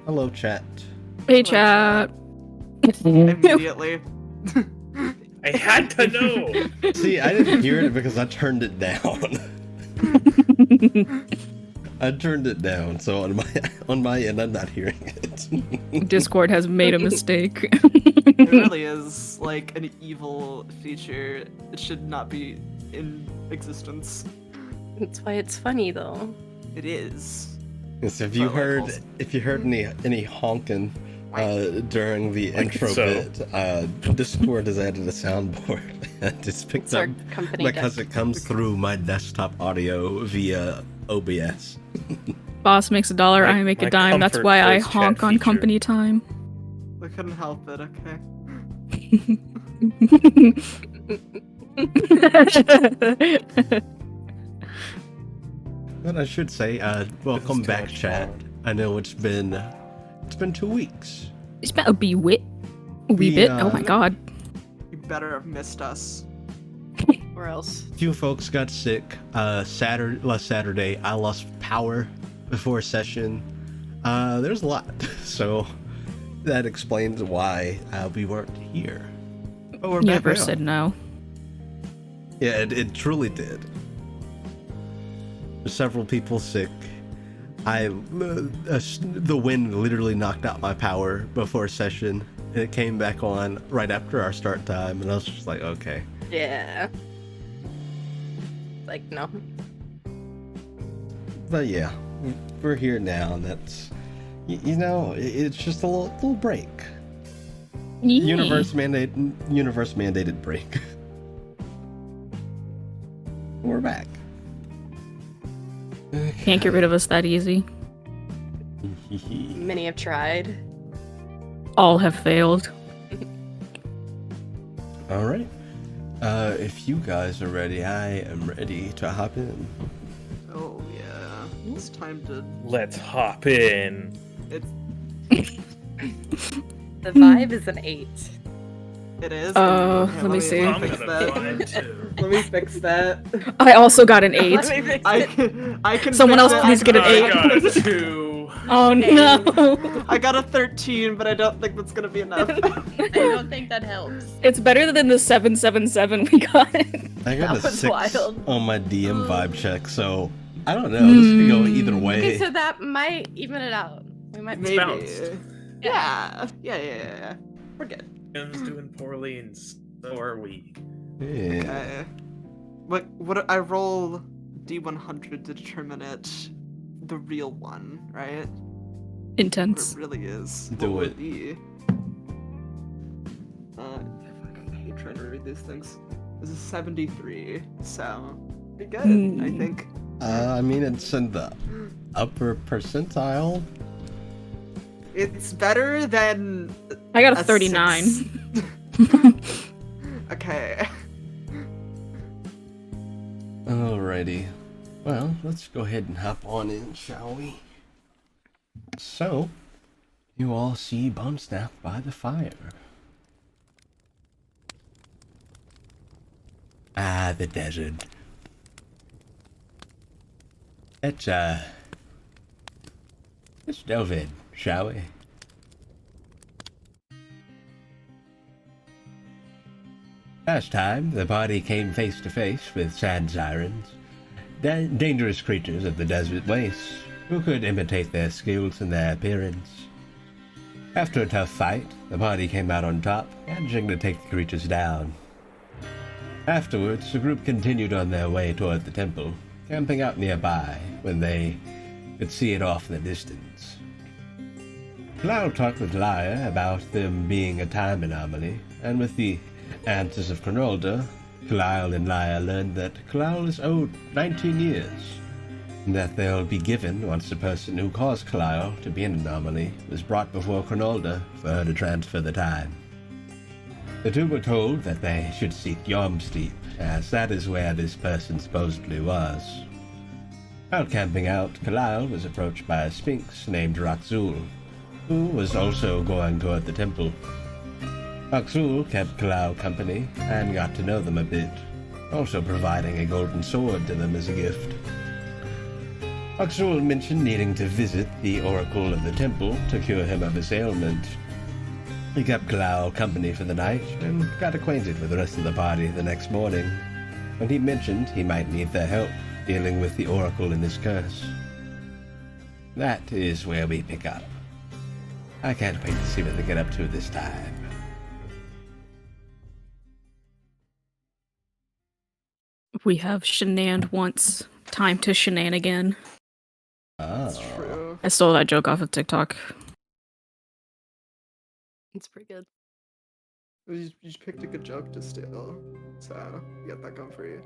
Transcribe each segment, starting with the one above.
Hello, chat. Hey, chat. Immediately. I had to know. See, I didn't hear it because I turned it down. I turned it down, so on my end, I'm not hearing it. Discord has made a mistake. It really is like an evil feature. It should not be in existence. That's why it's funny, though. It is. Yes, if you heard any honking during the intro bit, Discord has added a soundboard. It's picked It's up our company because it comes through my desktop audio via OBS. Boss makes $1, I make a dime. That's why I honk on company time. I couldn't help it, okay? But I should say, welcome back, chat. I know it's been 2 weeks. It's about a wee bit. Oh my god. You better have missed us. Or else. A few folks got sick. Last Saturday, I lost power before session. There's a lot, so that explains why we weren't here. But we're back Never now. said no. Yeah, it truly did. Several people sick. The wind literally knocked out my power before session, and it came back on right after our start time, and I was just like, okay. Yeah. Like, no. But yeah, we're here now, and that's, it's just a little break. Universe mandated break. We're back. Can't get rid of us that easy. Many have tried. All have failed. All right. If you guys are ready, I am ready to hop in. Oh yeah, it's time to. Let's hop in. It's. The vibe is an 8. It is. Let me see. I'm fix gonna that. vibe too. Let me fix that. I also got an 8. Let me fix it. I can. Someone fix else it. please get an I 8. got a 2. Oh no. I got a 13, but I don't think that's gonna be enough. I don't think that helps. It's better than the 777 we got. I got a That was 6 wild. on my DM vibe check, so I don't know. This could go either way. Okay, so that might even it out. We might be Maybe. bounced. Yeah. Yeah. We're good. Tim's doing poorly, and so are we. Yeah. Okay. What I roll D100 to determine it, the real one, right? What Intense. it really is. Do What would it. be? I hate trying to read these things. This is 73, so pretty good, I think. I mean, it's in the upper percentile. It's better than I got a a 39. 6. Okay. Alrighty. Well, let's go ahead and hop on in, shall we? So, you all see Bumstaff by the fire. Ah, the desert. Let's delve in, shall we? Last time, the party came face to face with sand sirens, dangerous creatures of the desert wastes, who could imitate their skills and their appearance. After a tough fight, the party came out on top, managing to take the creatures down. Afterwards, the group continued on their way toward the temple, camping out nearby when they could see it off in the distance. Kalal talked with Laya about them being a time anomaly, and with the answers of Cronolda, Kalal and Laya learned that Kalal is owed 19 years, and that they'll be given once the person who caused Kalal to be an anomaly was brought before Cronolda for her to transfer the time. The two were told that they should seek Yomsteep, as that is where this person supposedly was. While camping out, Kalal was approached by a sphinx named Rakzul, who was also going toward the temple. Rakzul kept Kalal company and got to know them a bit, also providing a golden sword to them as a gift. Oxul mentioned needing to visit the Oracle of the Temple to cure him of his ailment. He kept Clow company for the night and got acquainted with the rest of the party the next morning, when he mentioned he might need their help dealing with the Oracle and his curse. That is where we pick up. I can't wait to see what they get up to this time. We have shenaned once. Time to shenan again. That's Oh. true. I stole that joke off of TikTok. It's pretty good. You just picked a good joke to steal, so you got that going for you.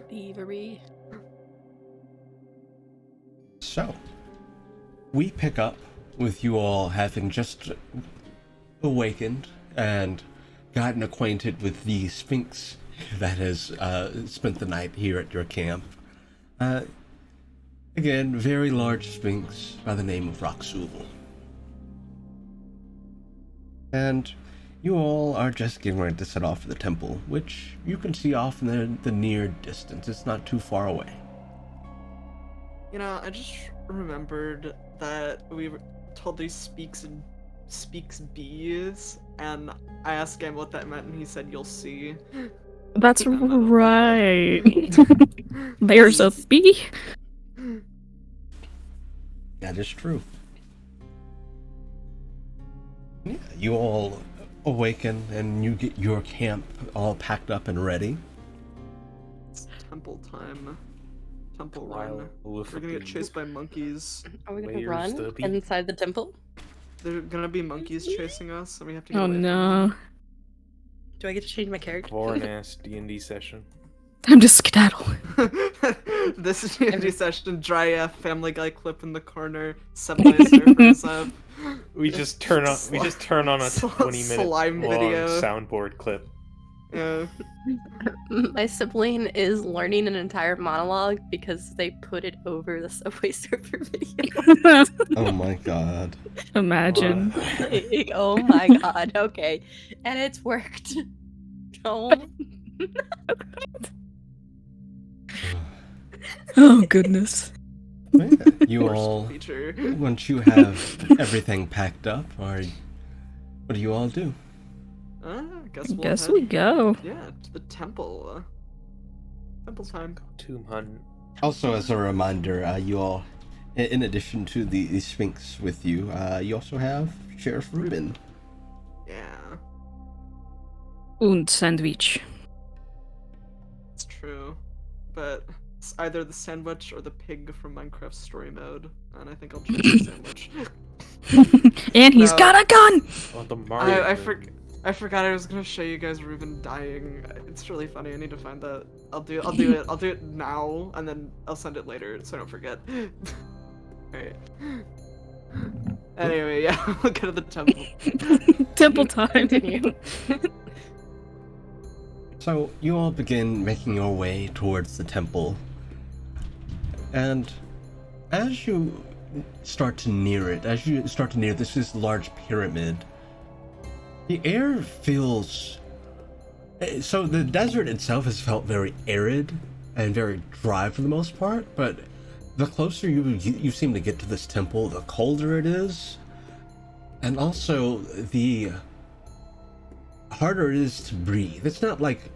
Thievery. So, we pick up with you all having just awakened and gotten acquainted with the Sphinx that has spent the night here at your camp. Again, very large Sphinx by the name of Roxul. And you all are just getting ready to set off for the temple, which you can see off in the near distance. It's not too far away. You know, I just remembered that we were told he speaks bees, and I asked him what that meant, and he said, "You'll see." That's right. There's a bee. That is true. Yeah, you all awaken and you get your camp all packed up and ready. It's temple time. Temple Wow, run. with We're gonna get the- chased by monkeys. Are we gonna Where's run the bee? inside the temple? There are gonna be monkeys chasing us, and we have to get Oh away no. Do I get to change my character? Boring ass D&D session. Time to skedaddle. from them. This is the session. Dry Family Guy clip in the corner. Subway surfers up. We just turn on a Sl- 20-minute slime long video. soundboard clip. Yeah. My sibling is learning an entire monologue because they put it over the Subway Surfer video. Oh my god. Imagine. Oh my god, okay. And it's worked. Oh. Oh goodness. Yeah, you all, Feature. once you have everything packed up, what do you all do? I guess we'll Guess head, we go. Yeah, to the temple. Temple time. Tomb hunt. Also, as a reminder, you all, in addition to the Sphinx with you, you also have Sheriff Reuben. Yeah, Und sandwich. it's true. But it's either the sandwich or the pig from Minecraft story mode, and I think I'll choose the sandwich. And he's No. got a gun! Oh, the Mario. I forgot I was gonna show you guys Ruben dying. It's really funny. I need to find that. I'll do it. I'll do it now, and then I'll send it later so I don't forget. Alright. Anyway, yeah, we'll go to the temple. Temple time. Continue. So, you all begin making your way towards the temple. And as you start to near this large pyramid, the air feels... So the desert itself has felt very arid and very dry for the most part, but the closer you seem to get to this temple, the colder it is. And also, the harder it is to breathe. It's not like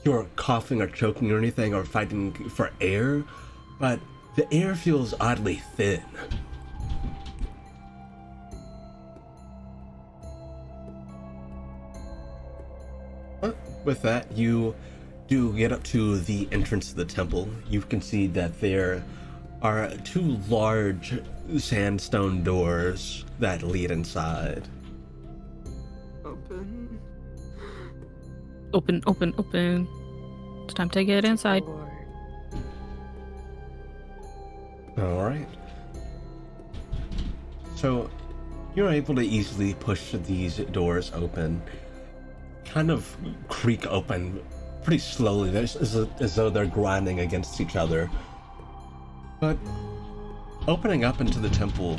you're coughing or choking or anything or fighting for air, but the air feels oddly thin. But with that, you do get up to the entrance of the temple. You can see that there are two large sandstone doors that lead inside. Open. Open, open, open. It's time to get inside. Alright. So, you're able to easily push these doors open. Kind of creak open pretty slowly, as though they're grinding against each other. But, opening up into the temple...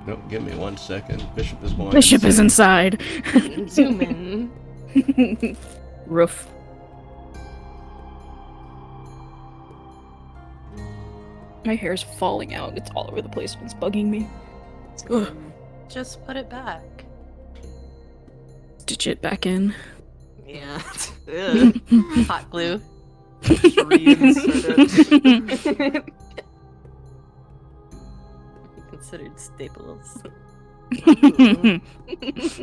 Nope, give me 1 second. Bishop is going Bishop is insane. inside. Zoom in. Roof. My hair's falling out. It's all over the place and it's bugging me. Ugh. Just put it back. Stitch it back in. Yeah. Hot glue. Just reinsert it. Considered staples.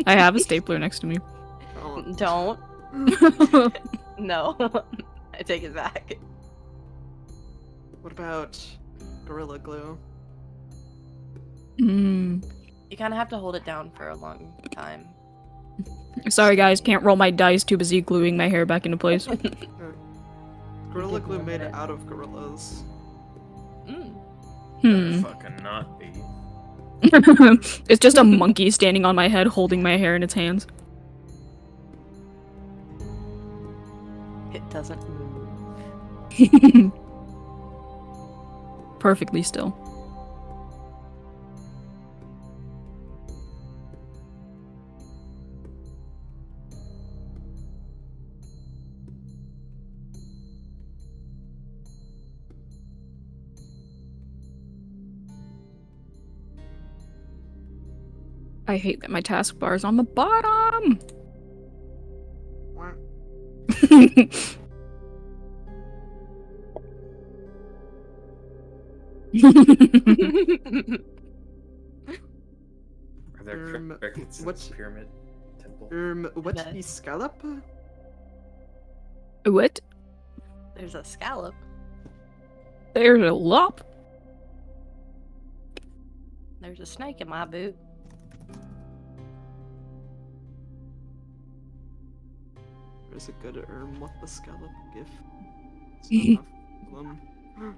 I have a stapler next to me. Oh. Don't. No. I take it back. What about Gorilla Glue? Mm. You kind of have to hold it down for a long time. Sorry guys, can't roll my dice, too busy gluing my hair back into place. Gorilla Glue made it out of gorillas. Fucking not be. It's just a monkey standing on my head holding my hair in its hands. It doesn't move. Perfectly still. I hate that my taskbar is on the bottom! What? Are there crickets in what's- this pyramid temple? What's Bet. the scallop? What? There's a scallop. There's a lop? There's a snake in my boot. There's a good what the scallop gif. It's not enough of them.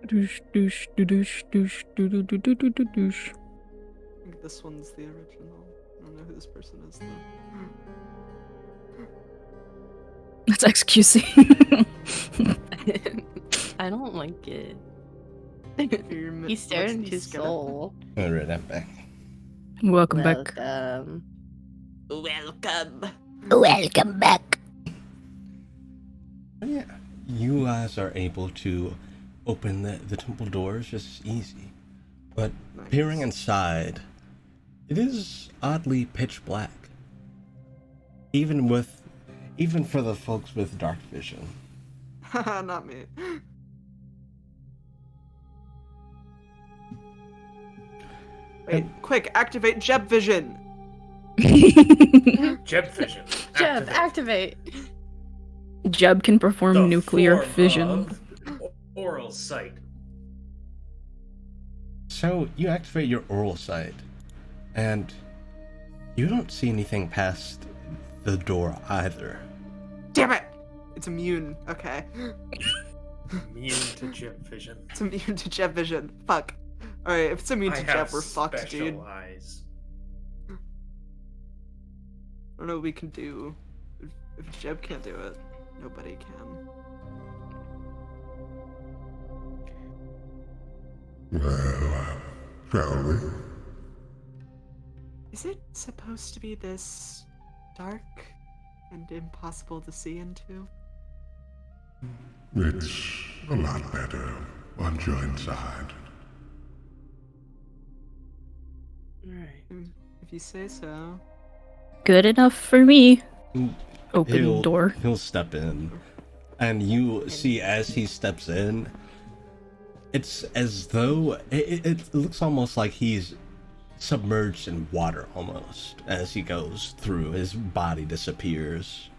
Doosh, doosh, doosh, doosh, doosh, doosh, doosh, doosh, doosh. I think this one's the original. I don't know who this person is though. That's XQC. I don't like it. What's He stared the into his scallop? soul. Alright, I'm back. Welcome back. Welcome. Welcome back. Yeah, you guys are able to open the temple doors just easy. But Nice. peering inside, it is oddly pitch black. Even for the folks with dark vision. Haha, not me. Wait, quick, activate Jeb Vision! Jeb vision. Jeb, Activate. activate. Jeb can perform The nuclear form fission. of oral sight. So you activate your oral sight, and you don't see anything past the door either. Damn it! It's immune. Okay. Immune to Jeb vision. It's immune to Jeb Vision. Fuck. Alright, if it's immune I to have Jeb, we're fucked, special dude. eyes. I don't know what we can do. If Jeb can't do it, nobody can. Well, shall we? Is it supposed to be this dark and impossible to see into? It's a lot better once you're inside. Alright. If you say so. Good enough for me. Mm, Open door. He'll step in, and you see as he steps in, it's as though it looks almost like he's submerged in water almost as he goes through. His body disappears.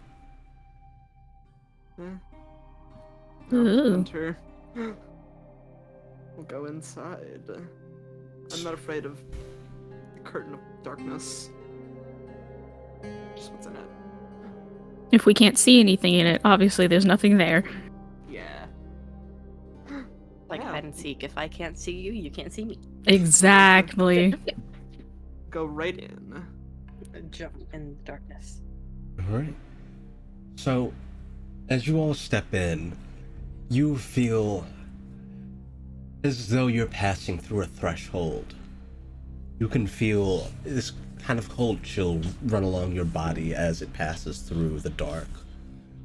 Ooh. Enter. We'll go inside. I'm not afraid of the curtain of darkness. Just what's in it. If we can't see anything in it, obviously there's nothing there. Yeah. Like Yeah. hide and seek. If I can't see you, you can't see me. Exactly. Go right in. Jump in the darkness. Alright. So, as you all step in, you feel as though you're passing through a threshold. You can feel this kind of cold chill run along your body as it passes through the dark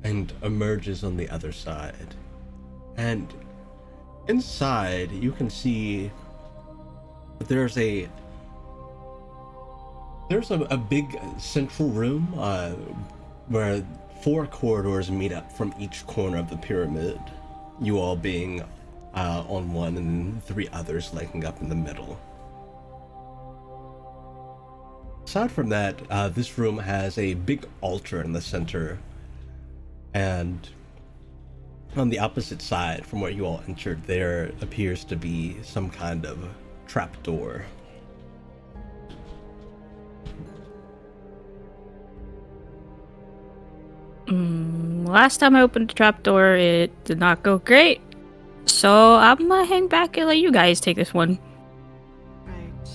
and emerges on the other side. And inside, you can see that there's a big central room where 4 corridors meet up from each corner of the pyramid, you all being on one and 3 others linking up in the middle. Aside from that, this room has a big altar in the center, and on the opposite side from where you all entered, there appears to be some kind of trapdoor. Last time I opened the trapdoor, it did not go great. So I'm gonna hang back and let you guys take this one. Right.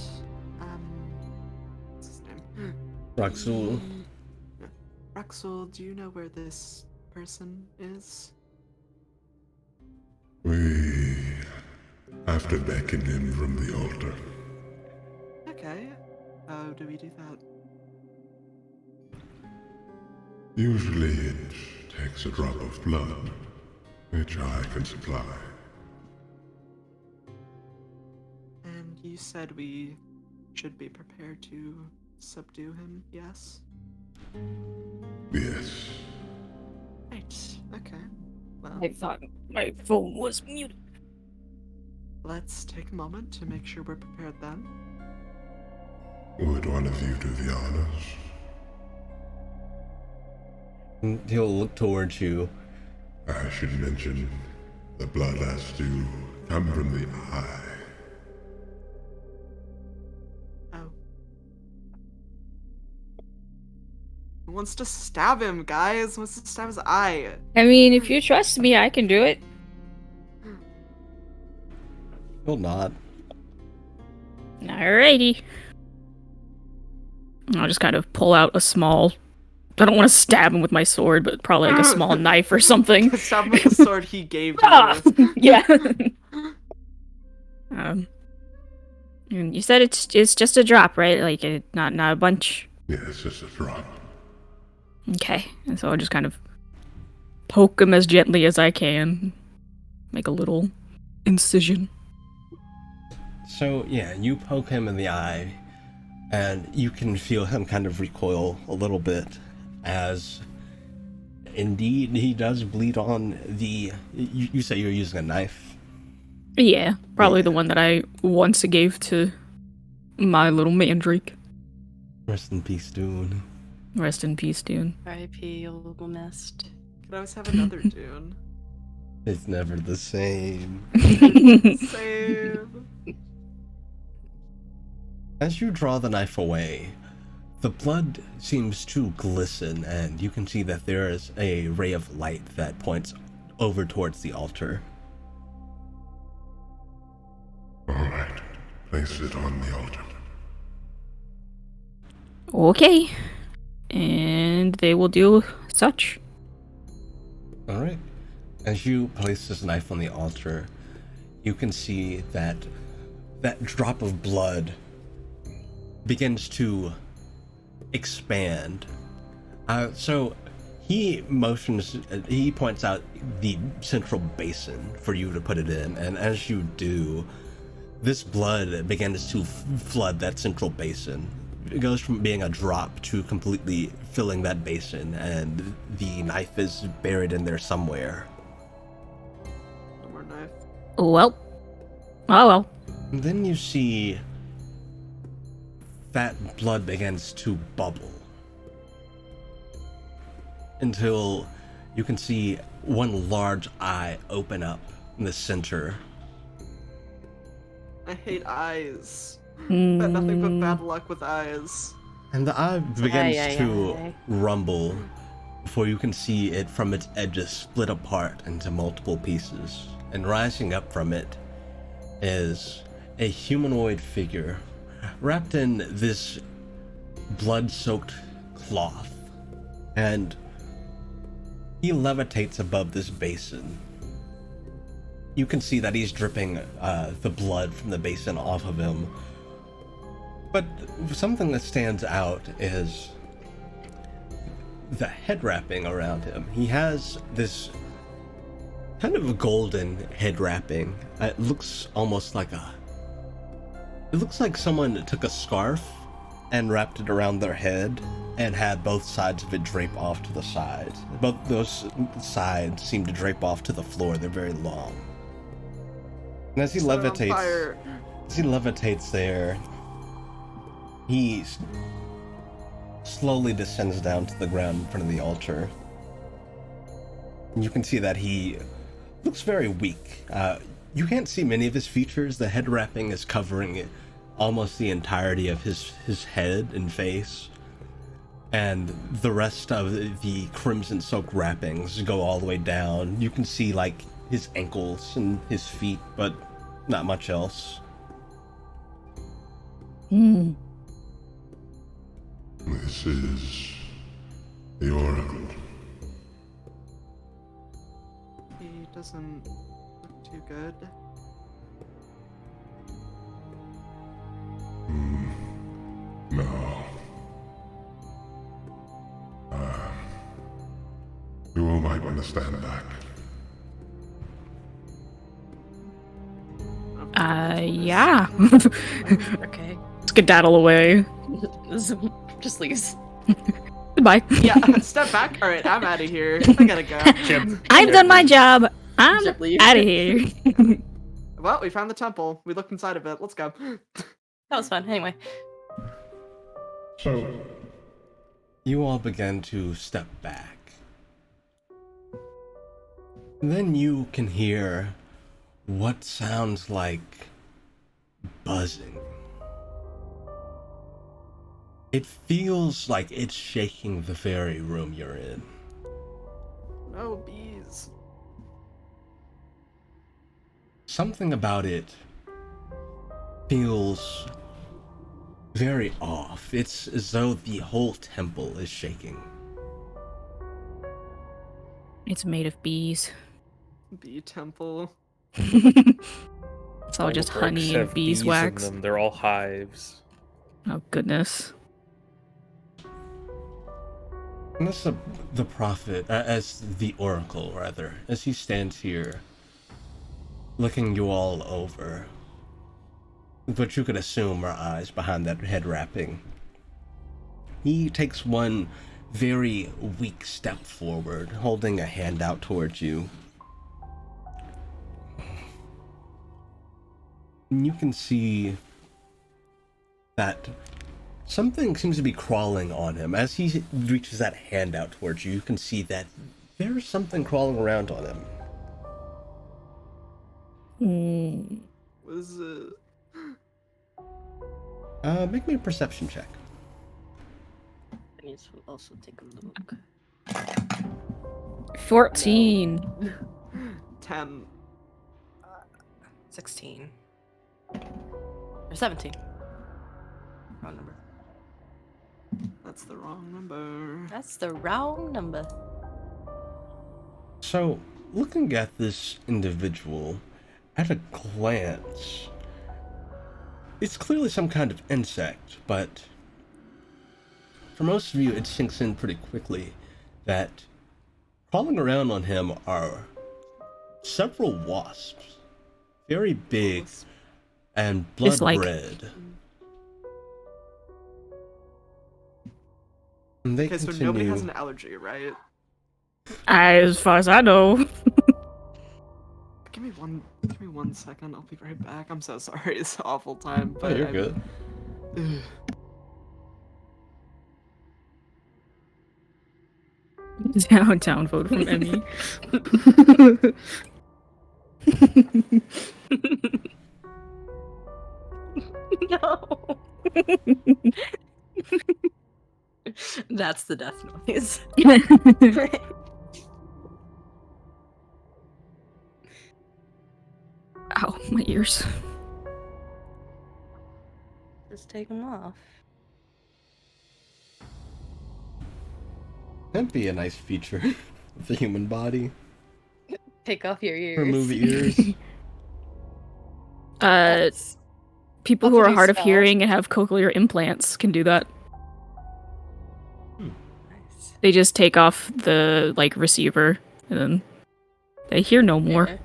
What's his name? Raxul, Raxul, do you know where this person is? We have to beckon him from the altar. Okay. How do we do that? Usually it takes a drop of blood, which I can supply. And you said we should be prepared to subdue him, yes? Yes. Right. Okay. Well, I thought my phone was muted. let's take a moment to make sure we're prepared then. Would one of you do the honors? he'll look towards you. I should mention, the blood has to come from the eye. Oh. Who wants to stab him, guys? Who wants to stab his eye? I mean, if you trust me, I can do it. He'll nod. Alrighty. I'll just kind of pull out a small... I don't want to stab him with my sword, but probably like a small knife or something. Stab him with the sword he gave to Ah! you. Yeah. And you said it's just a drop, right? Like not a bunch. Yes, just a drop. Okay, and so I'll just kind of poke him as gently as I can, make a little incision. So yeah, you poke him in the eye, and you can feel him kind of recoil a little bit, as indeed he does bleed on the... You say you're using a knife? Yeah, probably Yeah. the one that I once gave to my little mandrake. Rest in peace, Dune. Rest in peace, Dune. R.I.P. You'll be missed. Could always have another Dune. It's never the same. Same. As you draw the knife away, the blood seems to glisten, and you can see that there is a ray of light that points over towards the altar. All right, place it on the altar. Okay. And they will do such. Alright. As you place this knife on the altar, you can see that that drop of blood begins to expand. So he points out the central basin for you to put it in, and as you do, this blood begins to flood that central basin. It goes from being a drop to completely filling that basin, and the knife is buried in there somewhere. No more knife. Well. Oh well. And then you see that blood begins to bubble until you can see one large eye open up in the center. I hate eyes. I had nothing but bad luck with eyes. And the eye begins Aye, aye, to aye. rumble before you can see it from its edges split apart into multiple pieces. And rising up from it is a humanoid figure wrapped in this blood-soaked cloth. And he levitates above this basin. You can see that he's dripping the blood from the basin off of him. But something that stands out is the head wrapping around him. He has this kind of a golden head wrapping. It looks almost like it looks like someone took a scarf and wrapped it around their head and had both sides of it drape off to the sides. Both those sides seem to drape off to the floor. They're very long. And as he levitates there, he slowly descends down to the ground in front of the altar. And you can see that he looks very weak. You can't see many of his features. The head wrapping is covering almost the entirety of his head and face. And the rest of the crimson soaked wrappings go all the way down. You can see like his ankles and his feet, but not much else. This is the Oracle. He doesn't look too good. No. You all might understand that. Yeah. Okay. Skedaddle away. Just leaves. Goodbye. Yeah, step back. All right, I'm out of here. I gotta go. I've done my job. I'm Chip, leave. out of here. Well, we found the temple. We looked inside of it. Let's go. That was fun. Anyway. So, You all begin to step back. And then you can hear what sounds like buzzing. It feels like it's shaking the very room you're in. No bees. Something about it feels very off. It's as though the whole temple is shaking. It's made of bees. Bee temple. It's all All just the bricks honey and have bees in beeswax. them. They're all hives. Oh goodness. And this is the prophet, as the oracle, rather, as he stands here, looking you all over. What you could assume are eyes behind that head wrapping. He takes one very weak step forward, holding a hand out towards you. And you can see that something seems to be crawling on him. As he reaches that hand out towards you, you can see that there's something crawling around on him. What is it? Make me a perception check. I need to also take a look. 14. 10. 16. Or 17. Wrong number. That's the wrong number. That's the wrong number. So, looking at this individual, at a glance, it's clearly some kind of insect, but for most of you, it sinks in pretty quickly that crawling around on him are several wasps, very big and blood It's like- red. And they Okay, so continue. nobody has an allergy, right? As far as I know. Give me one second. I'll be right back. I'm so sorry. It's an awful time, Oh, but you're good. Downtown vote from Emmy. No. That's the death noise. Ow, my ears. Just take them off. That'd be a nice feature of the human body. Take off your ears. Remove ears. Uh, People Lots who of are new hard of spells. hearing and have cochlear implants can do that. Nice. They just take off the like receiver and then they hear no more. Yeah.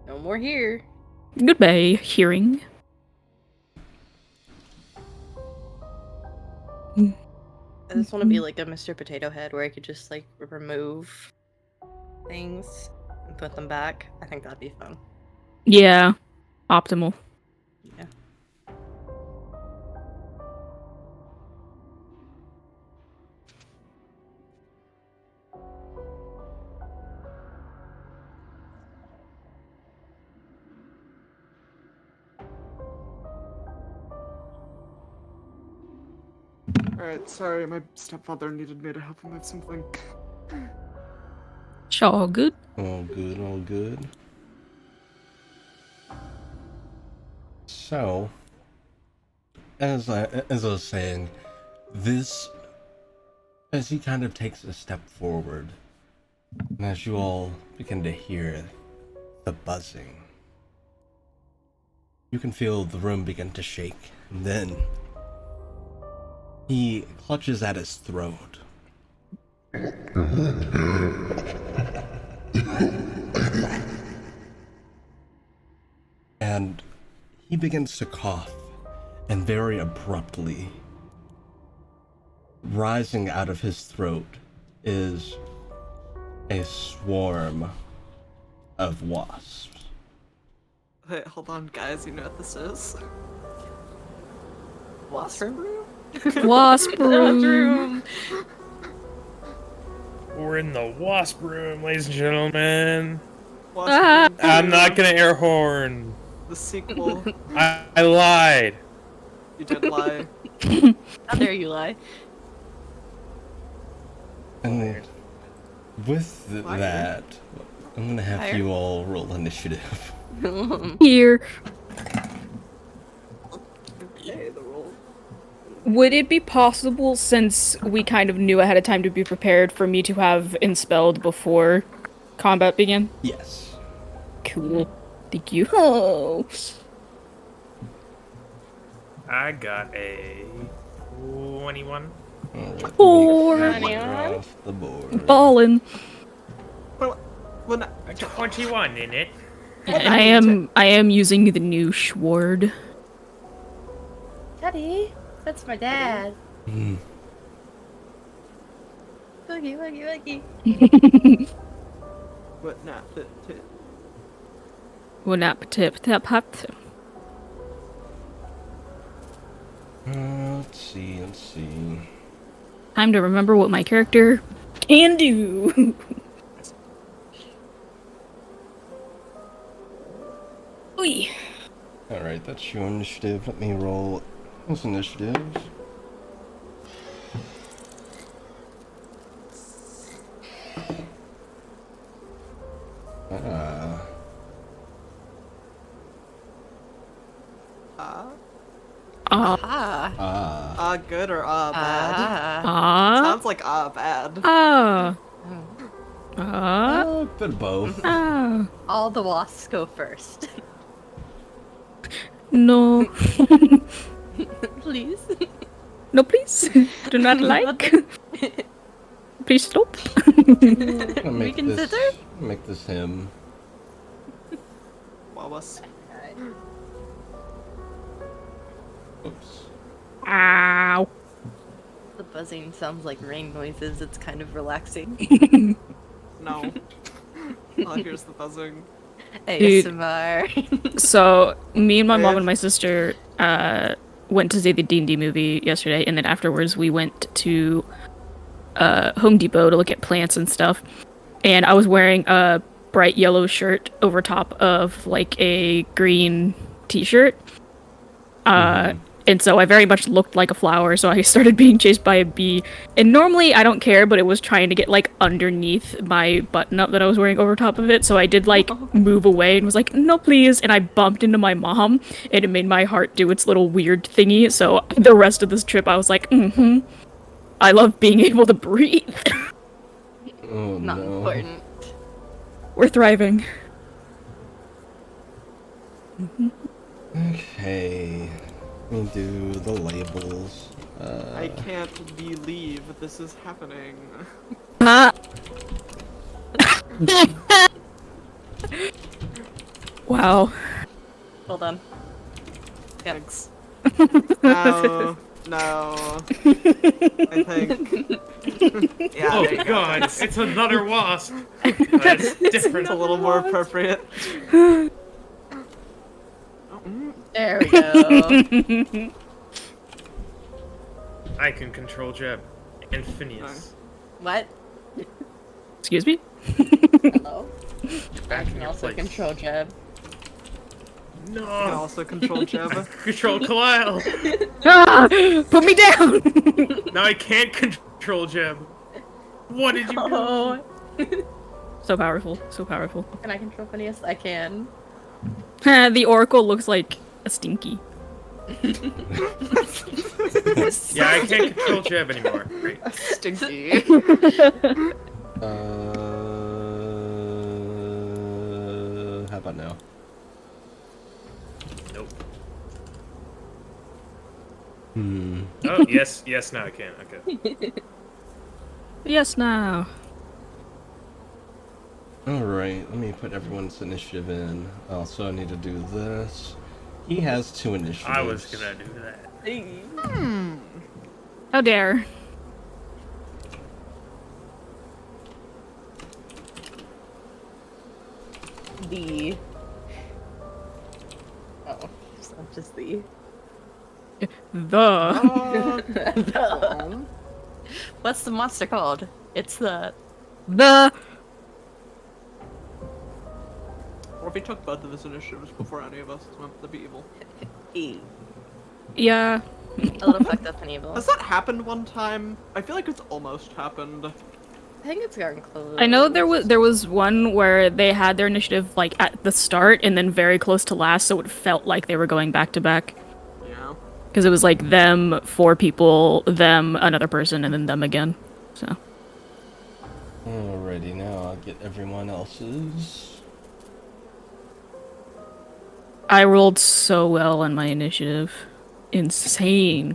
No more here. Goodbye, hearing. I just want to be like a Mr. Potato Head where I could just like remove things and put them back. I think that'd be fun. Yeah, optimal. Yeah. Alright, sorry, my stepfather needed me to help him with something. It's all good. All good, all good. So, as I was saying, this, as he kind of takes a step forward, and as you all begin to hear the buzzing, you can feel the room begin to shake, and then he clutches at his throat. And he begins to cough, and very abruptly, rising out of his throat is a swarm of wasps. Wait, hold on, guys, you know what this is? Wasp room? Wasp room. We're in the wasp room, ladies and gentlemen. Wasp Ah. Room I'm 2, not gonna air horn. The sequel. I lied. You did lie. How dare you lie? And with Fire. that, I'm gonna have Fire. you all roll initiative. Here. Okay, the roll. Would it be possible, since we kind of knew ahead of time to be prepared, for me to have Enspelled before combat began? Yes. Cool. Thank you. Oh. I got a 21. Alright, Four. let me clear off the board. Ballin'. Well, not, A 21 in it. I am using the new Schward. Daddy, that's my dad. Hmm. Woogie, woogie, woogie. but not fit. Tip tap hot. Let's see. Time to remember what my character can do. Oy. Alright, that's your initiative. Let me roll his initiative. Ah. Ah. Ah. Good or bad? Ah. Sounds like bad. A bit of both. All the wasps go first. No. Please. No, please. Do not like. Please stop. I'll make Reconsider? make this him. Wawas. Oops. Ow. The buzzing sounds like rain noises. It's kind of relaxing. No. Oh, here's the buzzing. ASMR. So, me and my mom and my sister went to see the D&D movie yesterday, and then afterwards we went to Home Depot to look at plants and stuff. And I was wearing a bright yellow shirt over top of like a green t-shirt. And so I very much looked like a flower, so I started being chased by a bee. And normally I don't care, but it was trying to get like underneath my button up that I was wearing over top of it. So I did like move away and was like, no please. And I bumped into my mom and it made my heart do its little weird thingy. So the rest of this trip I was like, I love being able to breathe. Oh Not no. important. We're thriving. Okay. Let me do the labels. I can't believe this is happening. Ah! Wow. Hold on. Yep. Thanks. No, no. I think. Yeah, Oh there you go, god, thanks. it's another wasp. That's different. It's a little more appropriate. There we go. I can control Jeb and Phineas. What? Excuse me? Hello? I Back in can your also place. control Jeb. You can No. also control Jeb. Control Kalile. Ah! Put me down! Now I can't control Jeb. What did you do? Oh. So powerful. So powerful. Can I control Phineas? I can. The Oracle looks like a stinky. Yeah, I can't control Jeb anymore. Great. Stinky. How about now? Nope. Hmm. Oh, yes, now I can. Okay. Yes, now. Alright, let me put everyone's initiative in. Also, I need to do this. He has 2 initiatives. I was gonna do that. How dare. The. Oh, it's not just the. The. What's the monster called? It's the. The. Or if he took both of his initiatives before any of us, that'd be evil. E. Yeah. A little fucked up and evil. Has that happened one time? I feel like it's almost happened. I think it's gotten close. I know there was one where they had their initiative like at the start and then very close to last, so it felt like they were going back to back. Yeah. Because it was like them, 4 people, them, another person, and then them again. So. Alrighty, now I'll get everyone else's. I rolled so well on my initiative. Insane.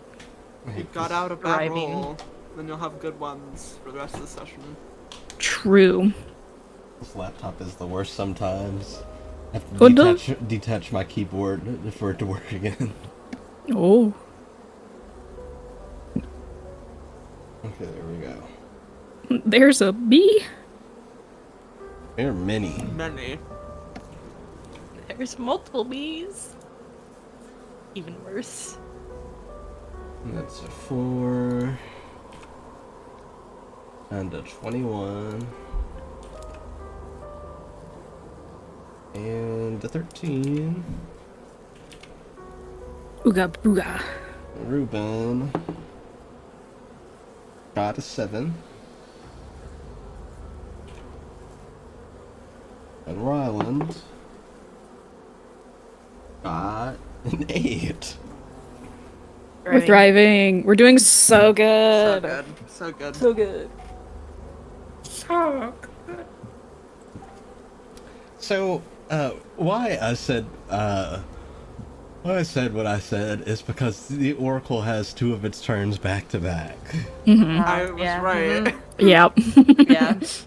You got out a bad Driving. roll, then you'll have good ones for the rest of the session. True. This laptop is the worst sometimes. I have Oh, to no. detach my keyboard for it to work again. Oh. Okay, there we go. There's a bee. There are many. Many. There's multiple bees. Even worse. That's a 4. And a 21. And a 13. Ooga booga. Ruben got a 7. And Ryland got an 8. We're thriving. We're doing so So good. good. So good. So good. So, why I said what I said is because the Oracle has 2 of its turns back to back. I was yeah. right. Yep. Yeah. This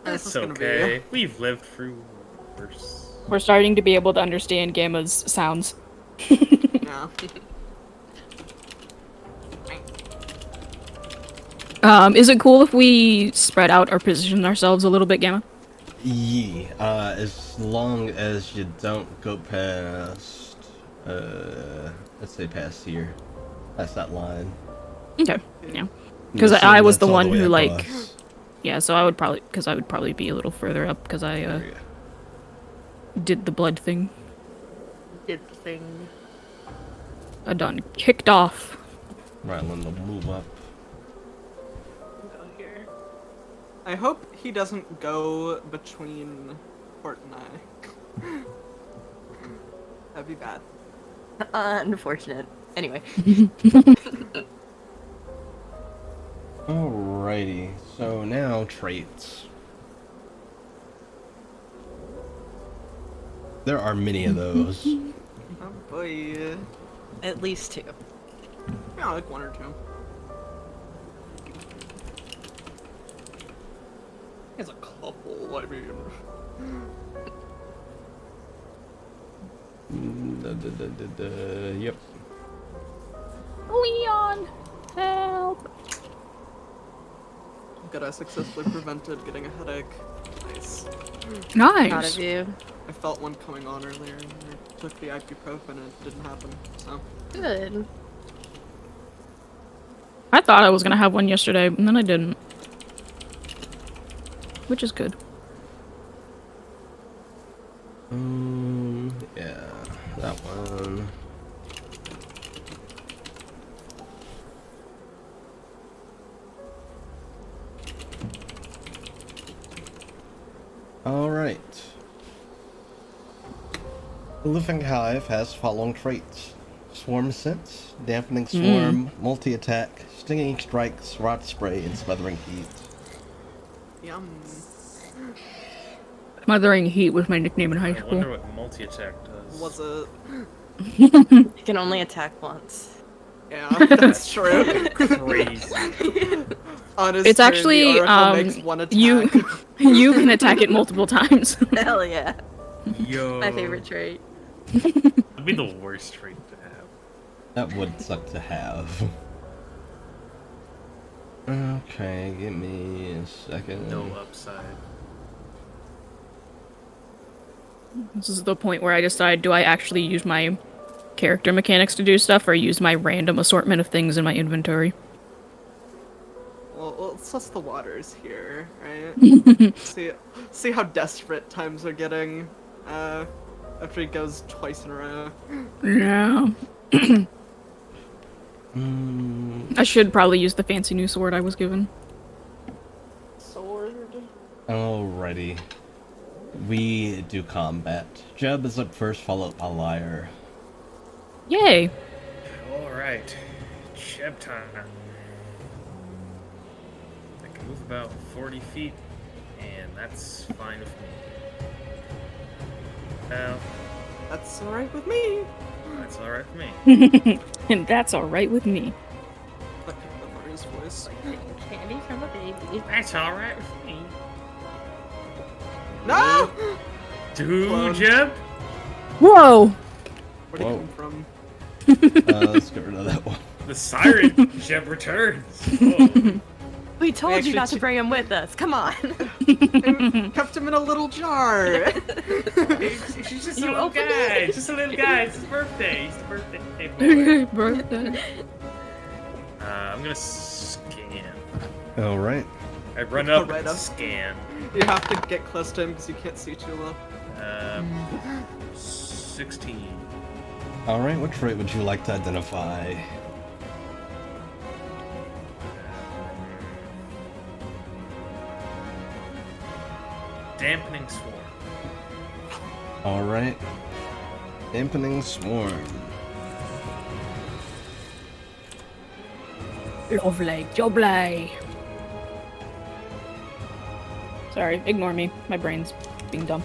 It's is gonna okay. We've lived through worse. We're starting to be able to understand Gamma's sounds. be. Yeah. Is it cool if we spread out or position ourselves a little bit, Gamma? As long as you don't go past, let's say past here, past that line. Okay. Yeah. Because Assume I was the that's all one way who like. across. Yeah. So I would probably be a little further up because I There we go. did the blood thing. Did the thing. I done kicked off. Ryland will move up. Go here. I hope he doesn't go between Port and I. That'd be bad. Unfortunate. Anyway. Alrighty, so now traits. There are many of those. Oh boy. At least 2. Yeah, like 1 or 2. There's a couple, I mean. Yep. Leon, help! Good, I successfully prevented getting a headache. Nice. Proud Nice. of you. I felt one coming on earlier and I took the ibuprofen and it didn't happen, so. Good. I thought I was gonna have one yesterday, and then I didn't. Which is good. Yeah, that one. All right. The living hive has following traits: swarm sense, dampening swarm, multi-attack, stinging strikes, rot spray, and smothering heat. Yum. Smothering Heat was my nickname in high I wonder school. what multi-attack does. Was it? You can only attack once. Yeah, that's true. Crazy. On his It's turn, actually, the oracle makes one attack. you can attack it multiple times. Hell yeah. Yo. My favorite trait. That'd be the worst trait to have. That would suck to have. Okay, give me a second. No upside. This is the point where I decide, do I actually use my character mechanics to do stuff, or use my random assortment of things in my inventory? Well, let's test the waters here, right? see how desperate times are getting. After he goes twice in a row. Yeah. I should probably use the fancy new sword I was given. Sword. Alrighty. We do combat. Jeb is up first, followed by Liar. Yay! Alright. Cheb time. I can move about 40 feet, and that's fine with me. Well, That's alright with me. that's alright with me. And that's alright with me. I picked up Maria's voice. Candy from a baby. That's alright with me. No! Dude, Clone. Jeb? Whoa! Where'd he Whoa. come from? Let's get rid of that one. The siren Jeb returns. Oh. We told actually you not to took- bring him with us. Come on. I kept him in a little jar. She's just a You little opened guy. it? Just a little guy. It's his birthday. It's the birthday boy. Birthday. I'm gonna scan. Alright. I run up Right and up. scan. You have to get close to him because you can't see too low. 16. Alright, what trait would you like to identify? Dampening swarm. Alright. Dampening swarm. Lovely, lovely. Sorry, ignore me. My brain's being dumb.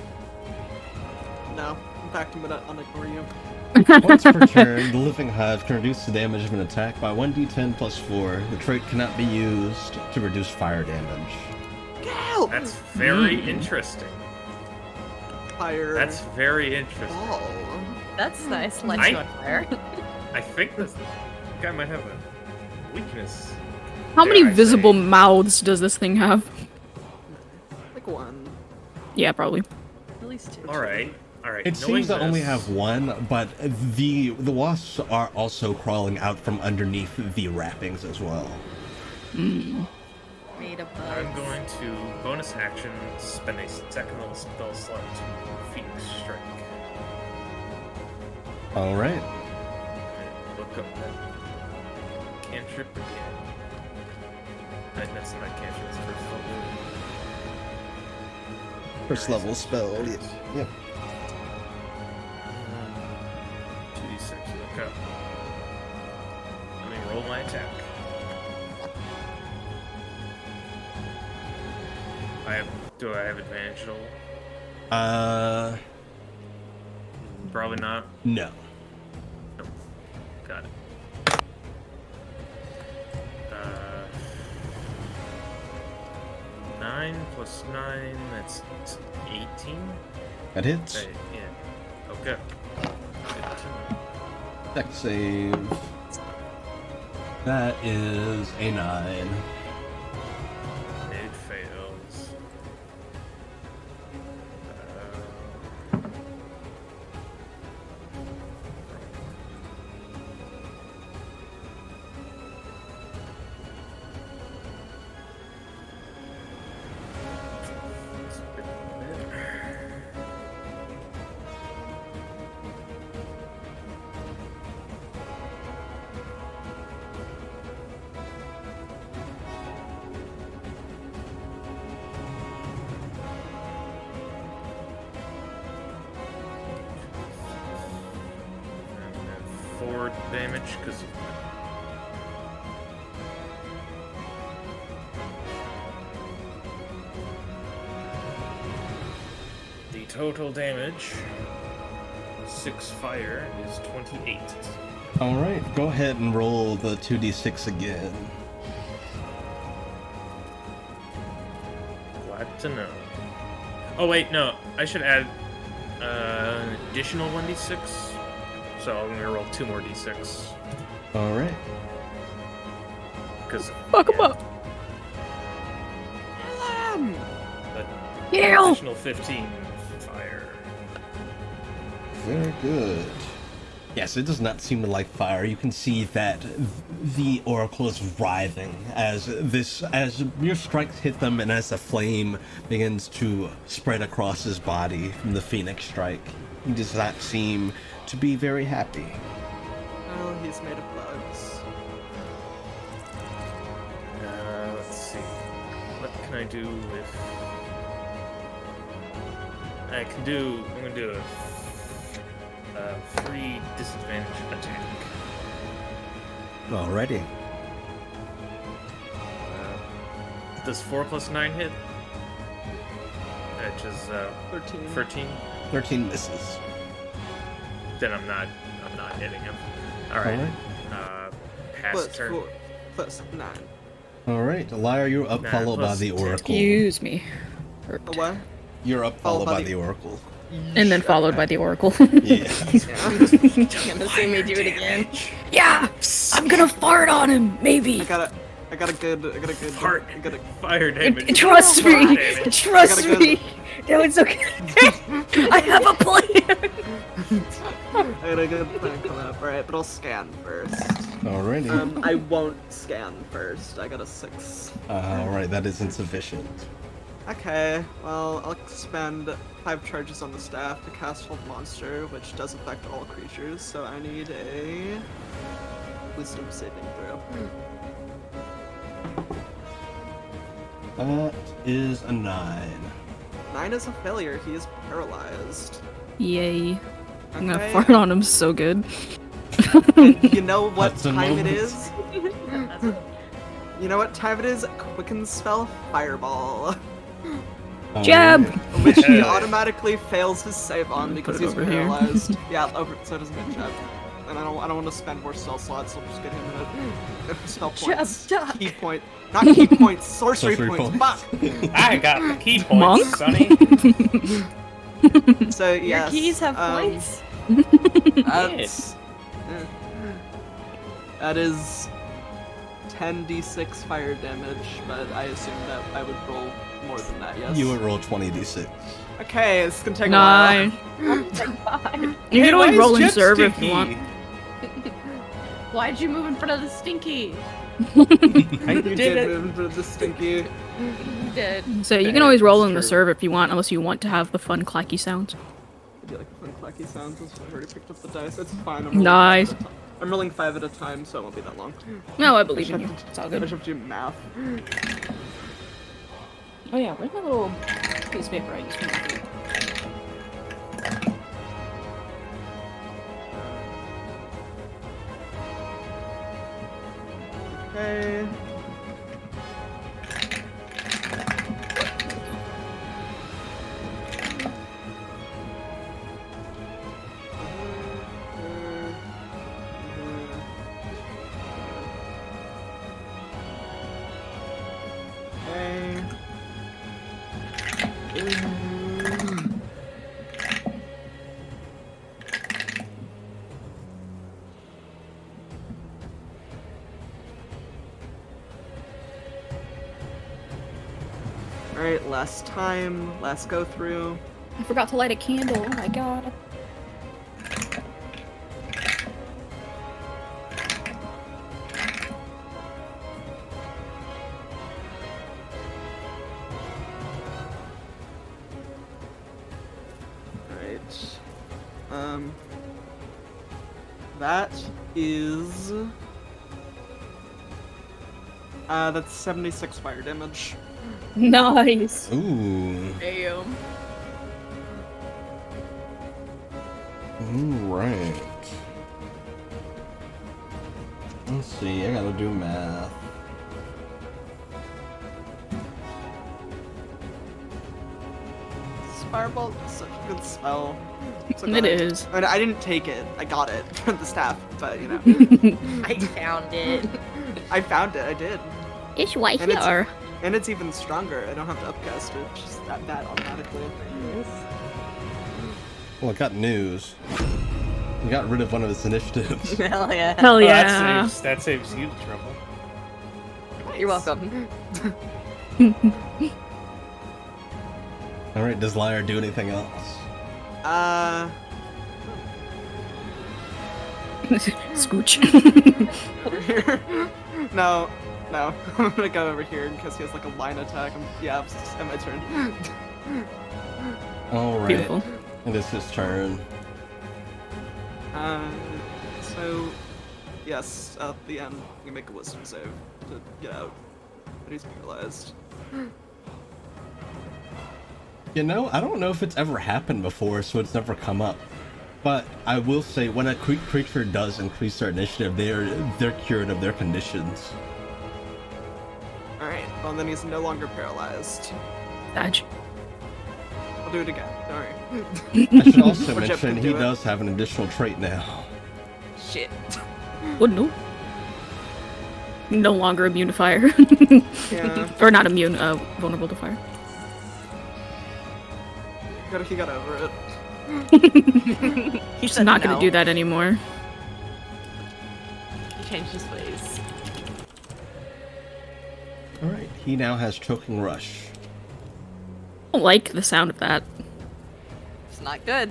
No. In fact, I'm gonna unignore you. Once per turn, the living hive can reduce the damage of an attack by 1d10 plus 4. The trait cannot be used to reduce fire damage. Go! That's very interesting. Fire. That's very interesting. ball. That's nice. Lights you on fire. I think this guy might have a weakness. How many dare I visible say. mouths does this thing have? Like one. Yeah, probably. At least 2. Alright. Alright. It seems to only have one, but the wasps are also crawling out from underneath the wrappings as well. Made of bugs. I'm going to bonus action spend a second level spell slot to Phoenix Strike. Alright. And look up that cantrip again. That's not cantrip, it's first level. First level spell, yeah. 2d6, look up. Let me roll my attack. Do I have advantage at all? Uh, Probably not. no. 9 plus 9, that's 18? That hits. Right, yeah. Okay. Dex save. That is a 9. It fails. Four damage because the total damage, 6 fire, is 28. Alright, go ahead and roll the 2d6 again. Glad to know. Oh wait, no, I should add an additional 1d6. So I'm gonna roll 2 more d6. Alright. Because Fuck him up. that additional 15 fire. Very good. Yes, it does not seem to like fire. You can see that the oracle is writhing as your strikes hit them and as the flame begins to spread across his body from the phoenix strike. He does not seem to be very happy. Well, he's made of bugs. Let's see. What can I do with... I'm gonna do a free disadvantage attack. Alrighty. Does 4 plus 9 hit? Which is 13. 13. 13 misses. Then I'm not hitting him. Alright. Pass Plus turn. 4 plus 9. Alright, Lyra, you're up, Nah, followed by plus the 10. oracle. Excuse me. A what? You're up, followed by the oracle. And then followed by the oracle. Yeah. Gonna see me do it again. Yeah! I'm gonna fart on him, maybe! I got a good Fart. I got a Fire damage. Trust Fire me! damage. Trust I gotta me! No, it's okay. I have a plan! I got a good plan coming up. Alright, but I'll scan first. Alrighty. I won't scan first. I got a 6. Alright, that is insufficient. Okay, well, I'll spend 5 charges on the staff to cast Hold Monster, which does affect all creatures, so I need a Wisdom saving throw. That is a 9. 9 is a failure, he is paralyzed. Yay. I'm gonna Okay. fart on him so good. You know what That's a time it moment. is? You know what time it is? Quicken spell Fireball. Jab! Which he Yeah. automatically fails his save on because Put it he's over here. paralyzed. Yeah, so it doesn't get jab. And I don't want to spend more spell slots, so I'll just get him a spell points. Jab, Key point. Not key points, sorcery, Sorcery points. points. Fuck! I got the key Monk? points, Sonny. So Your yes. keys have points. That's that is 10d6 fire damage, but I assume that I would roll more than that, yes? You would roll 20d6. Okay, it's gonna take a Nine. while. You can always why roll is in Jet serve if stinky? you want. Why'd you move in front of the stinky? I You did did it. move in front of the stinky. You did. So you can always roll in the True. serve if you want, unless you want to have the fun clacky sounds. I do like the fun clacky sounds. I've already picked up the dice. It's fine. I'm rolling Nice. 5 at a time. I'm rolling 5 at a time, so it won't be that long. No, I believe in you. It's all I good. just have to do math. Oh yeah, where's my little piece of paper I used to make? Okay. Okay. Alright, last time, last go through. I forgot to light a candle. Oh my god. Alright. That is... that's 76 fire damage. Nice. Ooh. Damn. Right. Let's see, I gotta do math. Firebolt is such a good spell. So It good. is. I mean, I didn't take it. I got it from the staff, but you know. I found it. I found it, I did. It's right And it's- here. And it's even stronger. I don't have to upcast it. Just that automatically. Well, I got news. We got rid of one of his initiatives. Hell yeah. Hell Oh, yeah. that saves you the trouble. You're welcome. Alright, does Lyre do anything else? Scooch. Over here. No. I'm gonna go over here in case he has like a line attack. Yeah, it's my turn. Alright. Beautiful. It is his turn. So, yes, at the end, you make a wisdom save to get out. But he's paralyzed. You know, I don't know if it's ever happened before, so it's never come up. But I will say, when a creature does increase their initiative, they're cured of their conditions. Alright, well then he's no longer paralyzed. Dodge. I'll do it again, don't worry. I should also Or Jeff mention can he do it. does have an additional trait now. Shit. Oh no. No longer immune to fire. Yeah, Or not immune, vulnerable to fire. he got over it. He He's not gonna do that anymore. He changed his ways. Alright, he now has Choking Rush. I don't like the sound of that. It's not good.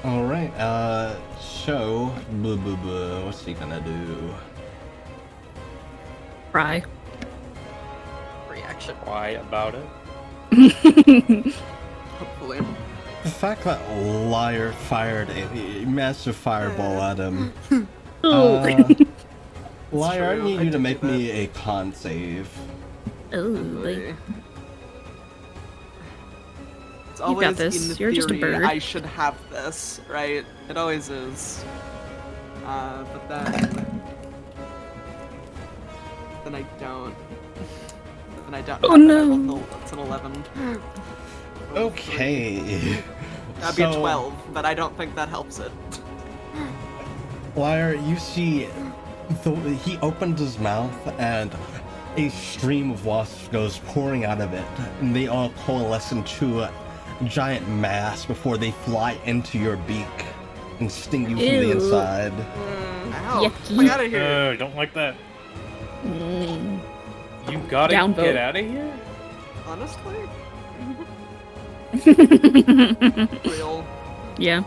Alright, so, what's he gonna do? Cry. Reaction. Why about it? Hopefully. The fact that Lyre fired a massive fireball at him. Lyre, I true, need I you to did make do me a con save. Oh, Hopefully. It's got always this. in You're just a theory, bird. I should have this, right? It always is. But then I don't. Then I don't. Oh, have it. no. Well, it's an 11. Okay. That'd be a So, 12, but I don't think that helps it. Lyre, you see, he opens his mouth and a stream of wasps goes pouring out of it, and they all coalesce into a giant mass before they fly into your beak and sting you from the Ew. inside. Ow! Yucky. Get out of here! Don't like that. Mm. You gotta Downvote. get out of here? Honestly? Real. Yeah.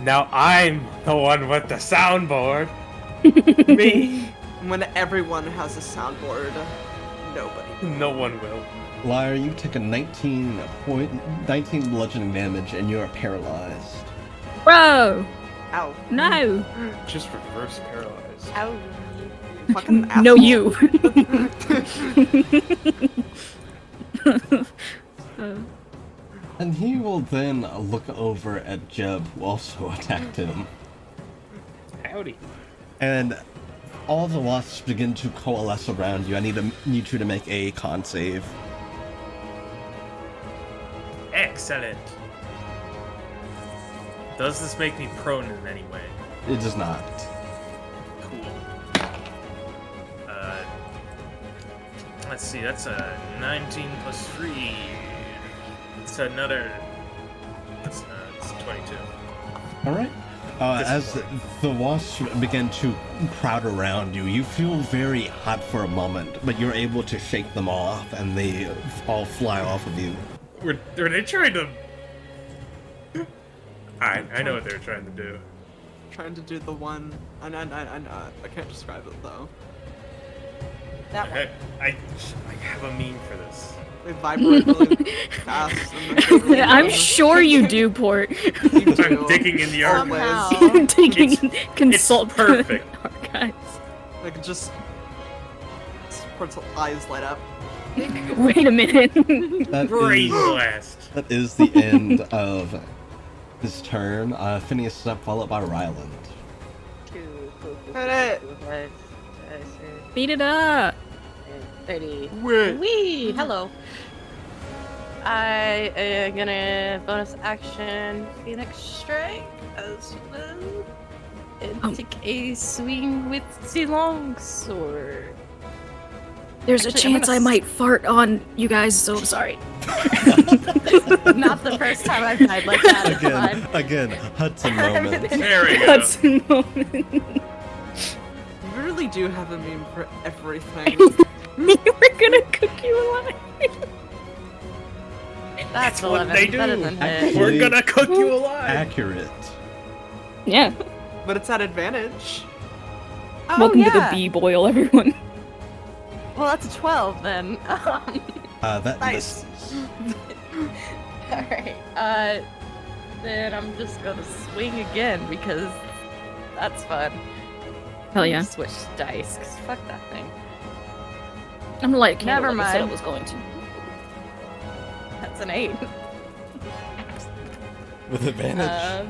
Now I'm the one with the soundboard. Me. When everyone has a soundboard, nobody. No one will. Lyre, you take a 19 bludgeoning damage and you are paralyzed. Bro! Ow. No! Just reverse paralyzed. Ow. Fucking asshole. No, you! And he will then look over at Jeb, who also attacked him. Howdy. And all the wasps begin to coalesce around you. I need you to make a con save. Excellent. Does this make me prone in any way? It does not. Cool. Let's see, that's a 19 plus 3. It's another. It's 22. All right. As the wasps begin to crowd around you, you feel very hot for a moment, but you're able to shake them off, and they all fly off of you. Were they trying to? I know what they're trying to do. Trying to do the one. I can't describe it though. That one. I have a meme for this. They vibrate really fast. And they feel really I'm good. sure you do, Port. You do. I'm digging in the Somehow. archives. Taking It's consult perfect. archives. Like just. Port's eyes light up. Wait a minute. Brain blast. That is the end of his turn. Phineas is up, followed by Ryland. Hit it! Beat it up. 30. Wait. Wee! Hello. I am gonna bonus action Phoenix Strike as well. And take a swing with the longsword. There's a Actually, I'm chance gonna I might fart on you guys, so I'm sorry. Not the first time I've died like that. It's fine. Again, Hudson moment. There we go. Hudson moment. You really do have a meme for everything. We're gonna cook you alive. That's what 11. they do. That doesn't hit. Actually, We're gonna cook you alive. Accurate. Yeah. But it's at advantage. Oh, Welcome yeah. to the bee boil, everyone. Well, that's a 12 then. That Nice. misses. Alright. Then I'm just gonna swing again because that's fun. Hell yeah. Switch dice, 'cause fuck that thing. I'm like, Never like I said I mind. was going to. That's an 8. With advantage.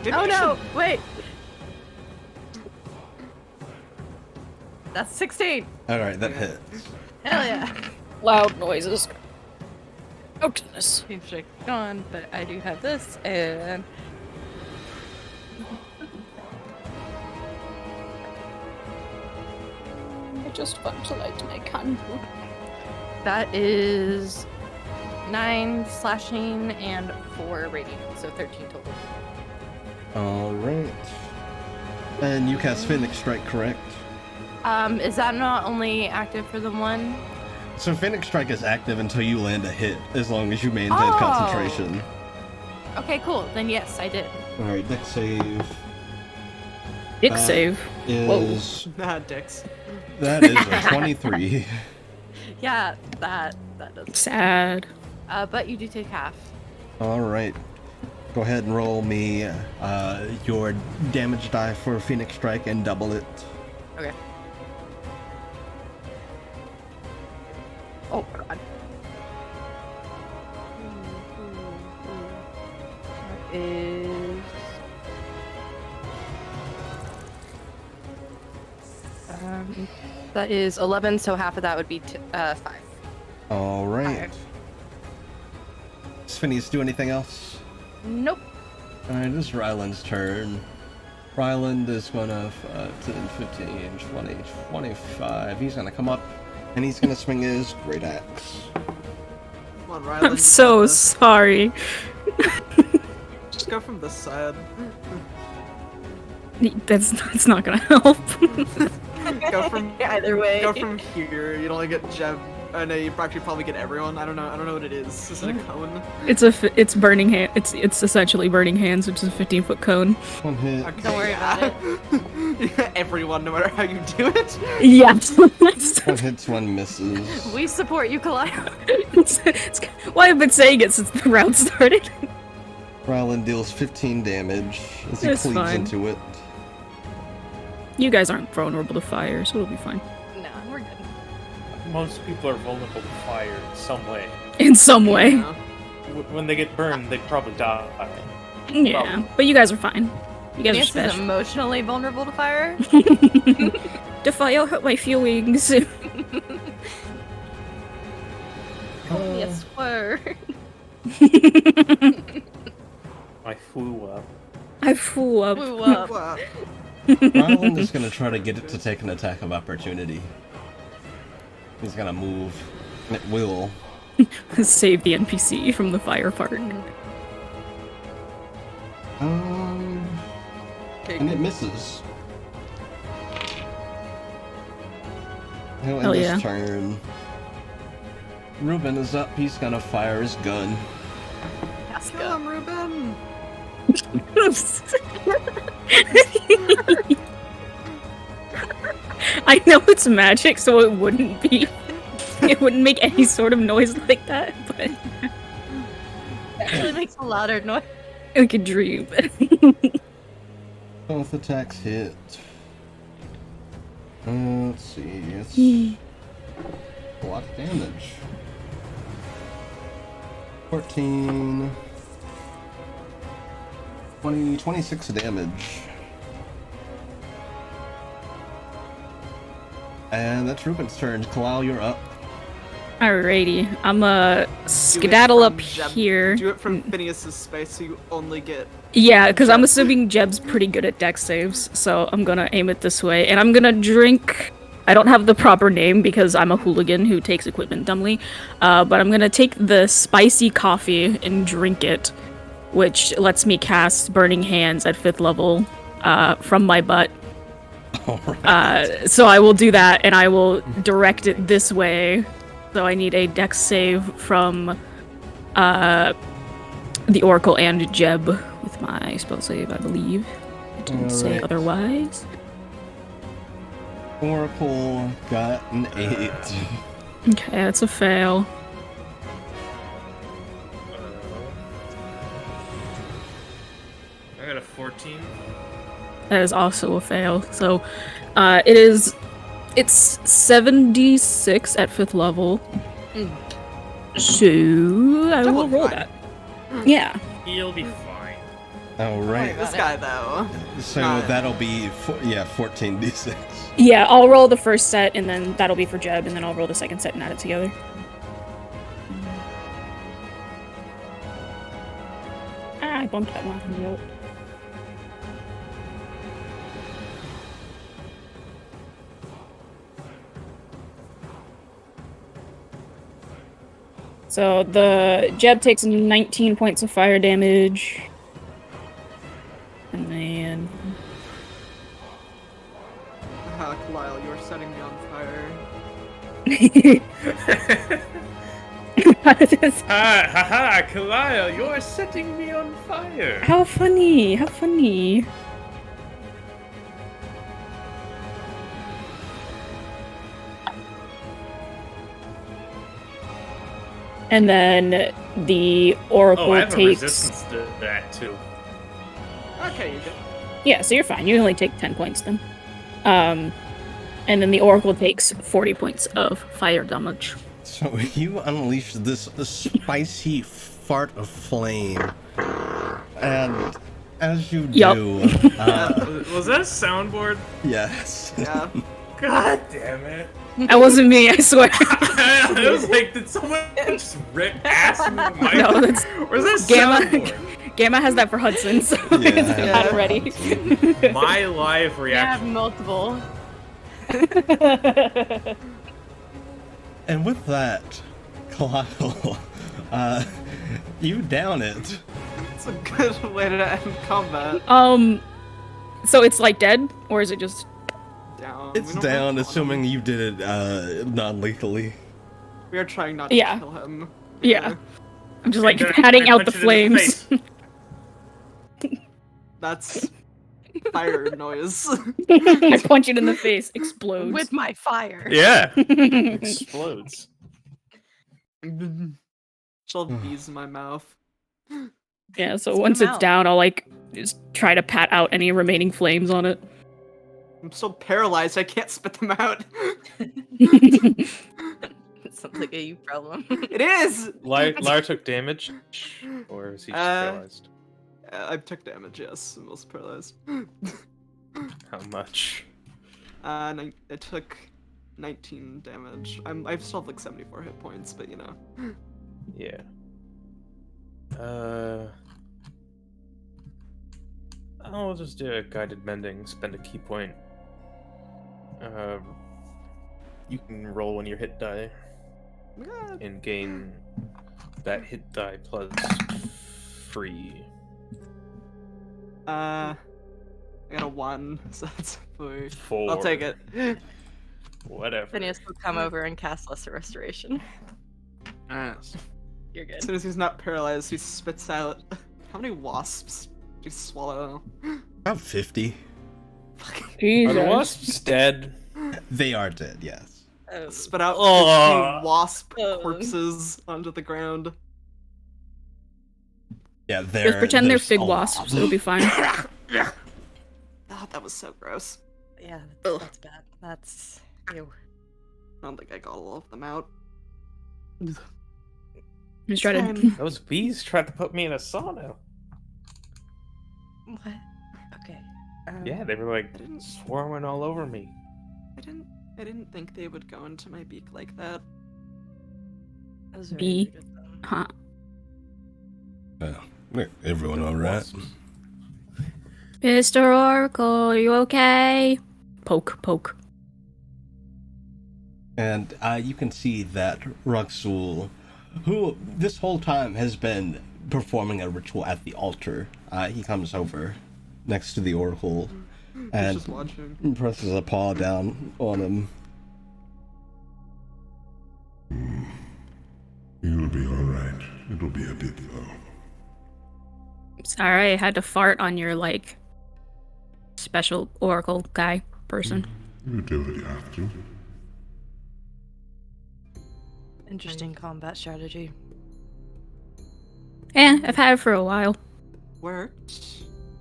Maybe Oh you no! Wait! That's 16! Alright, that hits. Hell yeah! Loud noises. Oh goodness. Team shake gone, but I do have this, and I just want to light my candle. that is 9 slashing and 4 radiant, so 13 total. Alright. And you cast Phoenix Strike, correct? Is that not only active for the one? So Phoenix Strike is active until you land a hit, as long as you maintain Oh. concentration. Okay, cool. Then yes, I did. Alright, deck save Dick save. is... Nah, dicks. That is a 23. Yeah, that does. Sad. But you do take half. Alright. Go ahead and roll me your damage die for Phoenix Strike and double it. Okay. Oh god. That is that is 11, so half of that would be 5. Alright. Five. Does Phineas do anything else? Nope. Alright, this is Ryland's turn. Ryland is gonna 10, 15, 20, 25. He's gonna come up and he's gonna swing his great axe. Come on, Riley. I'm so sorry. Just go from this side. That's not gonna help. Go from Either way. Go from here. You'd only get Jeb. I know you actually probably get everyone. I don't know what it is. Is it a cone? It's burning hand. It's essentially burning hands, which is a 15-foot cone. One hit. Okay, Don't worry about it. You get everyone, no matter how you do it. Yeah. One hits, one misses. We support you, Kalaya. Why I've been saying it since the round started. Ryland deals 15 damage as he It's cleaves fine. into it. You guys aren't vulnerable to fire, so it'll be fine. No, we're good. Most people are vulnerable to fire in some way. In some way. Yeah. When they get burned, they probably die. Yeah, but you guys are fine. You guys are Nancy's special. emotionally vulnerable to fire. The fire hurt my feelings. Yes, swear. I flew up. I flew up. Blew up. Wow. Ryland is gonna try to get it to take an attack of opportunity. He's gonna move. And it will. Save the NPC from the fire part. Okay, And it misses. He'll Hell end yeah. his turn. Ruben is up. He's gonna fire his gun. kill him, Ruben. I know it's magic, so it wouldn't be. It wouldn't make any sort of noise like that, but It actually makes a louder noise. like a dream. Both attacks hit. Let's see. It's a lot of damage. 14. 20, 26 damage. And that's Ruben's turn. Kalal, you're up. Alrighty, I'm Do it skedaddle from up Jeb- here. Do it from Phineas's space so you only get. Yeah, because I'm Jeb. assuming Jeb's pretty good at dex saves, so I'm gonna aim it this way, and I'm gonna drink. I don't have the proper name because I'm a hooligan who takes equipment dumbly, but I'm gonna take the spicy coffee and drink it, which lets me cast Burning Hands at 5th level from my butt. Alright. So I will do that, and I will direct it this way. So I need a dex save from the Oracle and Jeb with my spell save, I believe. It didn't say Alright. otherwise. Oracle got an 8. Okay, that's a fail. I got a 14. That is also a fail. So it's 76 at 5th level. So I will roll fine. that. Yeah. He'll be fine. Alright. This guy though. So Not- that'll be 14d6. Yeah, I'll roll the first set, and then that'll be for Jeb, and then I'll roll the second set and add it together. I bumped that one. Yep. So the Jeb takes 19 points of fire damage. And then Lyle, you're setting me on fire. Ha ha ha! Kalile, you're setting me on fire! How funny! How funny! And then the Oracle Oh, I have a takes. resistance to that too. Okay, you go. Yeah, so you're fine. You only take 10 points then. And then the Oracle takes 40 points of fire damage. So you unleash this spicy fart of flame. And as you Yup. do, Was that a soundboard? yes. Yeah. God damn it! That wasn't me, I swear. I was like, did someone just rip ass in the mic? No, that's Where's that Gamma. soundboard? Gamma has that for Hudson, so it's Yeah. got it ready. My live We have reaction. multiple. And with that, Kalil, you down it. It's a good way to end combat. So it's like dead, or is it just? Down. It's We don't down, really assuming you did it non-lethally. We are trying not to Yeah. kill him. Yeah. I'm just like And then patting I out the punch it in the flames. face. That's fire noise. I punch it in the face, explodes. With my fire. Yeah. Explodes. She'll have bees in my mouth. Yeah, so Spit once 'em it's out. down, I'll like just try to pat out any remaining flames on it. I'm still paralyzed. I can't spit them out. It sounds like a you problem. It is. Lar took damage, or is he just paralyzed? I took damage. Yes, I'm also paralyzed. How much? I took 19 damage. I still have like 74 hit points, but you know. Yeah. I'll just do a guided mending. Spend a key point. You can roll one of your hit die Yeah. and gain that hit die plus free. I got a 1, so that's 4. 4. I'll take it. Whatever. Phineas will come over and cast Lesser Restoration. As You're good. soon as he's not paralyzed, he spits out. How many wasps do you swallow? About 50. Are Jesus. the wasps dead? They are dead, yes. Oh. Spit out Oh. 50 wasp Oh. corpses onto the ground. Yeah, Just pretend they're there's fig a wasps. lot. It'll be fine. Oh, that was so gross. Yeah, Ugh. that's bad. That's ew. I don't think I got all of them out. Just try to. Fine. Those bees tried to put me in a sauna. What? Okay. Yeah, they were like I didn't- swarming all over me. I didn't think they would go into my beak like that. That was very Bee. rude of them. Huh. Well, everyone all right? Wasps. Mr. Oracle, are you okay? Poke, poke. And you can see that Ruxul, who this whole time has been performing a ritual at the altar, he comes over next to the oracle He's and just watching. presses a paw down on him. You'll be alright. It'll be a bit, though. Sorry, I had to fart on your, like, special oracle guy person. You do what you have to. Interesting combat strategy. Yeah, I've had it for a while. Worked.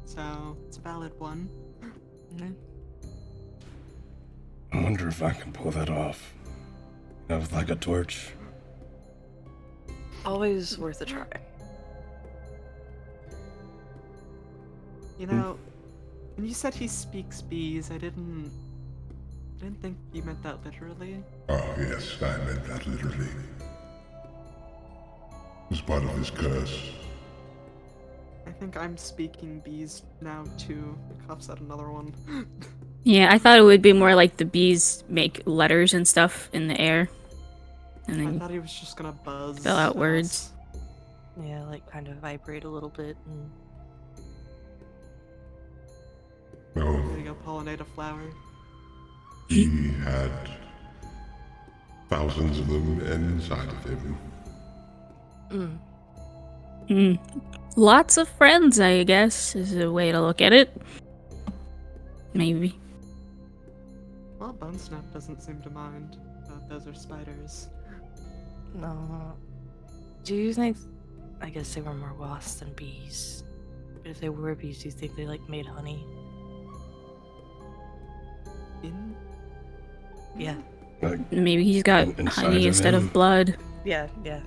So, it's a valid one. Mhm. I wonder if I can pull that off. With like a torch. Always worth a try. You know, when you said he speaks bees, I didn't think you meant that literally. Oh, yes, I meant that literally. It's part of his curse. I think I'm speaking bees now too. The cuff said another one. Yeah, I thought it would be more like the bees make letters and stuff in the air. And I then thought he was just gonna buzz. spell out at words. us. Yeah, like kind of vibrate a little bit. And... No, Gonna go pollinate a flower. he had thousands of them inside of him. Lots of friends, I guess, is a way to look at it. Maybe. Well, Bone Snap doesn't seem to mind. Those are spiders. No. Do you think? I guess they were more wasps than bees. But if they were bees, do you think they like made honey? In? Yeah. Like, Maybe he's got Inside honey of instead him? of blood. Yeah. Yeah.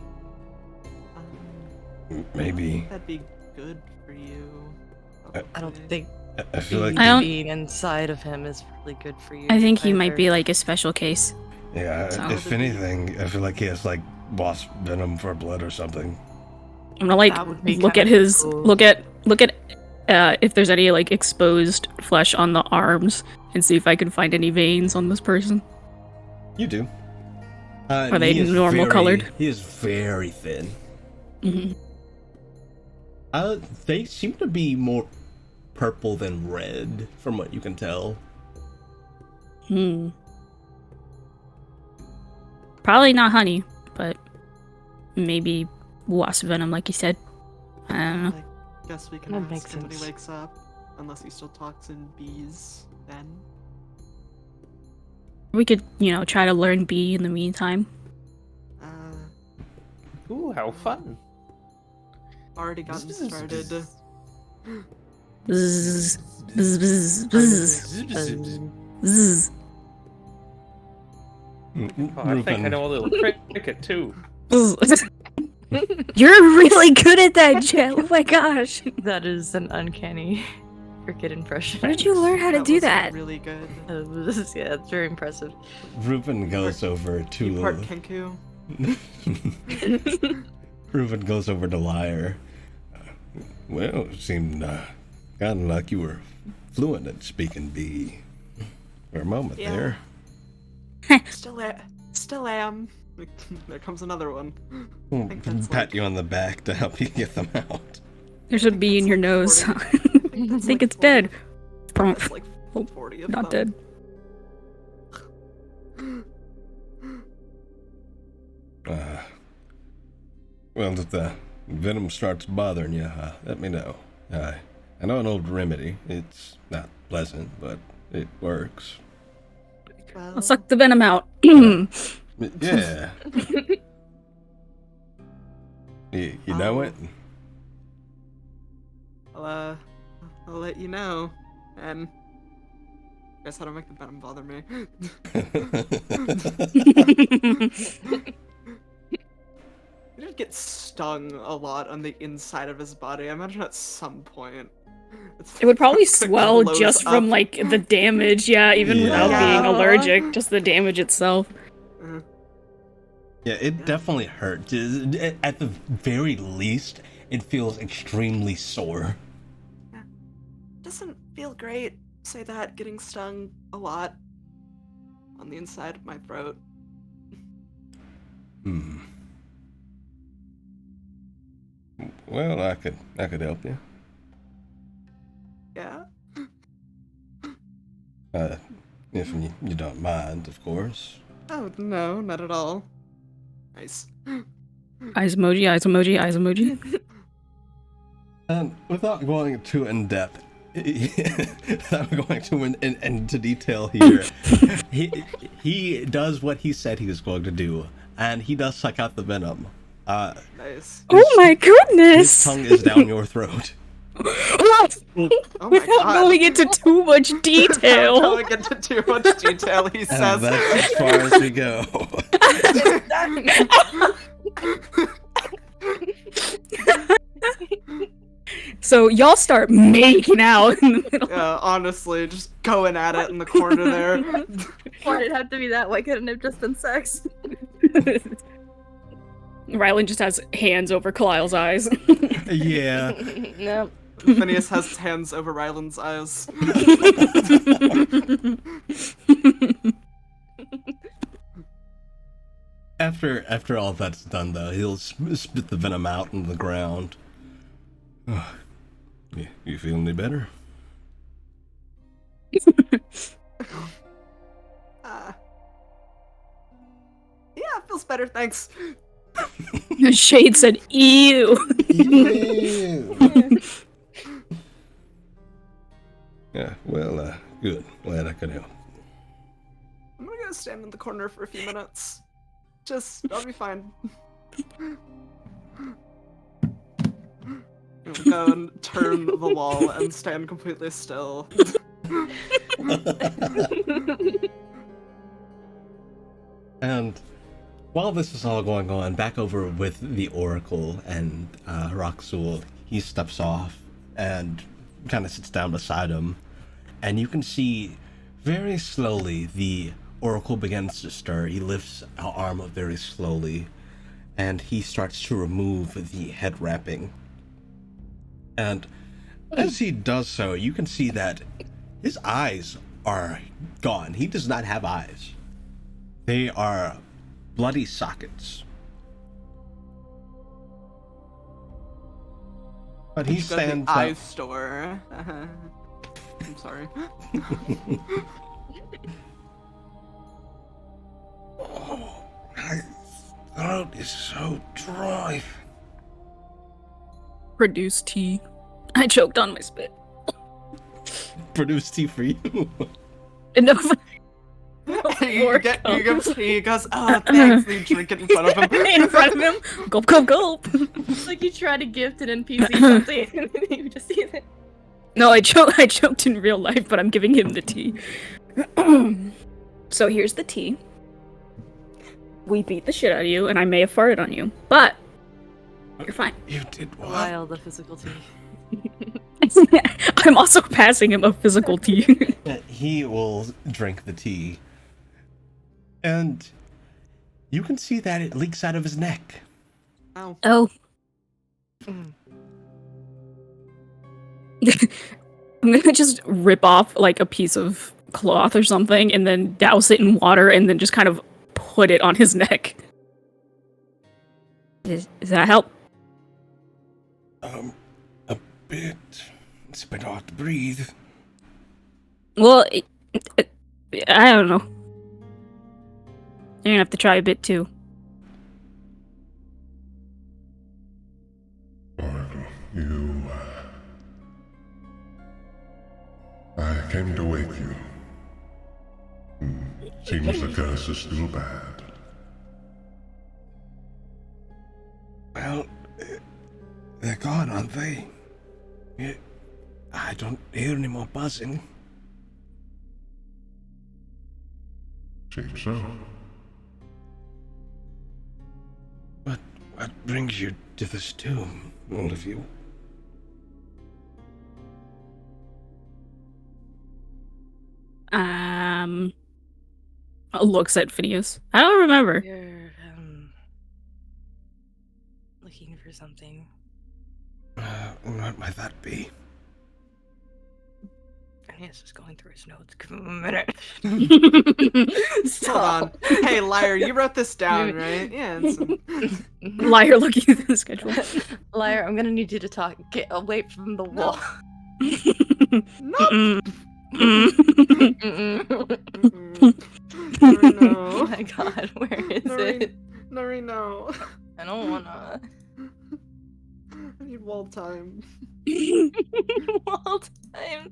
maybe. That'd be good for you. I don't probably. think I feel like, I don't- being inside of him is really good for you. I think he might either. be like a special case. yeah, So- if anything, I feel like he has like wasp venom for blood or something. I'm gonna like That would be look at kinda his cool. look at if there's any like exposed flesh on the arms and see if I can find any veins on this person. You do. Are they he is normal colored? He is very thin. hmm They seem to be more purple than red, from what you can tell. Probably not honey, but maybe wasp venom, like you said. I don't know. I guess we can That ask makes him when he sense. wakes up. Unless he still talks in bees, then. We could, try to learn bee in the meantime. Ooh, how fun. Already gotten started. Bzzz, bzzz, bzzz, bzzz, bzzz. Oh, I think I know a little cricket too. Bzzz. You're really good at that, Jet. Oh my gosh. That is an uncanny cricket impression. Where did you learn how to do was that? Really good. Yeah, it's very impressive. Reuben goes over You part to Kenku. Reuben goes over to Lyre. Well, it seemed kind of like you were fluent at speaking bee for a moment Yeah. there. Still am. There comes another one. We'll think that's pat like- you on the back to help you get them out. There's a bee in your like nose. 40. I That's think like it's dead. 40. That's like Oh, 40 of Not them. dead. Well, if the venom starts bothering you, let me know. I know an old remedy. It's not pleasant, but it works. Well, I'll suck the venom out. Yeah. you know it? I'll let you know. And guess how to make the venom bother me. He did get stung a lot on the inside of his body. I imagine at some point. It would probably it swell glows just from up. like the damage, yeah, even without being Yeah. allergic, just the damage itself. Yeah, it definitely hurts. At the very least, it feels extremely sore. Doesn't feel great. Say that, getting stung a lot on the inside of my throat. Well, I could help you. Yeah? If you don't mind, of course. Oh, no, not at all. Nice. Eyes emoji, eyes emoji, eyes emoji. And without going too in depth, without going too into detail here, he does what he said he was going to do, and he does suck out the venom. Nice. Oh my His goodness! tongue is down your throat. What? Oh my Without god. going into too much Without detail. going into too much detail, he And says. that's as far as we go. So y'all start making out in the middle. Yeah, honestly, just going at it in the corner there. Why did it have to be that? Why couldn't it have just been sex? Rylan just has hands over Kalile's eyes. Yeah. No. Phineas has his hands over Ryland's eyes. After all that's done, though, he'll spit the venom out into the ground. You feel any better? Yeah, it feels better, thanks. Shade said, ew. Yeah, well, good. Glad I could help. I'm gonna go stand in the corner for a few minutes. I'll be fine. I'll go and turn the wall and stand completely still. And while this is all going on, back over with the Oracle and Roxul, he steps off and kind of sits down beside him. And you can see very slowly the Oracle begins to stir. He lifts an arm up very slowly, and he starts to remove the head wrapping. And as he does so, you can see that his eyes are gone. He does not have eyes. They are bloody sockets. But he Go to the stands eye up. store. I'm sorry. Oh, my throat is so dry. Produce tea. I choked on my spit. Produce tea for you. Enough. you go tea, he goes, oh, thanks, and you drink it in front of him. In front of him. Gulp, gulp, gulp. It's like you try to gift an NPC something and then you just see it. No, I choked in real life, but I'm giving him the tea. So here's the tea. We beat the shit out of you, and I may have farted on you, but you're fine. You did what? Wild, the physical tea. I'm also passing him a physical tea. He will drink the tea. And you can see that it leaks out of his neck. Ow. Oh. I'm gonna just rip off like a piece of cloth or something and then douse it in water and then just kind of put it on his neck. Does that help? A bit. It's a bit hard to breathe. Well, I don't know. You're gonna have to try a bit too. Oracle, you... I came to wake you. Seems the curse is still bad. Well, they're gone, aren't they? I don't hear any more buzzing. Seems so. What brings you to this tomb, all of you? Looks at Phineas. I don't remember. You're looking for something. What might that be? Phineas is going through his notes. Give him a minute. Hold Stop. on. Hey, liar, you wrote this down, right? Yeah. Liar looking at the schedule. Liar, I'm gonna need you to talk. Get away from the wall. No. Oh my god, where is it? Nori, no. I don't wanna. I need wall time. Wall time.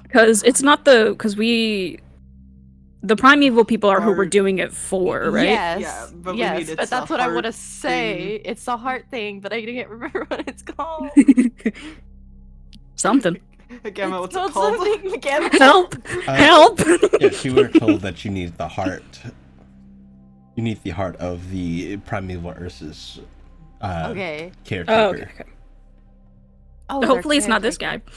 Because it's not the... Because the primeval people are who we're doing it for, right? Yes, Yeah, but we yes, need but it's that's a what I want to heart say. thing. It's a heart thing, but I can't remember what it's called. Something. Gamma, what's it Not called? something, Gamma. Help! Help! Yes, you were told that you need the heart. You need the heart of the primeval Ursus Okay. caretaker. Oh, okay. Oh, Hopefully it's they're not this guy. caretaker.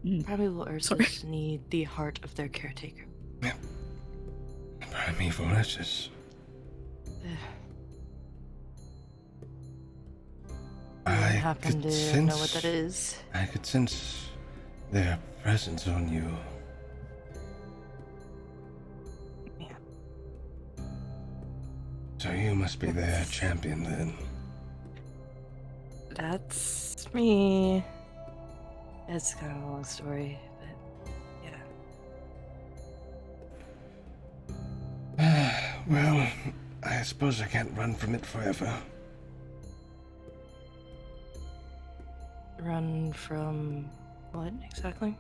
The primeval Ursus need the heart of their caretaker. Primeval Ursus. I I happen could to sense, know what that is. I could sense their presence on you. Yeah. So you must be their champion then. That's me. It's kind of a long story, but yeah. Well, I suppose I can't run from it forever. Run from what exactly?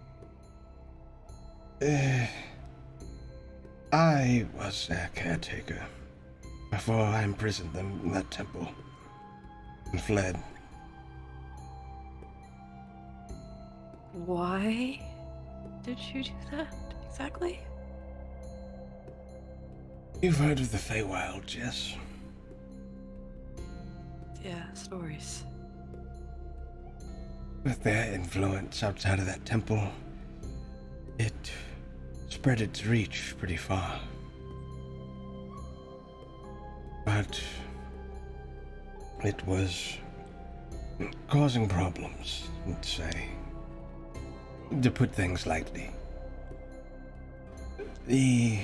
I was their caretaker before I imprisoned them in that temple and fled. Why did you do that exactly? You've heard of the Feywild, yes? Yeah, stories. With their influence outside of that temple, it spread its reach pretty far. But it was causing problems, let's say. To put things lightly. The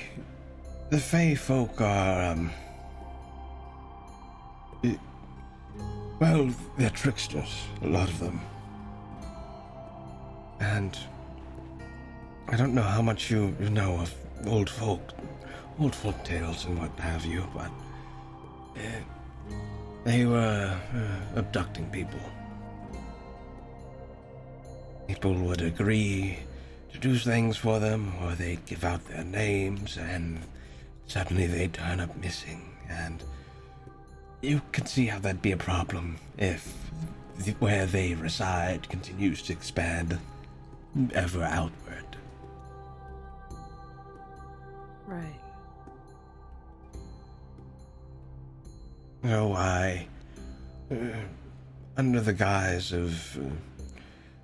Fey folk are, well, they're tricksters, a lot of them. And I don't know how much you know of old folk tales and what have you, but they were abducting people. People would agree to do things for them, or they'd give out their names, and suddenly they'd turn up missing. And you can see how that'd be a problem if where they reside continues to expand ever outward. Right. So I, under the guise of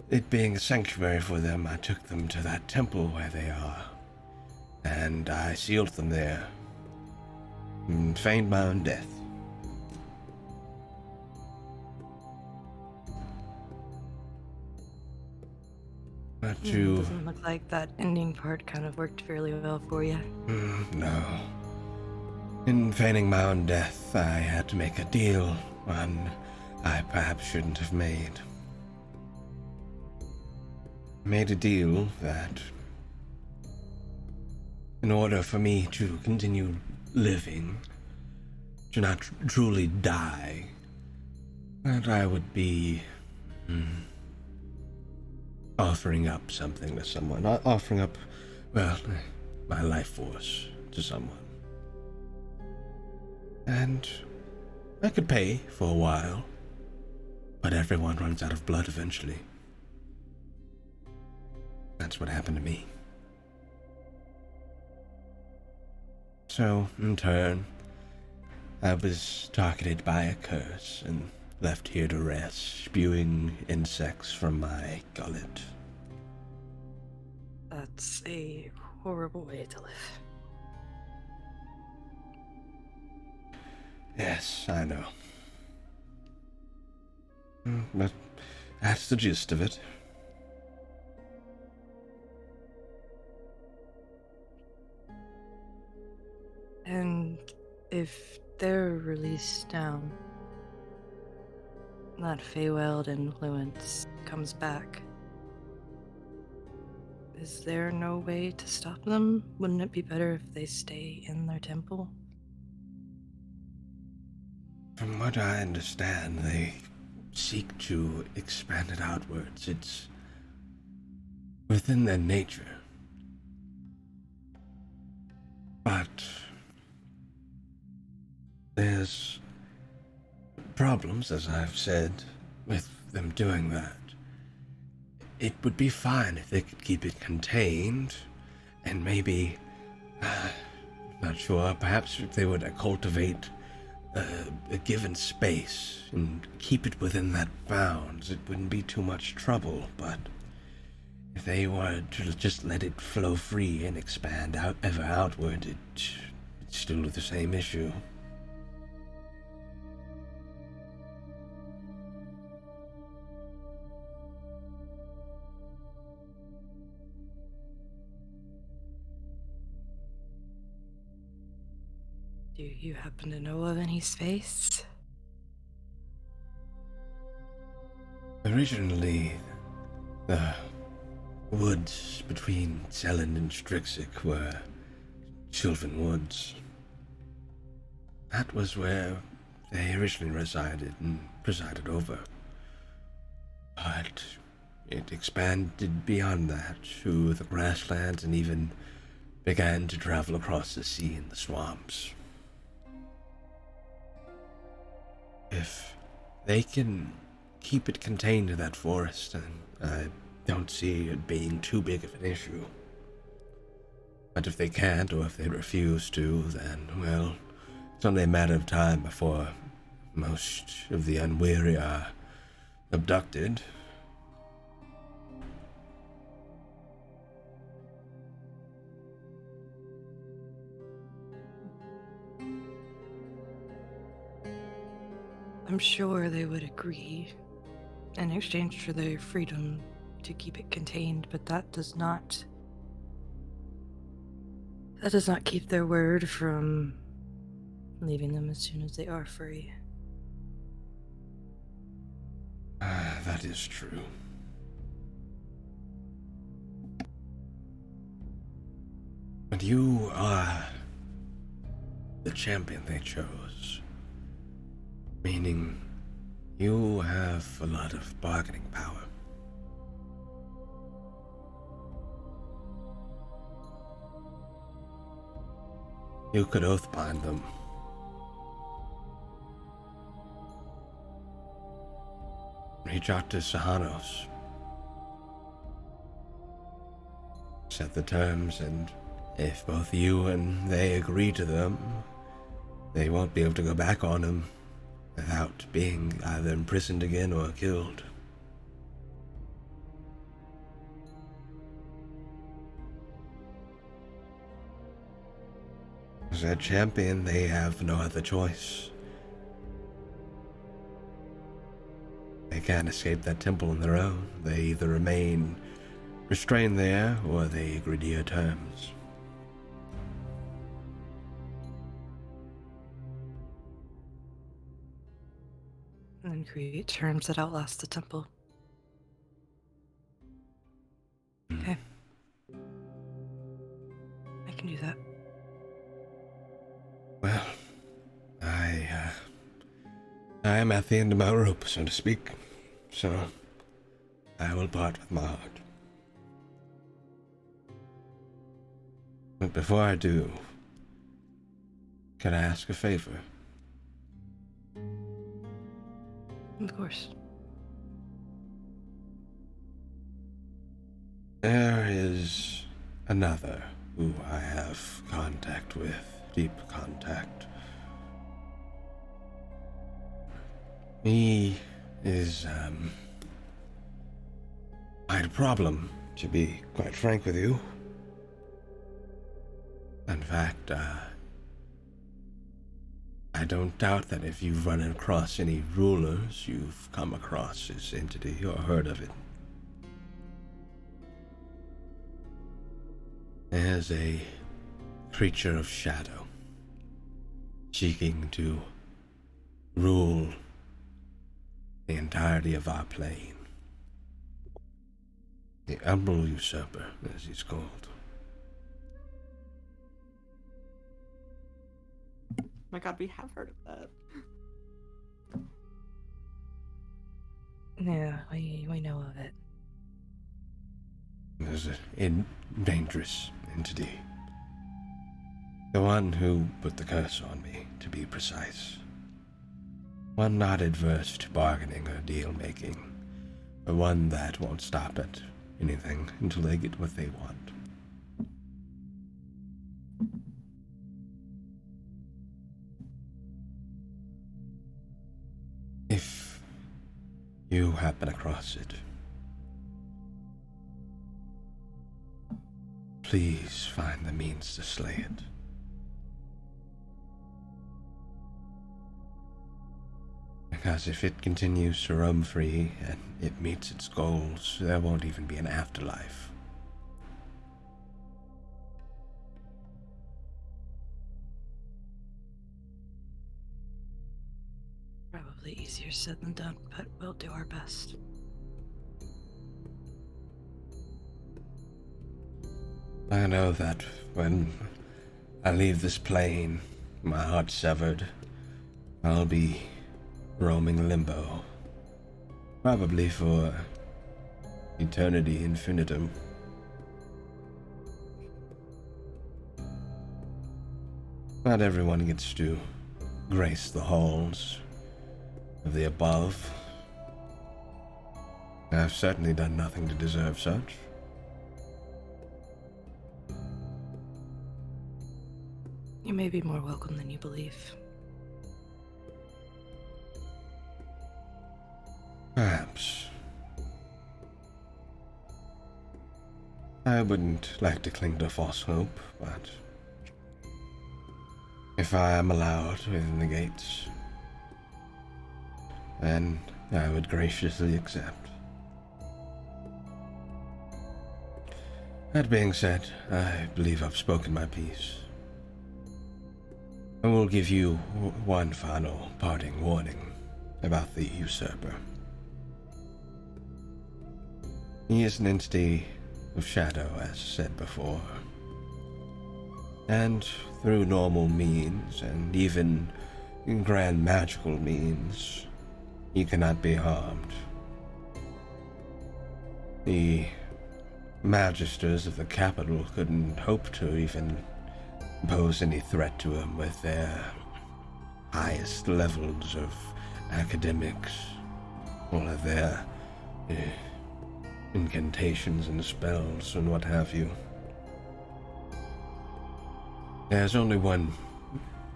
it being a sanctuary for them, I took them to that temple where they are, and I sealed them there, and feigned my own death. But you... Doesn't look like that ending part kind of worked fairly well for you. No. In feigning my own death, I had to make a deal, one I perhaps shouldn't have made. Made a deal that, in order for me to continue living, to not truly die, that I would be offering up something to someone. Offering up, well, my life force to someone. And I could pay for a while, but everyone runs out of blood eventually. That's what happened to me. So, in turn, I was targeted by a curse and left here to rest, spewing insects from my gullet. That's a horrible way to live. Yes, I know. But that's the gist of it. And if they're released now, that Feywild influence comes back. Is there no way to stop them? Wouldn't it be better if they stay in their temple? From what I understand, they seek to expand it outwards. It's within their nature. But there's problems, as I've said, with them doing that. It would be fine if they could keep it contained, and maybe, not sure, perhaps if they would cultivate a given space and keep it within that bounds, it wouldn't be too much trouble. But if they were to just let it flow free and expand out ever outward, it's still the same issue. Do you happen to know of any space? Originally, the woods between Selland and Strixik were Sylvan Woods. That was where they originally resided and presided over. But it expanded beyond that to the grasslands and even began to travel across the sea and the swamps. If they can keep it contained to that forest, then I don't see it being too big of an issue. But if they can't, or if they refuse to, then, well, it's only a matter of time before most of the unwary are abducted. I'm sure they would agree in exchange for their freedom to keep it contained, but that does not keep their word from leaving them as soon as they are free. That is true. But you are the champion they chose. Meaning, you have a lot of bargaining power. You could oath bind them. Reach out to Sahanos. Set the terms, and if both you and they agree to them, they won't be able to go back on him without being either imprisoned again or killed. As their champion, they have no other choice. They can't escape that temple on their own. They either remain restrain there, or the grittier terms. And then create terms that outlast the temple. Okay. I can do that. Well, I am at the end of my rope, so to speak. So, I will part with my heart. But before I do, can I ask a favor? Of course. There is another who I have contact with, deep contact. He is, quite a problem, to be quite frank with you. In fact, I don't doubt that if you've run across any rulers, you've come across this entity or heard of it. There's a creature of shadow seeking to rule the entirety of our plane. The Umbral Usurper, as he's called. Oh my god, we have heard of that. Yeah, we know of it. There's a dangerous entity. The one who put the curse on me, to be precise. One not adverse to bargaining or deal-making, but one that won't stop at anything until they get what they want. If you happen across it, please find the means to slay it. Because if it continues to roam free and it meets its goals, there won't even be an afterlife. Probably easier said than done, but we'll do our best. I know that when I leave this plane, my heart severed, I'll be roaming limbo. Probably for eternity infinitum. Not everyone gets to grace the halls of the above. I've certainly done nothing to deserve such. You may be more welcome than you believe. Perhaps. I wouldn't like to cling to false hope, but if I am allowed within the gates, then I would graciously accept. That being said, I believe I've spoken my piece. I will give you one final parting warning about the usurper. He is an entity of shadow, as said before, and through normal means and even grand magical means, he cannot be harmed. The magisters of the capital couldn't hope to even pose any threat to him with their highest levels of academics, all of their incantations and spells and what have you. There's only one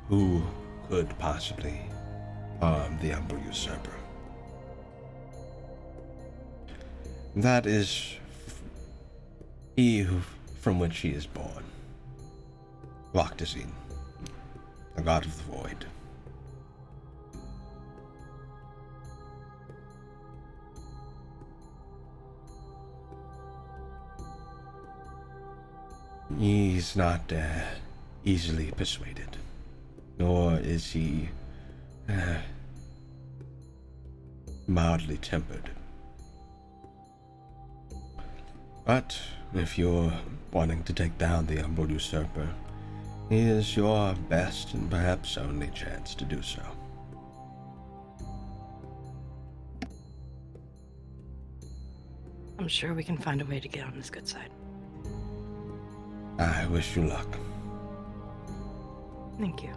who could possibly harm the Umbral Usurper. That is he from which he is born. Loctazine, the god of the void. He's not easily persuaded, nor is he mildly tempered. But if you're wanting to take down the Umbral Usurper, he is your best and perhaps only chance to do so. I'm sure we can find a way to get on his good side. I wish you luck. Thank you.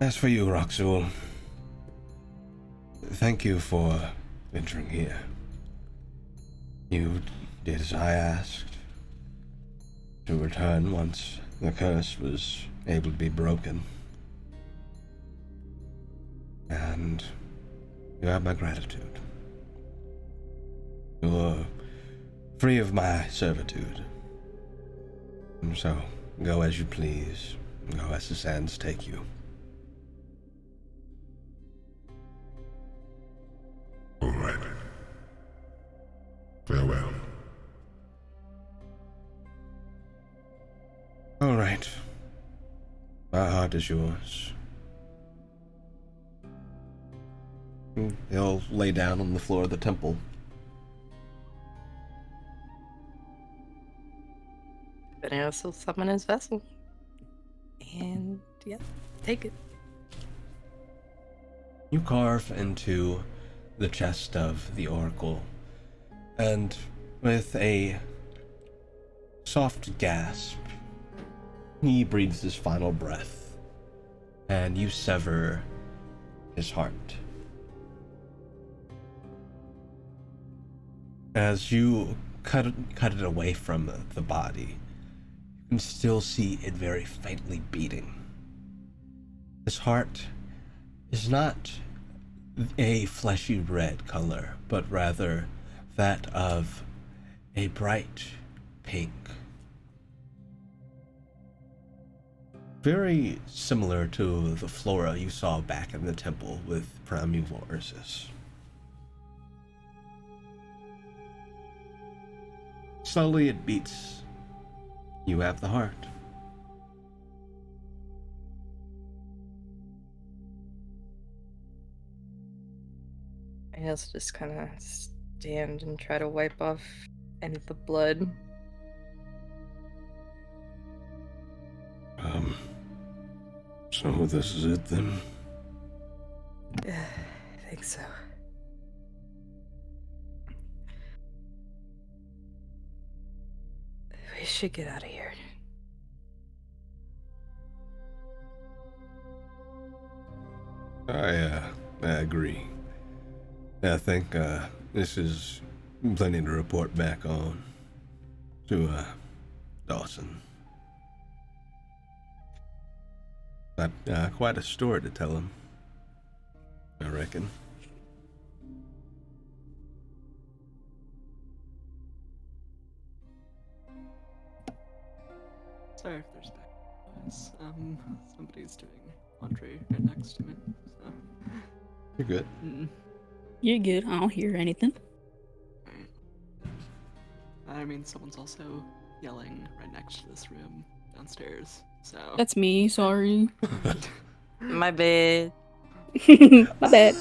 As for you, Roxul, thank you for venturing here. You did as I asked, to return once the curse was able to be broken. And you have my gratitude. You're free of my servitude. And so, go as you please. Go as the sands take you. All right. Farewell. All right. My heart is yours. He'll lay down on the floor of the temple. Beneos will summon his vessel. And, yeah, take it. You carve into the chest of the oracle, and with a soft gasp, he breathes his final breath, and you sever his heart. As you cut it away from the body, you can still see it very faintly beating. His heart is not a fleshy red color, but rather that of a bright pink. Very similar to the flora you saw back in the temple with Primeval Ursus. Slowly it beats. You have the heart. Beneos just kind of stand and try to wipe off any of the blood. So this is it then? I think so. We should get out of here. I agree. I think this is plenty to report back on to Dawson. But quite a story to tell him, I reckon. Sorry if there's background noise. Somebody's doing laundry right next to me. So. You're good. You're good. I don't hear anything. I mean, someone's also yelling right next to this room downstairs. So. That's me. Sorry. My bad. My bad.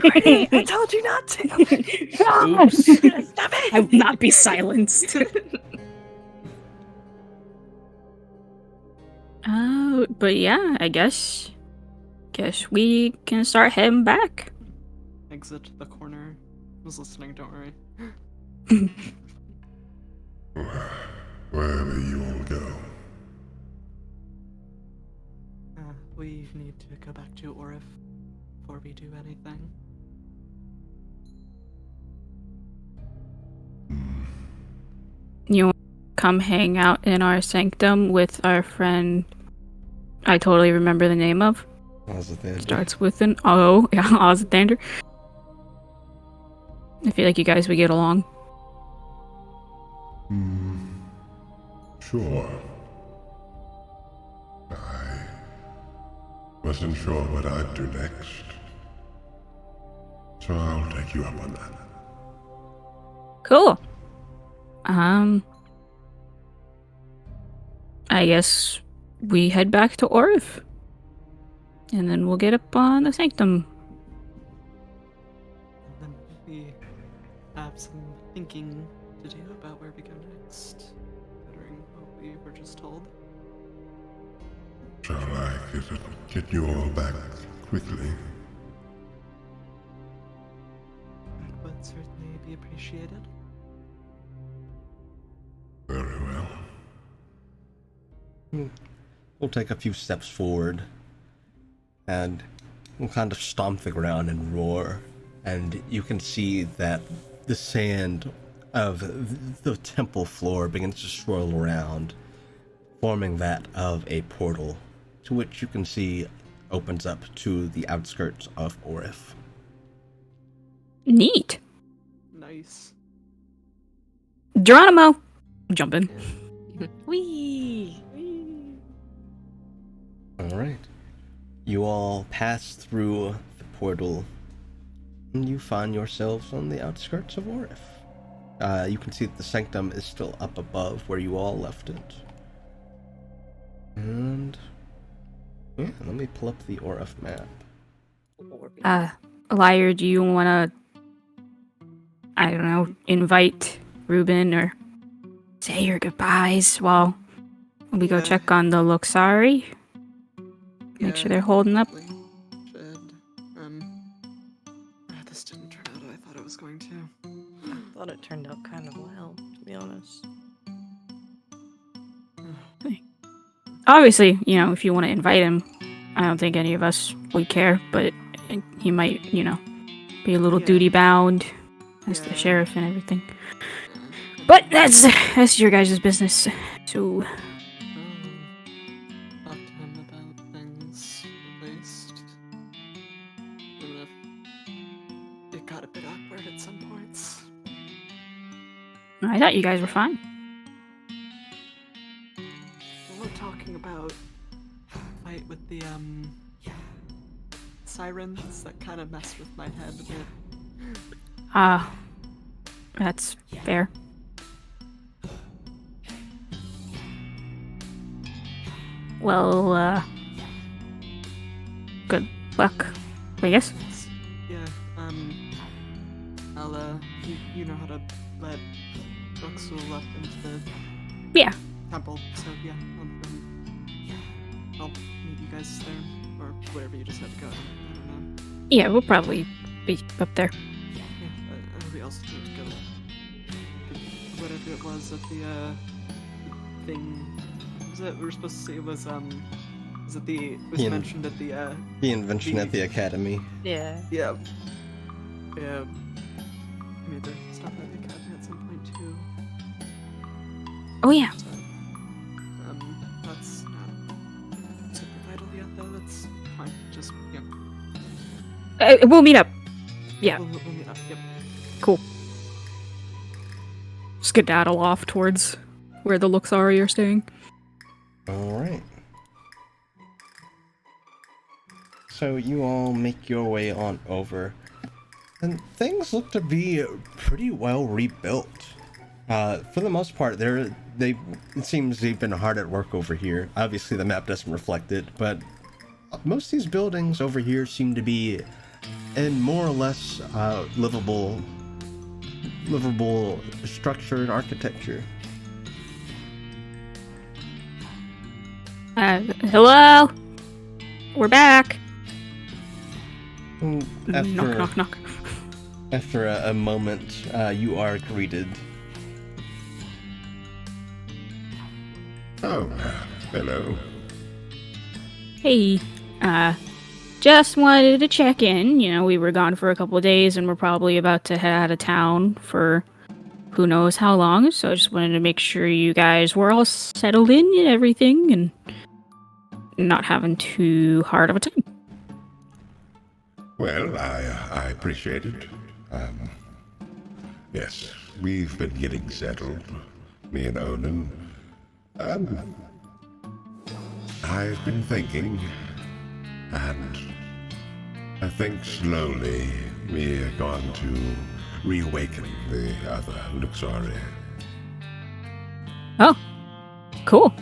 Great, I told you not to. Oops. Stop it. I will not be silenced. But yeah, I guess we can start heading back. Exit the corner. I was listening, don't worry. Wherever you all go. We need to go back to Orif before we do anything. You want to come hang out in our sanctum with our friend I totally remember the name of. Ozathander. Starts with an O. Yeah, Ozathander. I feel like you guys would get along. Sure. I wasn't sure what I'd do next. So I'll take you up on that. Cool. I guess we head back to Orif. And then we'll get up on the sanctum. And then we have some thinking to do about where we go next, considering what we were just told. Shall I get you all back quickly? That would certainly be appreciated. Very well. We'll take a few steps forward, and we'll kind of stomp the ground and roar, and you can see that the sand of the temple floor begins to swirl around, forming that of a portal, to which you can see opens up to the outskirts of Orif. Neat. Nice. Geronimo! Jump in. Whee! Alright. You all pass through the portal, and you find yourselves on the outskirts of Orif. You can see that the sanctum is still up above where you all left it. And yeah, let me pull up the Orif map. Liar, do you want to, I don't know, invite Ruben or say your goodbyes while we go Yeah. check on the Luxari? Make sure they're holding up. Should. This didn't turn out how I thought it was going to. I thought it turned out kind of well, to be honest. Obviously, you know, if you want to invite him, I don't think any of us would care, but he might, you know, be a little Yeah. duty bound as the Yeah. sheriff and everything. But that's your guys' business. So Talk to him about things, at least. Even if it got a bit awkward at some points. I thought you guys were fine. We're talking about fight with the sirens that kind of messed with my head a bit. That's fair. Well, good luck, I guess. Yeah, I'll you know how to let Ruxul up into the Yeah. temple, so yeah, I'll meet you guys there, or wherever you just had to go. I don't know. Yeah, we'll probably be up there. Yeah, we also need to go. Whatever it was at the thing. What was it we were supposed to see? It was it the? It was Yeah. mentioned at the The invention at the academy. Yeah. Yeah. Yeah. I need to stop at the academy at some point too. Oh yeah. So, that's not super vital yet, though. That's fine. Just yeah. We'll meet up. Yeah. We'll meet up. Yep. Cool. Skedaddle off towards where the Luxari are staying. Alright. So you all make your way on over, and things look to be pretty well rebuilt. For the most part, it seems they've been hard at work over here. Obviously the map doesn't reflect it, but most of these buildings over here seem to be in more or less livable structure and architecture. Hello? We're back. After, Knock, knock, knock. After a moment, you are greeted. Oh, hello. Hey, just wanted to check in. You know, we were gone for a couple of days and we're probably about to head out of town for who knows how long, so I just wanted to make sure you guys were all settled in and everything and not having too hard of a time. Well, I appreciate it. Yes, we've been getting settled, me and Onan. I've been thinking, and I think slowly we're going to reawaken the other Luxari. Oh, cool.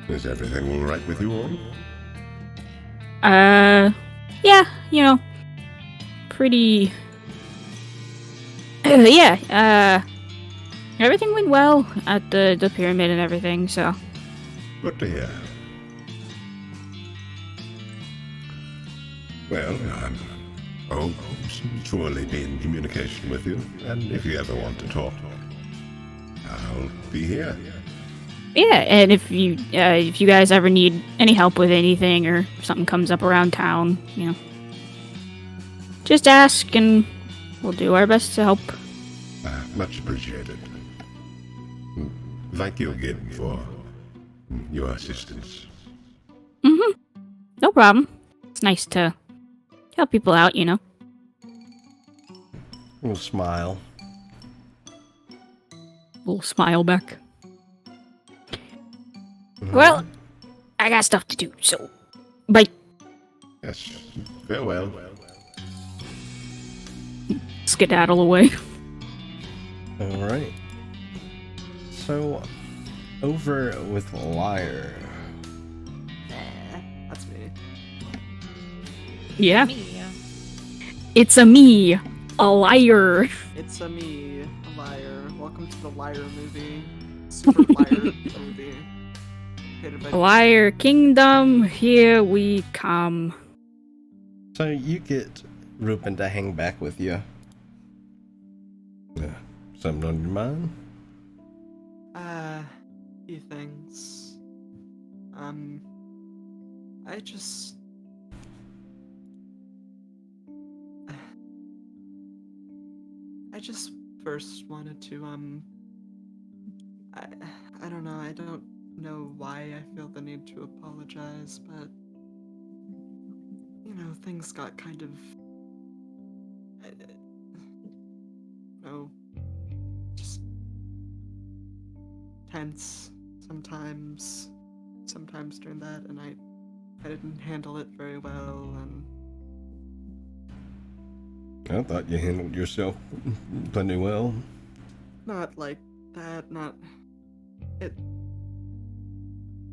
Is everything all right with you all? Yeah, you know, pretty. Yeah, everything went well at the pyramid and everything, so. Good to hear. Well, I'll surely be in communication with you, and if you ever want to talk, I'll be here. Yeah, and if you guys ever need any help with anything or something comes up around town, you know, just ask and we'll do our best to help. Much appreciated. Thank you again for your assistance. No problem. It's nice to help people out, you know. We'll smile. Little smile back. Well, I got stuff to do, so bye. Yes, farewell. Skedaddle away. Alright. So, over with Liar. That's me. Yeah, Me. it's a me, a liar. It's a me, a liar. Welcome to the Liar movie. Super Liar movie. Created by Liar Kingdom, here we come. So you get Rupin to hang back with you. Something on your mind? Few things. I just first wanted to I don't know, I don't know why I feel the need to apologize, but you know, things got kind of no, just tense sometimes during that, and I didn't handle it very well, and I thought you handled yourself plenty well. not like that, not it.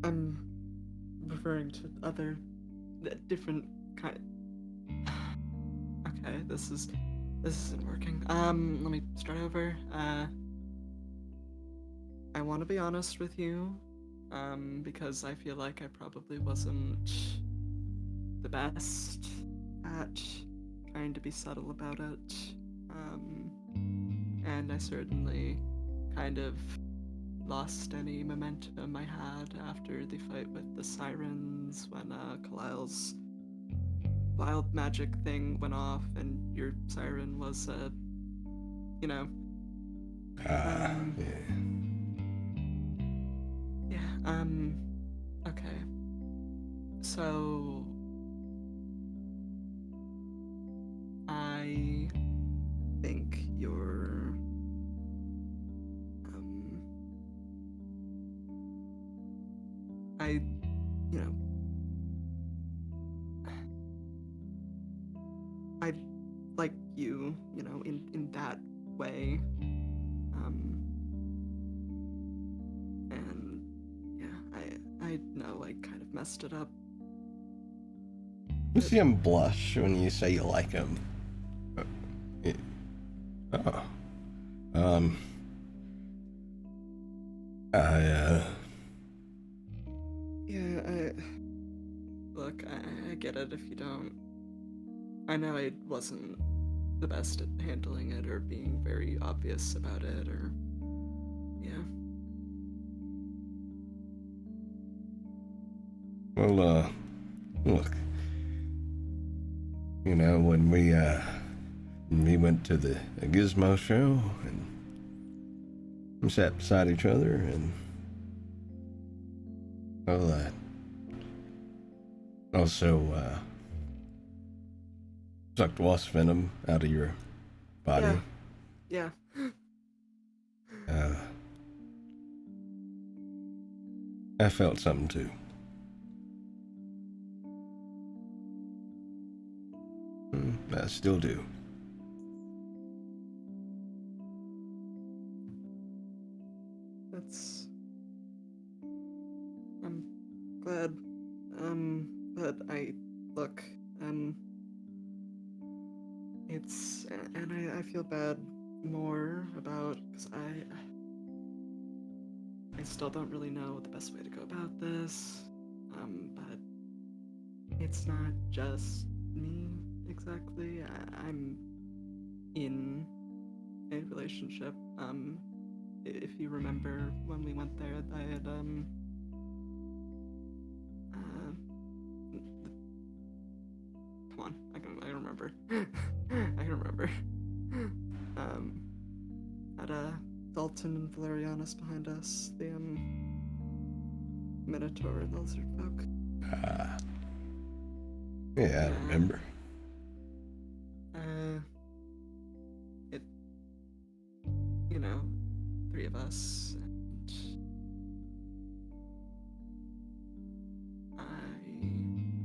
I'm referring to other different kind. Okay, this isn't working. Let me start over. I want to be honest with you, because I feel like I probably wasn't the best at trying to be subtle about it. And I certainly kind of lost any momentum I had after the fight with the sirens when Kalile's wild magic thing went off and your siren was you know, Yeah. yeah, okay. So I think you're I you know I like you know, in that way. And yeah, I know I kind of messed it up. You see him blush when you say you like him. Oh. Yeah, look, I get it if you don't. I know I wasn't the best at handling it or being very obvious about it or yeah. Well, look. You know, when we went to the Gizmo show and we sat beside each other and also sucked wasp venom out of your body. Yeah. I felt something too. I still do. That's. I'm glad. But look, it's, and I feel bad more about, because I still don't really know the best way to go about this, but it's not just me exactly. I'm in a relationship. If you remember when we went there, I had come on, I can remember. I can remember. Had Dalton and Valerianus behind us, the Minotaur and the Lizardfolk. Yeah, I remember. It, three of us,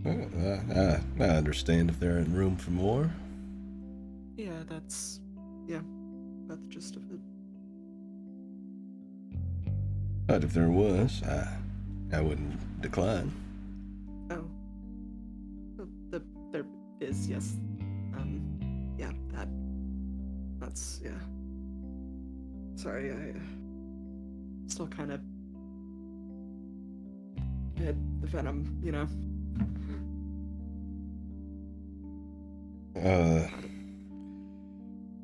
and I understand if there ain't room for more. yeah, that's the gist of it. But if there was, I wouldn't decline. Oh. There is, yes. Yeah, that's, yeah. Sorry, I still kind of hid the venom,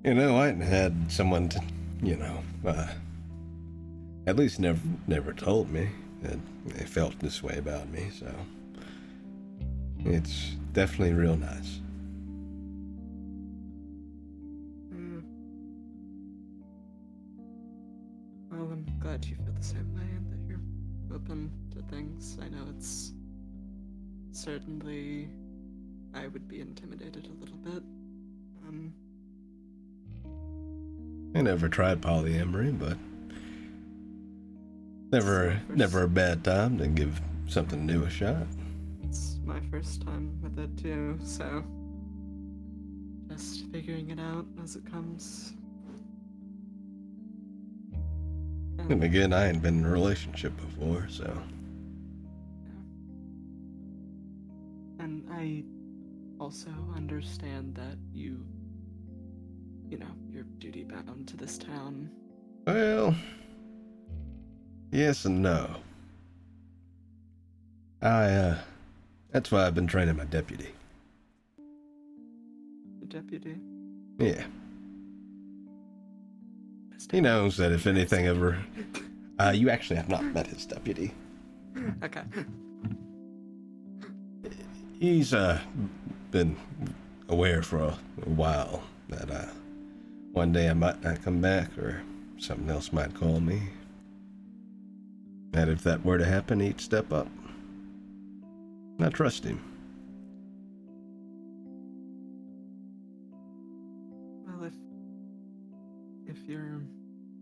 I hadn't had someone to, at least never told me that they felt this way about me, so it's definitely real nice. Well, I'm glad you feel the same way and that you're open to things. I know it's certainly, I would be intimidated a little bit. I never tried polyamory, but never a bad time to give something new a shot. It's my first time with it too, so just figuring it out as it comes. And again, I ain't been in a relationship before, so. Yeah. And I also understand that you're duty bound to this town. Well, yes and no. That's why I've been training my deputy. The deputy? Yeah. He knows that if anything ever... you actually have not met his deputy. Okay. He's, been aware for a while that, one day I might not come back or something else might call me. And if that were to happen, he'd step up. I trust him. Well, if you're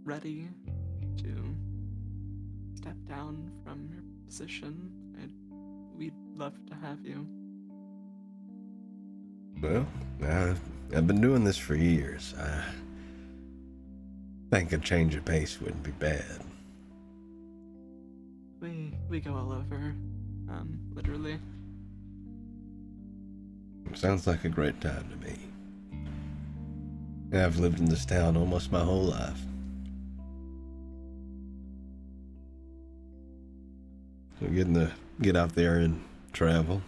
ready to step down from your position, we'd love to have you. Well, I've been doing this for years. I think a change of pace wouldn't be bad. We go all over, literally. Sounds like a great time to me. I've lived in this town almost my whole life. So getting to get out there and travel,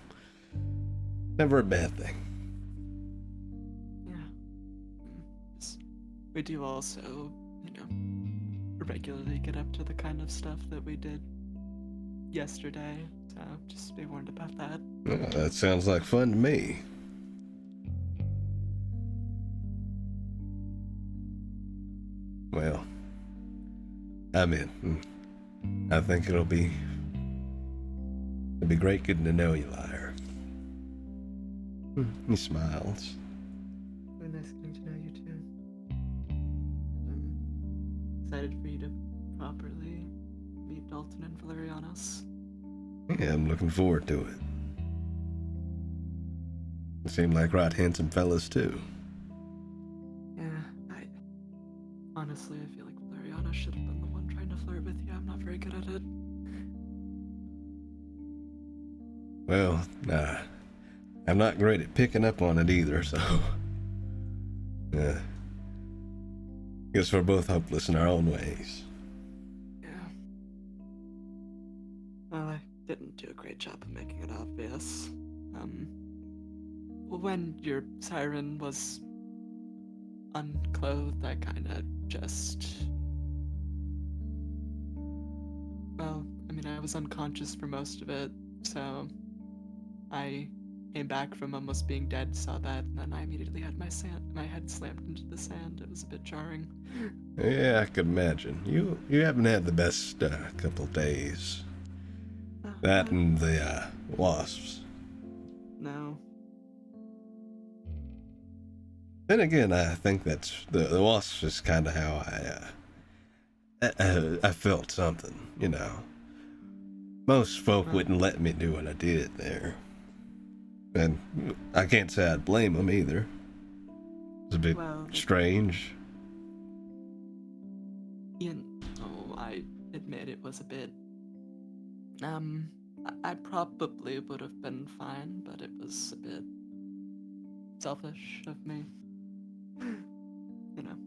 never a bad thing. Yeah. We do also, regularly get up to the kind of stuff that we did yesterday, so just be warned about that. Well, that sounds like fun to me. Well, I'm in. I think it'll be great getting to know you, Lyre. He smiles. Very nice getting to know you too. I'm excited for you to properly meet Dalton and Valerianus. Yeah, I'm looking forward to it. Seem like right handsome fellas, too. Yeah, honestly, I feel like Floriana should have been the one trying to flirt with you. I'm not very good at it. Well, I'm not great at picking up on it either, so... Yeah. Guess we're both hopeless in our own ways. Yeah. Well, I didn't do a great job of making it obvious. When your siren was unclothed, I kinda just... Well, I mean, I was unconscious for most of it, so... I came back from almost being dead, saw that, and then I immediately had my head slammed into the sand. It was a bit jarring. Yeah, I could imagine. You haven't had the best couple days. That and the wasps. No. Then again, I think that's the wasps is kind of how I felt something, you know. Most folk wouldn't let me do what I did there. And I can't say I'd blame them either. It's a bit strange. I admit it was a bit... I probably would have been fine, but it was a bit selfish of me. You know.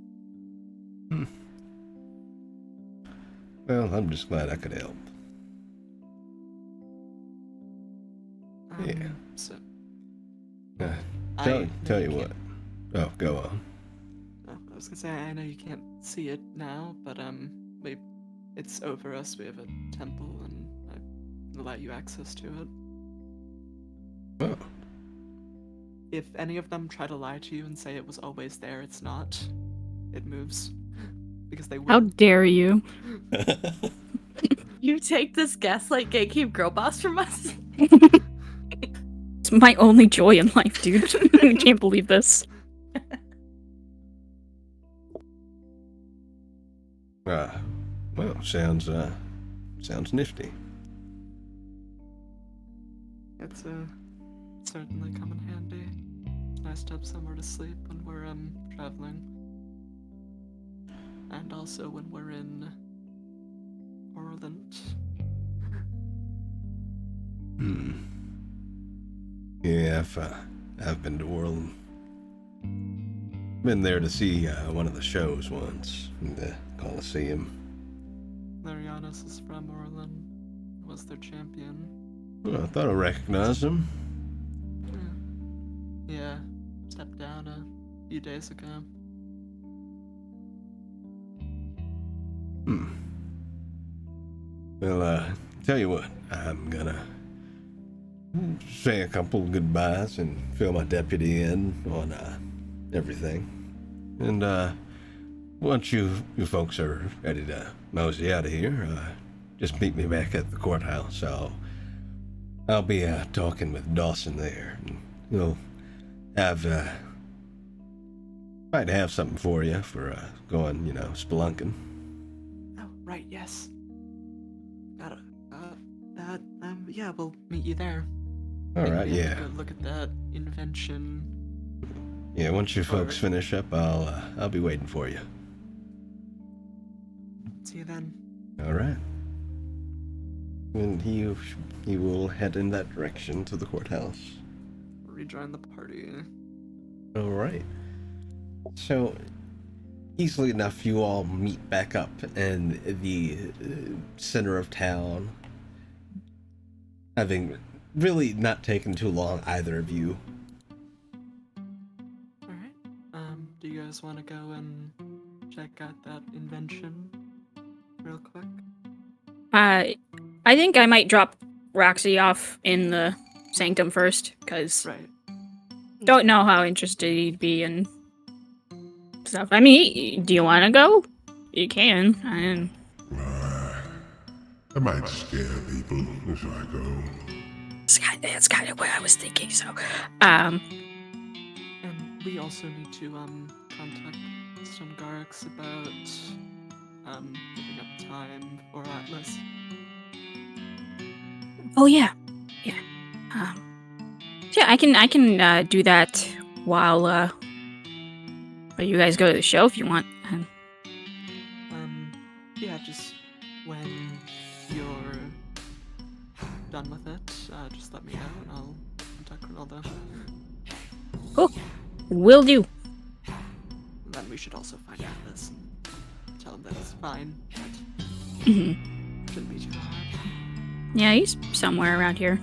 Well, I'm just glad I could help. Yeah. So... Tell you what. Oh, go on. I was gonna say, I know you can't see it now, but it's over us. We have a temple, and I allow you access to it. Oh. If any of them try to lie to you and say it was always there, it's not. It moves. Because they will. How dare you? You take this gaslight gatekeep girl boss from us? It's my only joy in life, dude. I can't believe this. Well, sounds nifty. It's certainly come in handy. It's nice to have somewhere to sleep when we're traveling. And also when we're in Orland. Yeah, I've been to World. Been there to see one of the shows once in the Coliseum. Larianos is from Orland. Was their champion. Oh, I thought I recognized him. Yeah, stepped down a few days ago. Well, tell you what, I'm gonna say a couple goodbyes and fill my deputy in on everything. And once you folks are ready to mosey out of here, just meet me back at the courthouse. I'll be talking with Dawson there. And he'll might have something for you for going, spelunking. Oh, right, yes. Yeah, we'll meet you there. All right, yeah. Go look at that invention. Yeah, once you folks finish up, I'll be waiting for you. See you then. All right. And he will head in that direction to the courthouse. Rejoin the party. All right. So, easily enough, you all meet back up in the center of town. Having really not taken too long, either of you. Alright. Do you guys want to go and check out that invention real quick? I think I might drop Roxy off in the sanctum first, because Right. don't know how interested he'd be in stuff. I mean, do you want to go? You can. I might scare people if I go. That's kind of what I was thinking, so. And we also need to contact Stungarix about giving up time for Atlas. Oh, yeah. Yeah. Yeah, I can do that while you guys go to the show if you want. Yeah, just when you're done with it, just let me know and I'll contact Ronaldo. Cool. Will do. And then we should also find Atlas and tell him that it's fine. But shouldn't be too hard. Yeah, he's somewhere around here.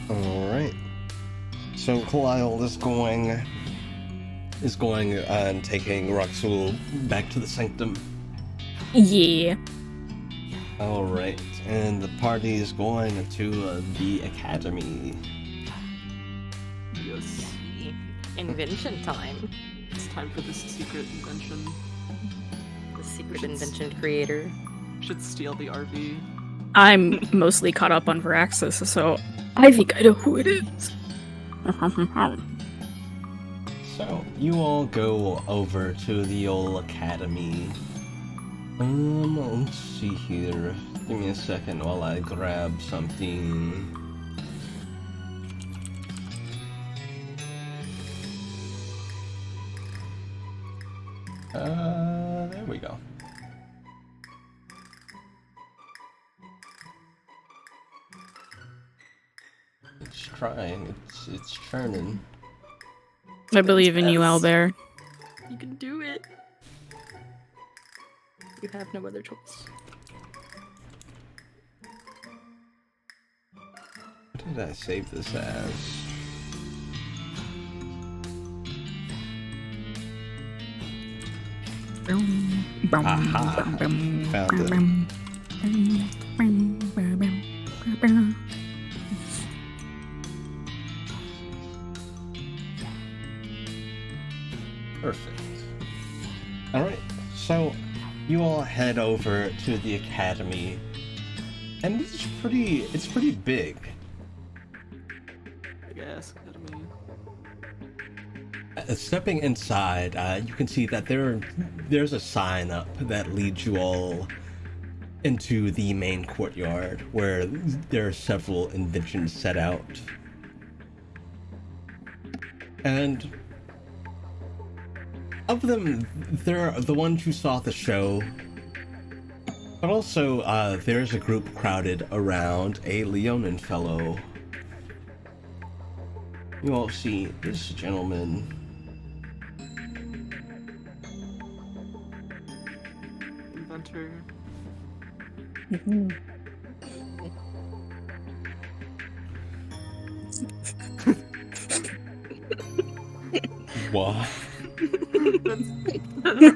Alright. So Kalile is going and taking Roxul back to the sanctum. Yeah. Alright. And the party is going to the academy. Yes. Invention time. It's time for this secret invention. The secret invention creator. Should steal the RV. I'm mostly caught up on Veraxis, so I think I know who it is. So, you all go over to the old academy. Let's see here. Give me a second while I grab something. There we go. It's trying, it's churning. I believe in you, Owlbear. You can do it. You have no other choice. What did I save this as? Aha! Found it. Perfect. Alright, so you all head over to the academy, and it's pretty big. I guess, academy. Stepping inside, you can see that there's a sign up that leads you all into the main courtyard, where there are several inventions set out. And of them, there are the ones you saw at the show, but also there's a group crowded around a Leonin fellow. You all see this gentleman. Inventor. What?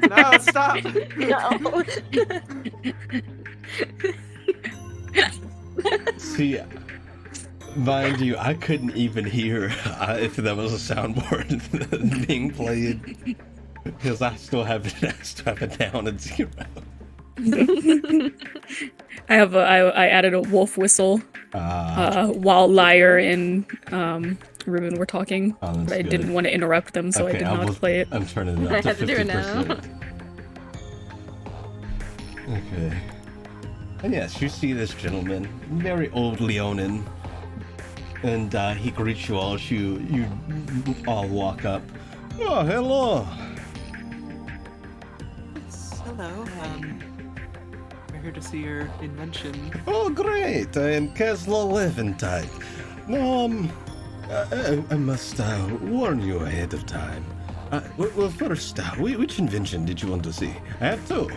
No, stop! No. See, mind you, I couldn't even hear if that was a soundboard being played, because I still have it down at 0. I added a wolf whistle while Lyre and Ruben were talking, but I didn't want to interrupt them, so Okay, I did not play it. I'm turning it I up to have to do it 50%. Okay. And yes, you see this gentleman, very old Leonin, and he greets you all as you all walk up. Oh, hello! Yes, hello. We're here to see your invention. Oh, great! I am Kesla Leventide. I must warn you ahead of time. Well, first, which invention did you want to see? I have two.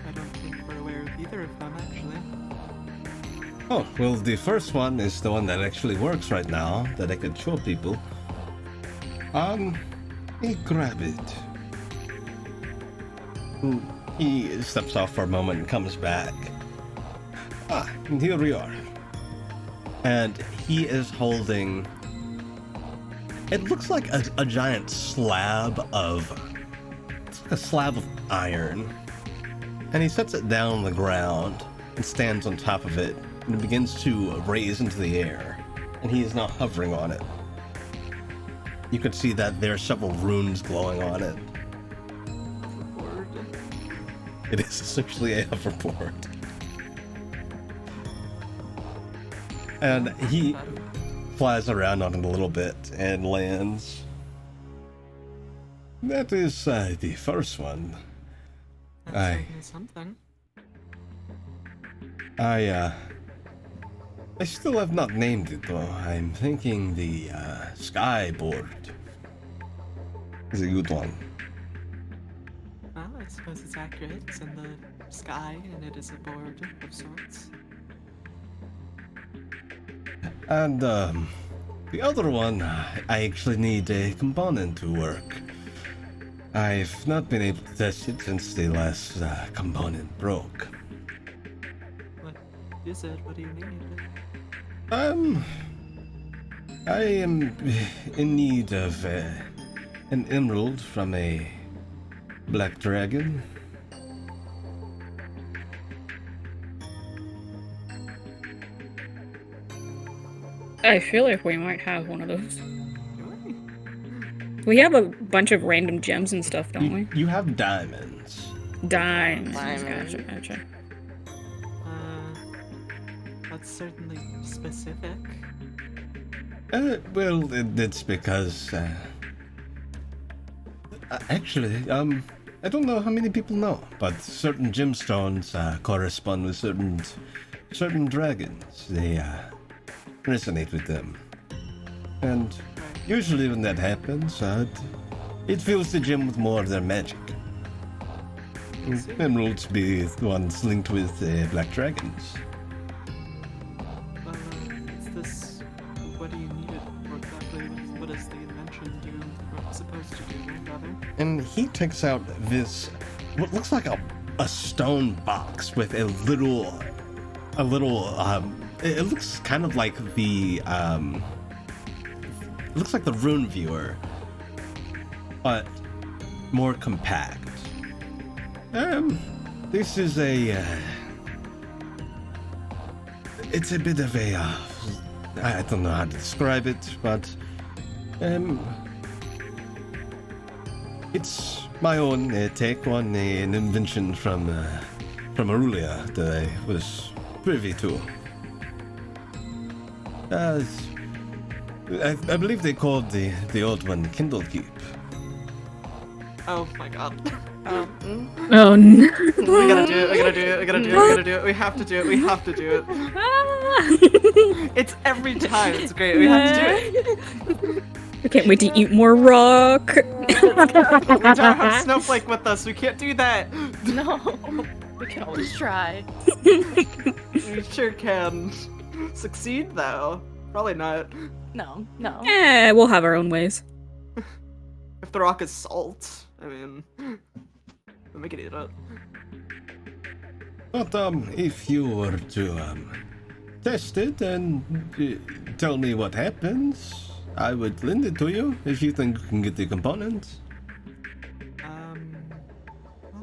I don't think we're aware of either of them, actually. Oh, well, the first one is the one that actually works right now, that I could show people. Hey, grab it. He steps off for a moment and comes back. And here we are. And he is holding... It looks like a giant slab of... It's like a slab of iron. And he sets it down on the ground and stands on top of it and it begins to raise into the air. And he is now hovering on it. You can see that there are several runes glowing on it. It is essentially a hoverboard. And he Better. flies around on it a little bit and lands. That is the first one. That's Aye. certainly something. I still have not named it though. I'm thinking the skyboard is a good one. Well, I suppose it's accurate. It's in the sky, and it is a board of sorts. And the other one, I actually need a component to work. I've not been able to test it since the last component broke. What is it? What do you need? I am in need of an emerald from a black dragon. I feel like we might have one of those. Really? We have a bunch of random gems and stuff, don't we? You have diamonds. Dimes. Diamonds. Gotcha. That's certainly specific. Well, it's because actually, I don't know how many people know, but certain gemstones correspond with certain dragons. They resonate with them, and usually when that happens, it fills the gem with more of their magic. Emeralds be the ones linked with black dragons. Well, it's this. What do you need it for exactly? What does the invention do? Or supposed to do, rather? And he takes out this, what looks like a stone box with a little, it looks kind of like the, it looks like the rune viewer, but more compact. This is it's a bit of a, I don't know how to describe it, but, it's my own take on an invention from Aurelia that I was privy to. I believe they called the old one Kindle Keep. Oh my god. Oh no. We gotta do it, we gotta do it, we gotta do it, we gotta do it, we have to do it, we have to do it. It's every time, it's great, we have to do it. I can't wait to eat more rock. We don't have Snowflake with us, we can't do that. No, we can always try. We sure can. Succeed though? Probably not. No, no. We'll have our own ways. If the rock is salt, I mean, we can eat it. But if you were to test it and tell me what happens, I would lend it to you if you think you can get the components. Well,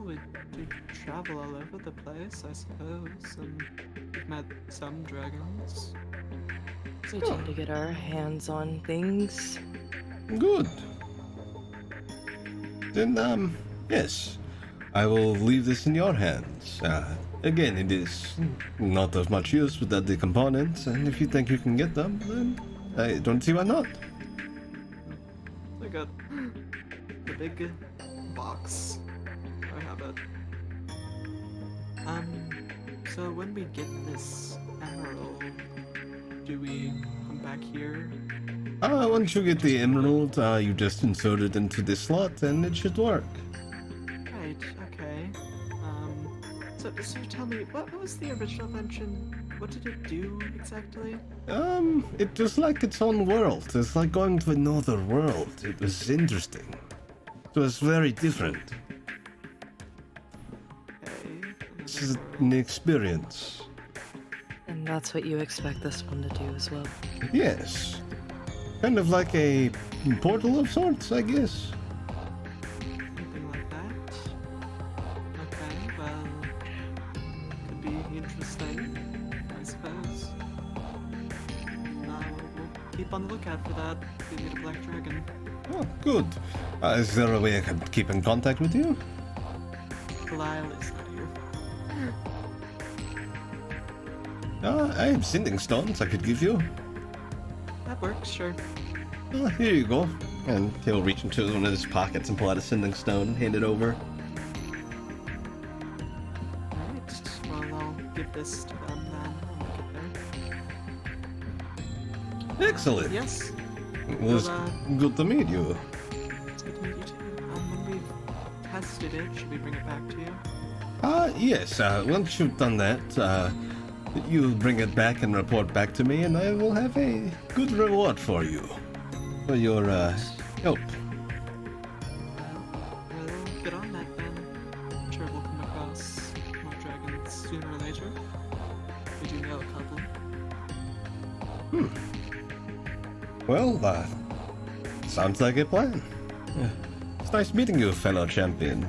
we do travel all over the place, I suppose, and we've met some dragons. We tend to get our hands on things. Good. Then, yes, I will leave this in your hands. Again, it is not of much use without the components, and if you think you can get them, then I don't see why not. I got the big box. I have it. So when we get this emerald, do we come back here? Once you get the emerald, you just insert it into the slot, and it should work. Right, okay. So tell me, what was the original invention? What did it do exactly? It was like its own world. It's like going to another world. It was interesting. It was very different. Okay. This is an experience. And that's what you expect this one to do as well. Yes. Kind of like a portal of sorts, I guess. Something like that. Okay, well, could be interesting, I suppose. We'll keep on the lookout for that. We need a black dragon. Oh, good. Is there a way I can keep in contact with you? Belial is not here. I have sending stones I could give you. That works, sure. Here you go. And he'll reach into one of his pockets and pull out a sending stone, hand it over. Alright, well, I'll give this to them then when we get there. Excellent. Yes, It was good to meet you. it's good to meet you too. When we've tested it, should we bring it back to you? Yes. Once you've done that, you bring it back and report back to me, and I will have a good reward for you. For your, help. Well, we'll get on that then. I'm sure we'll come across more dragons sooner or later. We do know a couple. Well, sounds like a plan. It's nice meeting you, fellow champion.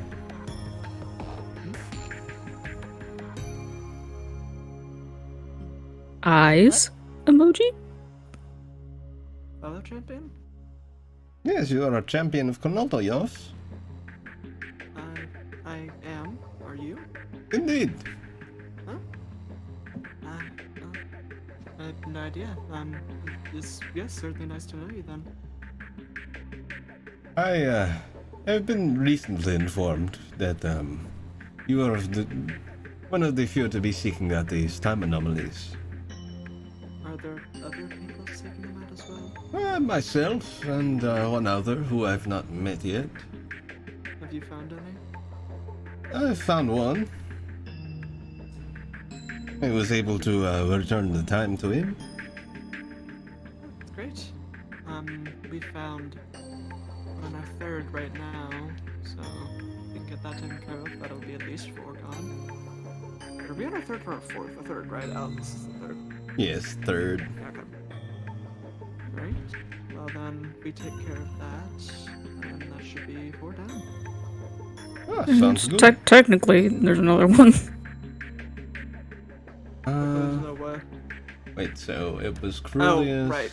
Eyes emoji? Fellow champion? Yes, you are a champion of Konalto, yes? I am. Are you? Indeed. Huh? I have no idea. Yes, certainly nice to know you then. I have been recently informed that, you are one of the few to be seeking out these time anomalies. Are there other people seeking them out as well? Myself and one other who I've not met yet. Have you found any? I found one. I was able to return the time to him. That's great. We found on our third right now, so we can get that taken care of. That'll be at least 4 gone. Are we on our third or our fourth? The third, right? Oh, this is the third. Yes, third. Okay. Right. Well then, we take care of that, and that should be 4 down. Sounds good. Technically, there's another one. No way. Wait, so it was Oh, Crulius. right.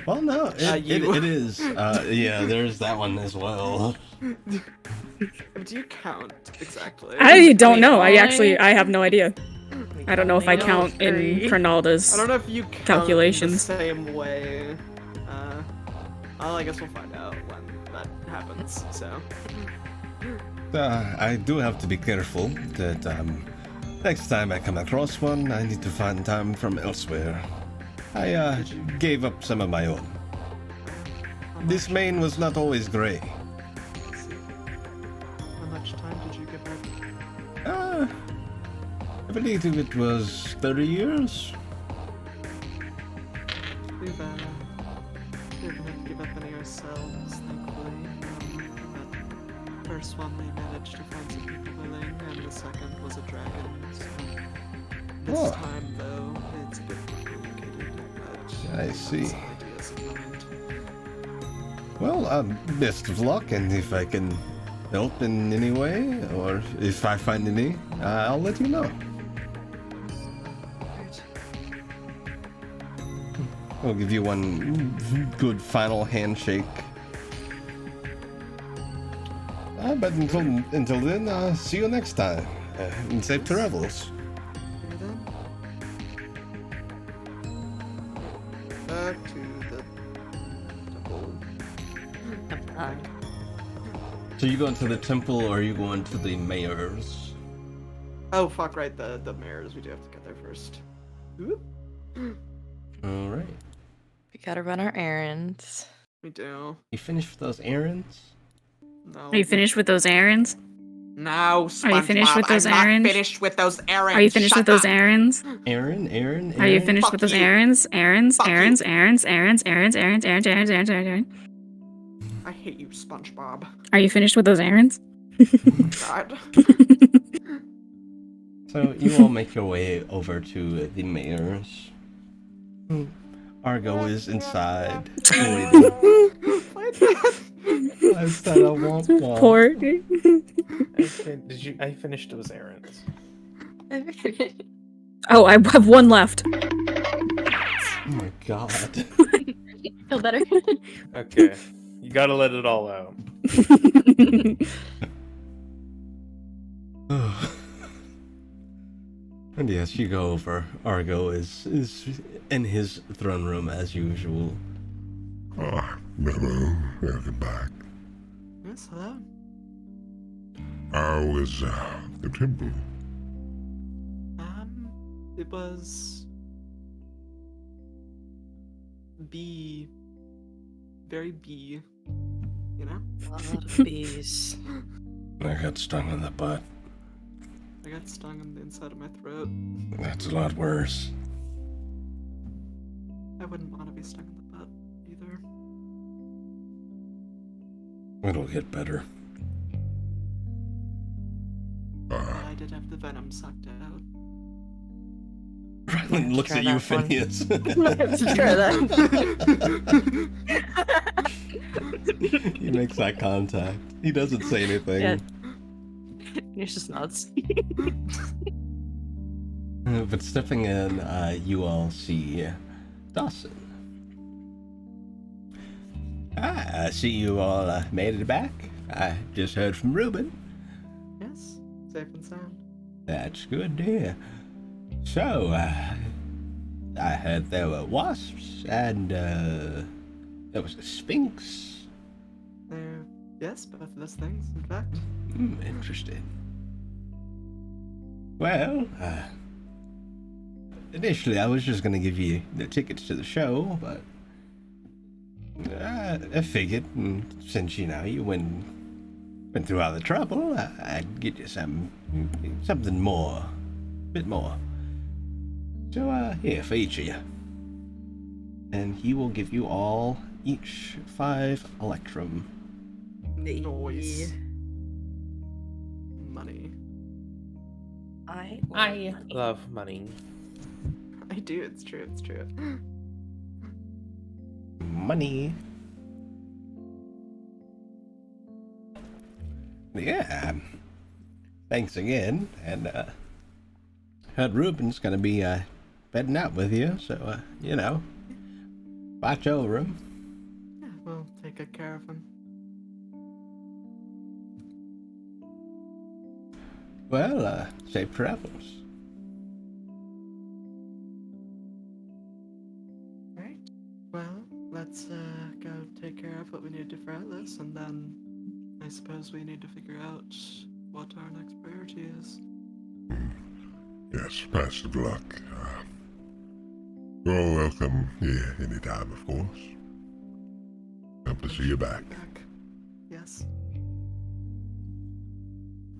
Well, no, it you. is. Yeah, there's that one as well. Do you count exactly? I don't know. I only- have no idea. I don't know if I only count in three. Cronalda's. I don't know if you count Calculations. the same way. Well, I guess we'll find out when that happens. So. I do have to be careful that next time I come across one, I need to find time from elsewhere. I gave up some of my own. This mane was not always gray. Let's see. How much time did you give up? I believe it was 30 years. We've had to give up any ourselves, thankfully. That first one we managed to find some people willing, and the second was a dragon. So this Oh. time, though, it's a bit more complicated. But I see. some ideas in mind. Well, best of luck, and if I can help in any way, or if I find any, I'll let you know. Right. I'll give you one good final handshake. But until then, see you next time. And safe travels. Okay, then. Back to the temple. So you going to the temple, or are you going to the mayor's? Oh, fuck, right, the mares. We do have to get there first. Oop. All right. We gotta run our errands. We do. You finished with those errands? No. Are you finished with those errands? No, SpongeBob. Are you finished with those I'm errands? not finished with those errands. Are you finished Shut with those up. errands? Aaron? Are you finished Fuck with those you. errands? Errands, Fuck you. errands, errands, errands, errands, errands, errands, errands, errands, errands. I hate you, SpongeBob. Are you finished with those errands? God. So you all make your way over to the mayor's. Argo is inside. waiting. I said I want one. Poor. I finished those errands. Oh, I have one left. Oh my god. Feel better? Okay, you gotta let it all out. And yes, you go over. Argo is in his throne room as usual. Ah, hello. Welcome back. Yes, hello. How was the temple? It was bee, very bee, you know? A lot of bees. I got stung in the butt. I got stung on the inside of my throat. That's a lot worse. I wouldn't want to be stung in the butt either. It'll get better. I did have the venom sucked out. Rylan looks try at you, that one. Phineas. Try that. He makes that contact. He doesn't say anything. Yeah. You're just nuts. But stepping in, you all see Dawson. I see you all made it back. I just heard from Ruben. Yes, safe and sound. That's good to hear. So, I heard there were wasps, and there was a sphinx. Yes, both of those things, in fact. Interesting. Well, initially I was just gonna give you the tickets to the show, but I figured, since you went through all the trouble, I'd get you something more, a bit more. So, here for each of you, and he will give you all each 5 electrum. Noise. Money. I Love money. I do, it's true, it's true. Money. Yeah. Thanks again, and heard Ruben's gonna be bedding out with you, so watch over him. Yeah, we'll take good care of him. Well, safe travels. Right. Well, let's go take care of what we need to for Atlas, and then I suppose we need to figure out what our next priority is. Yes, best of luck. You're all welcome here anytime, of course. Hope to see you back. Yes.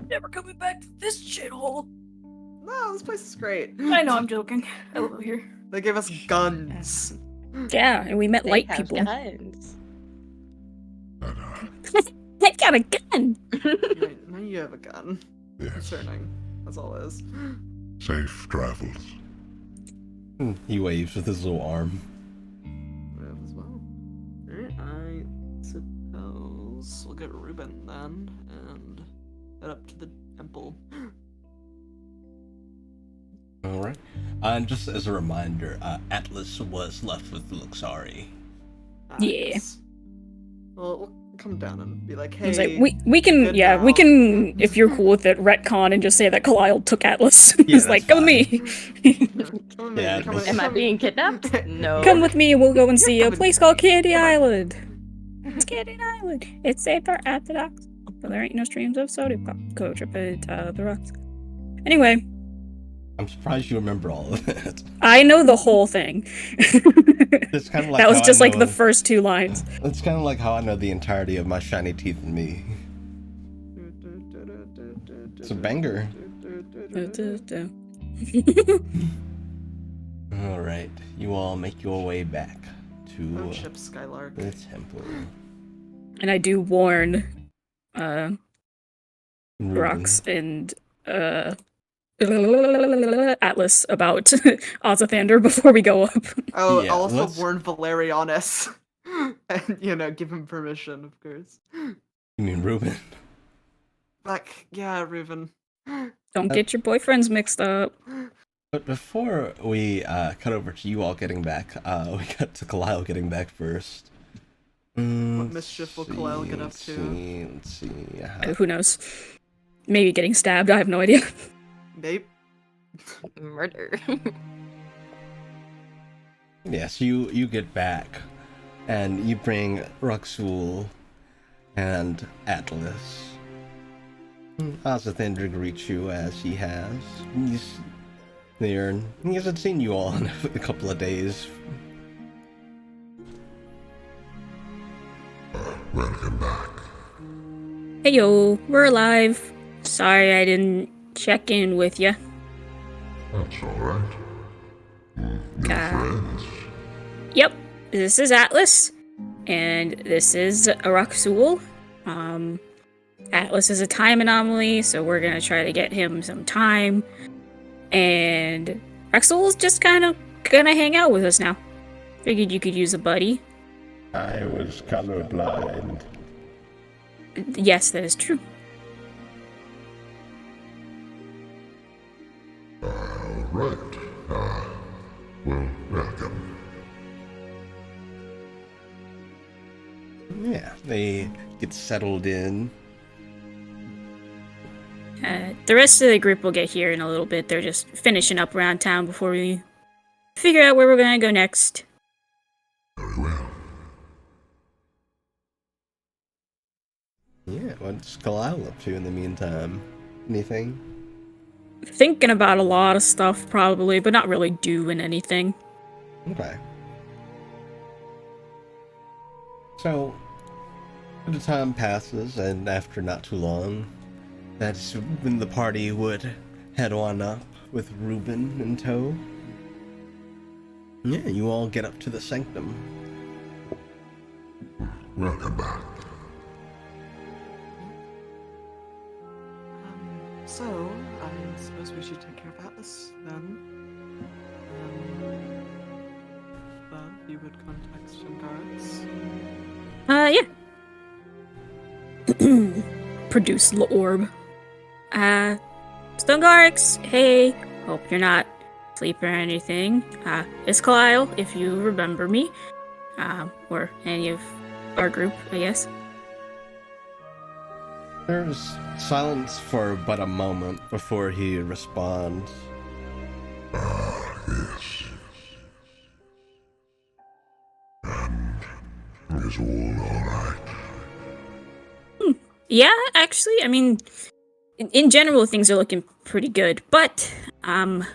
Never coming back to this shithole. No, this place is great. I know, I'm joking. I love it here. They gave us guns. Yeah, and we met light have people. guns. But, I got a gun! Now you have a gun. yes, Concerning. That's all it is. safe travels. He waves with his little arm. Live as well. Alright, I suppose we'll get Ruben then and head up to the temple. All right. And just as a reminder, Atlas was left with Luxari. Yeah. Nice. Well, we'll come down and be like, I hey. was like, we can, good yeah, we now." can, if you're cool with it, retcon and just say that Kalile took Atlas. Yeah, He's like, come with me. Come with Yeah, me, come with Am I me. being kidnapped? No. Come with me and we'll go and see a Come place with called me. Candy Come on. Island. It's Candy Island. It's safer at the docks. But there ain't no streams of soda pop. Go trip it the rocks. Anyway, I'm surprised you remember all of it. I know the whole thing. It's kind of like that was how just I like know- the first 2 lines. It's kind of like how I know the entirety of My Shiny Teeth and Me. It's a banger. All right, you all make your way back to Oh, ship Skylark. the temple. And I do warn Ruben. Rox and Atlas about Ozathander before we go up. Oh, Yeah, I'll also let's- warn Valerianus. And, give him permission, of course. You mean Ruben? Like, yeah, Reuven. Don't get your boyfriends mixed up. But before we cut over to you all getting back, we got to Kalile getting back first. What Let's mischief will see, Kalile get up let's to? see, let's see. Who knows? Maybe getting stabbed. I have no idea. Maybe. Murder. Yes, you get back, and you bring Ruxul and Atlas. Azathandra greets you as he has. He's there. He hasn't seen you all in a couple of days. Welcome back. Hey yo, we're alive. Sorry I didn't check in with you. That's alright. New friends. Yep, this is Atlas, and this is Araxul. Atlas is a time anomaly, so we're gonna try to get him some time. And Araxul's just kind of gonna hang out with us now. Figured you could use a buddy. I was colorblind. Yes, that is true. Alright. Well, welcome. Yeah, they get settled in. The rest of the group will get here in a little bit. They're just finishing up around town before we figure out where we're gonna go next. Very well. Yeah, what's Kalile up to in the meantime? Anything? Thinking about a lot of stuff, probably, but not really doing anything. Okay. So, the time passes, and after not too long, that's when the party would head on up with Reuben in tow. Yeah, you all get up to the sanctum. Welcome back. So, I suppose we should take care of Atlas then. Well, you would contact some guards. Yeah. Produce the orb. Stongarix, hey, hope you're not asleep or anything. It's Kalile, if you remember me. Or any of our group, I guess. There's silence for but a moment before he responds. Yes. And is all alright? Yeah, actually, I mean, in general, things are looking pretty good, but, I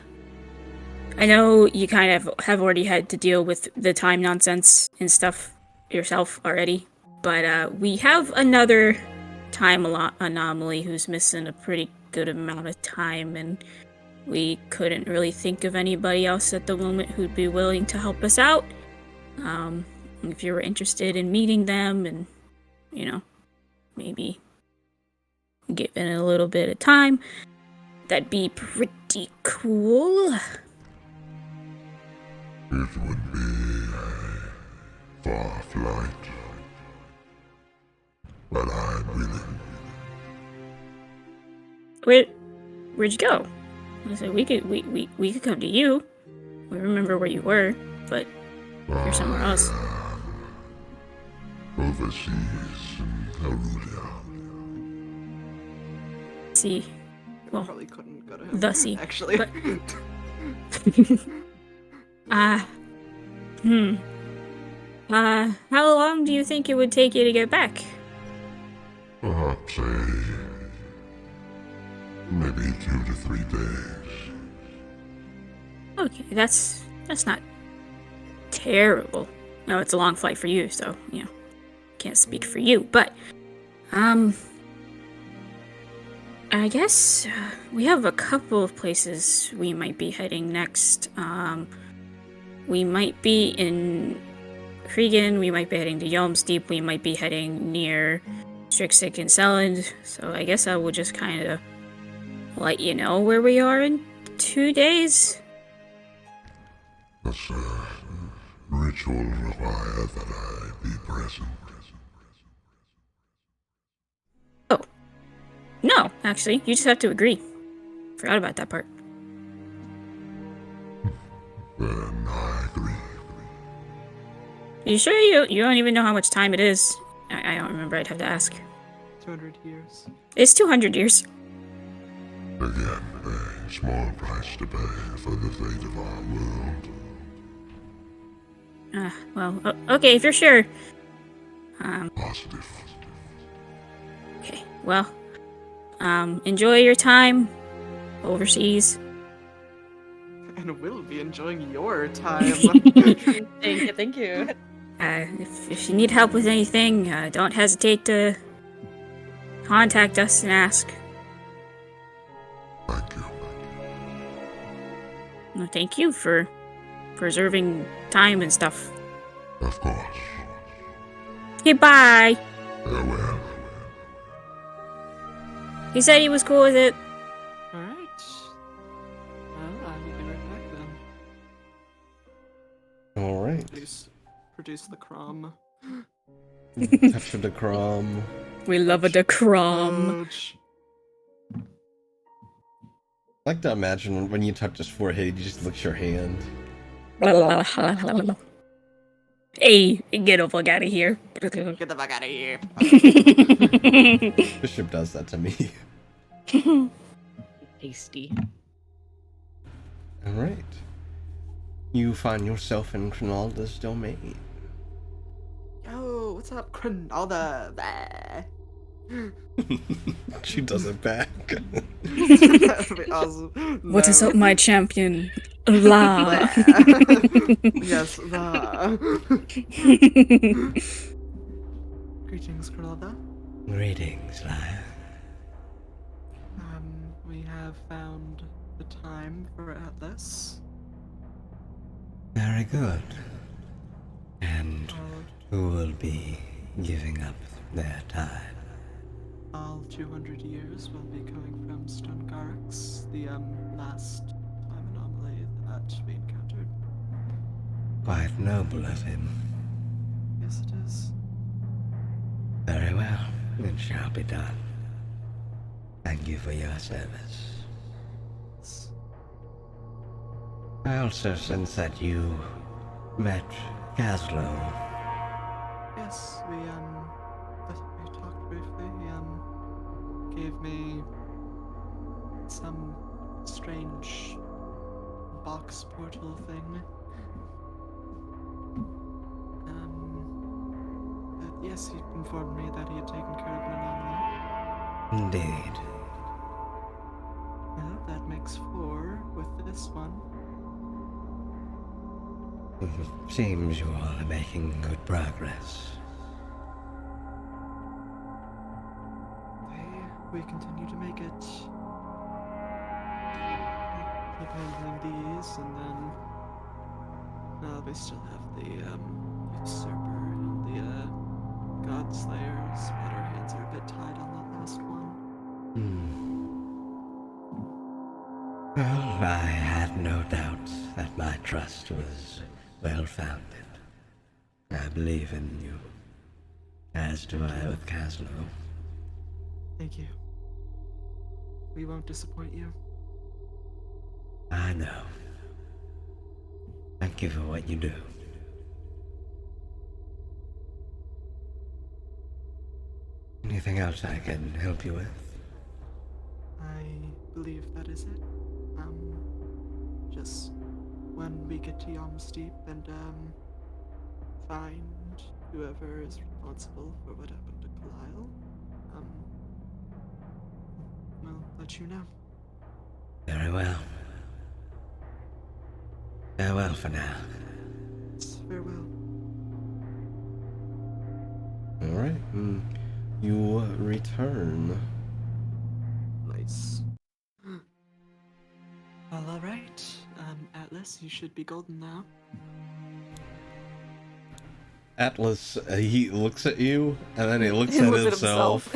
know you kind of have already had to deal with the time nonsense and stuff yourself already, but, we have another time anomaly who's missing a pretty good amount of time, and we couldn't really think of anybody else at the moment who'd be willing to help us out. If you were interested in meeting them and, maybe given it a little bit of time, that'd be pretty cool. It would be a far flight. But I'm willing. Where'd you go? I said we could come to you. We remember where you were, but you're somewhere else. Overseas in Arulia. See, well, Probably couldn't go to him. the sea, actually. but- how long do you think it would take you to get back? Perhaps maybe 2 to 3 days. Okay, that's not terrible. No, it's a long flight for you, so, can't speak for you, but, I guess we have a couple of places we might be heading next. We might be in Cregan, we might be heading to Yelmsdeep, we might be heading near Strixik and Selland, so I guess I will just kind of let you know where we are in 2 days. This ritual requires that I be present. Oh. No, actually, you just have to agree. Forgot about that part. Then I agree. You sure you don't even know how much time it is? I don't remember, I'd have to ask. 200 years. It's 200 years. Then Again, a small price to pay for the fate of our world. Okay, if you're sure. Positive. Okay, well, enjoy your time overseas. And we'll be enjoying your time. Thank you. If you need help with anything, don't hesitate to contact us and ask. Thank you. Well, thank you for preserving time and stuff. Of course. Okay, bye! Farewell. He said he was cool with it. Alright. Well, I will be right back then. All right. Produce the crumb. Touch of the crumb. We love a decrum. Ouch. I like to imagine when you touch his forehead, he just licks your hand. Hey, get the fuck out of here. Get the fuck out of here. Bishop does that to me. Tasty. All right. You find yourself in Cronalda's domain. Yo, what's up, Cronalda? Bah. She does it back. That'd be awesome. What is No. up, my champion? La. Bah. Yes, Greetings, Cronalda. Greetings, Lion. We have found the time for Atlas. Very good. And All, who will be giving up their time? all 200 years will be coming from Stongarx, the last time anomaly that we encountered. Quite noble of him. Yes, it is. Very well. It shall be done. Thank you for your service. Yes. I also sense that you met Caslo. Yes, we talked briefly. He gave me some strange box portal thing. But yes, he informed me that he had taken care of an anomaly. Indeed. Well, that makes 4 with this one. It seems you all are making good progress. We continue to make it. Keep handling these, and then we still have the usurper and the Godslayer, but our hands are a bit tied on that last one. Well, I had no doubt that my trust was well founded. I believe in you, as do I with Caslo. Thank you. We won't disappoint you. I know. Thank you for what you do. Anything else I can help you with? I believe that is it. Just when we get to Yom Steep and find whoever is responsible for what happened to Kalile, we'll let you know. Very well. Farewell for now. Farewell. Alright, you return. Nice. Well, alright. Atlas, you should be golden now. Atlas, he looks at you, and then he looks at himself.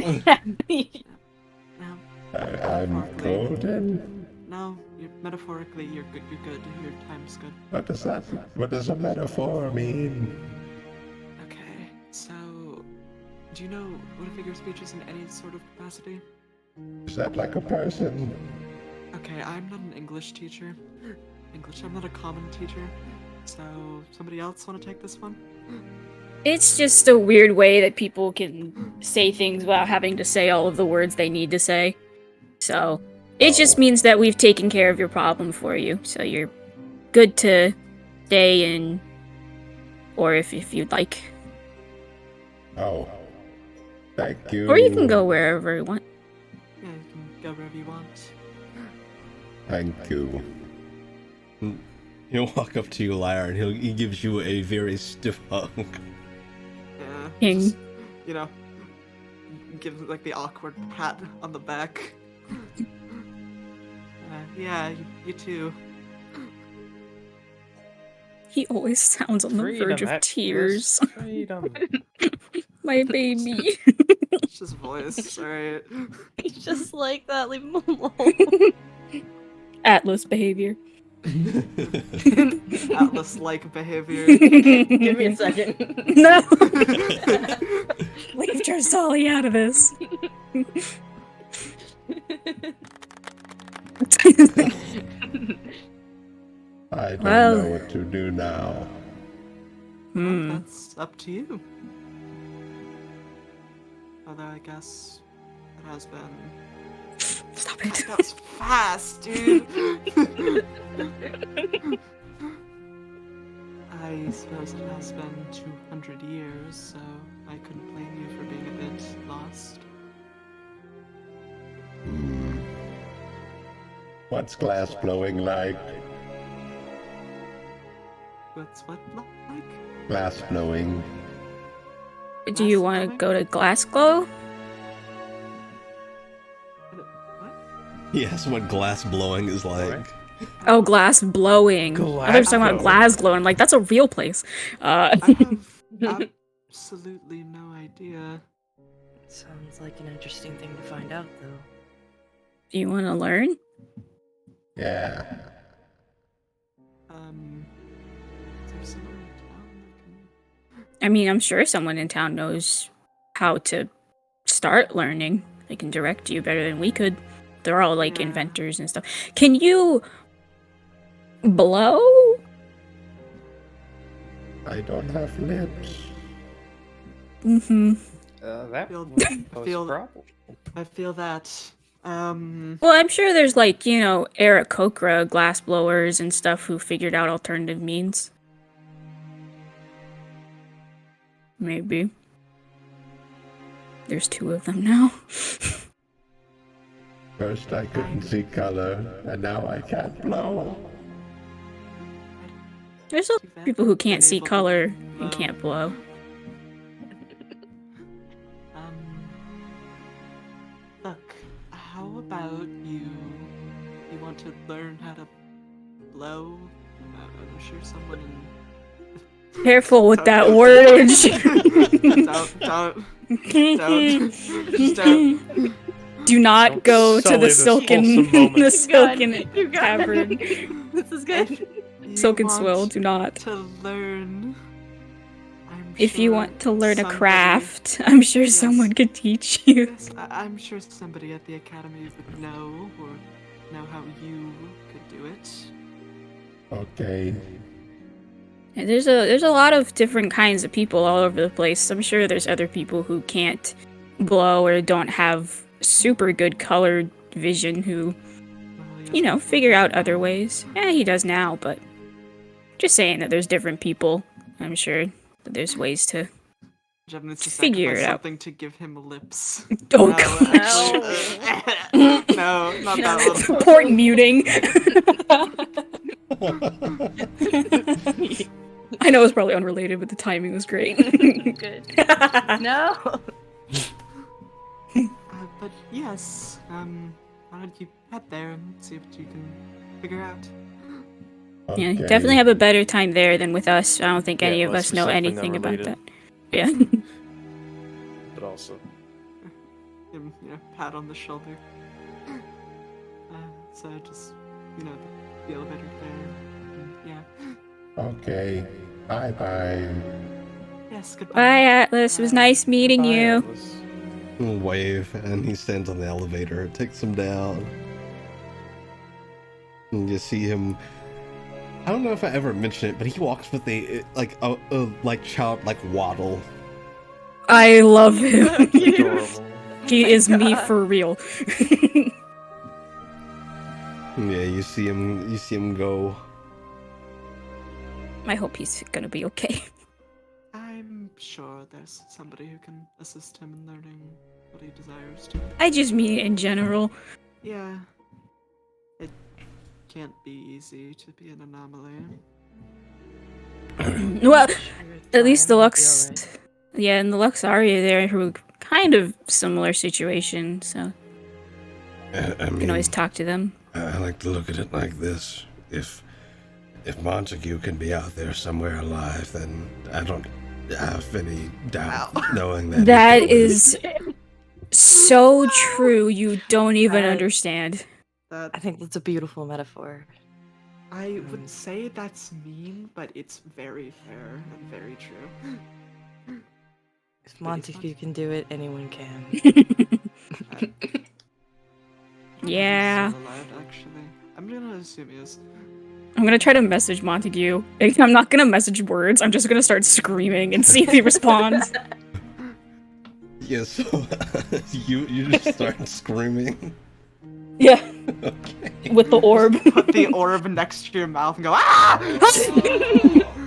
Now, I'm golden. no, metaphorically, you're good. You're good. Your time's good. What does a metaphor mean? Okay, so do you know what a figure of speech is in any sort of capacity? Is that like a person? Okay, I'm not an English teacher. I'm not a common teacher. So, somebody else want to take this one? It's just a weird way that people can say things without having to say all of the words they need to say. So, It just means that we've taken care of your problem for you, so you're good to stay in, or if you'd like. Oh, thank you. Or you can go wherever you want. Yeah, you can go wherever you want. Thank you. He'll walk up to you, Lyra, and he gives you a very stiff hug. Yeah. King. Just, give like the awkward pat on the back. Yeah, you too. He always sounds on the verge of Freedom, tears. Atlas, freedom. My baby. It's just voice, alright. He's just like that. Leave him alone. Atlas behavior. Atlas-like behavior. Give me a second. No! Leave Jarzali out of this. I don't Well. know what to do now. That's up to you. Although I guess it has been. Stop it. That was fast, dude. I suppose it has been 200 years, so I couldn't blame you for being a bit lost. What's glass blowing like? What's what like? Glass blowing. Do you want to go to Glassglow? What? He asked what glass blowing is like. Oh, glass blowing. I thought you were talking about glass glowing. Like, that's a real place. I have absolutely no idea. Sounds like an interesting thing to find out, though. Do you want to learn? Yeah. Is there someone in town that can... I mean, I'm sure someone in town knows how to start learning. They can direct you better than we could. They're all, like, Yeah. inventors and stuff. Can you blow? I don't have lips. Mm-hmm. That Feel- would pose feel- a problem. I feel that, Well, I'm sure there's, like, you know, Aarakocra glass blowers and stuff who figured out alternative means. Maybe. There's 2 of them now. First I couldn't see color, and now I can't blow. There's still people who can't see color and can't blow. Look, how about you want to learn how to blow? I'm sure someone in... Careful with that word. Don't. Just don't. Do not Don't go to sully the this silken, wholesome moment. the silken You got it. tavern. This is good. Silken want swill. Do not. to learn. I'm If you sure want to learn a somebody- craft, I'm sure Yes. someone could teach you. Yes, I'm sure somebody at the academy would know, or know how you could do it. Okay. And there's a lot of different kinds of people all over the place. I'm sure there's other people who can't blow or don't have super good colored vision who, Well, yes, you know, figure out other ways. Yeah, he does now, but just saying that there's different people. I'm sure that there's ways to. Jevin needs to figure sacrifice it out. something to give him lips. Oh, No, God. actually, no, not that one. Port muting. I know it's probably unrelated, but the timing was great. Good. No. But yes, why don't you head there and see what you can figure out? Yeah, Okay. definitely have a better time there than with us. I don't think any Yeah, of unless us we're know definitely anything not about that. related. Yeah. But also, Him, pat on the shoulder. So just, the elevator there. And, yeah. Okay. Bye-bye. Yes, goodbye. Bye, Atlas. It was nice meeting Bye, you. Atlas. Wave, and he stands on the elevator, takes him down. And you see him. I don't know if I ever mentioned it, but he walks with a childlike waddle. I love him. Adorable. He is me for real. Yeah, you see him. You see him go. I hope he's gonna be okay. I'm sure there's somebody who can assist him in learning what he desires to. I just mean in general. Yeah. It can't be easy to be an anomaly. Well, Sure, it's at least fine, the it'll be Lux. alright. Yeah, and the Luxaria there were kind of similar situation, so I you can mean, always talk to them. I like to look at it like this. If Montague can be out there somewhere alive, then I don't have any doubt knowing that. That is so true. You don't even understand. That I think that's a beautiful metaphor. I would say that's mean, but it's very fair and very true. If Montague can do it, anyone can. Yeah. He's still alive, actually. I'm gonna assume he is. I'm gonna try to message Montague. I'm not gonna message words. I'm just gonna start screaming and see if he responds. Yeah, so you just start screaming. Yeah, Okay. with the orb. Put the orb next to your mouth and go, ah!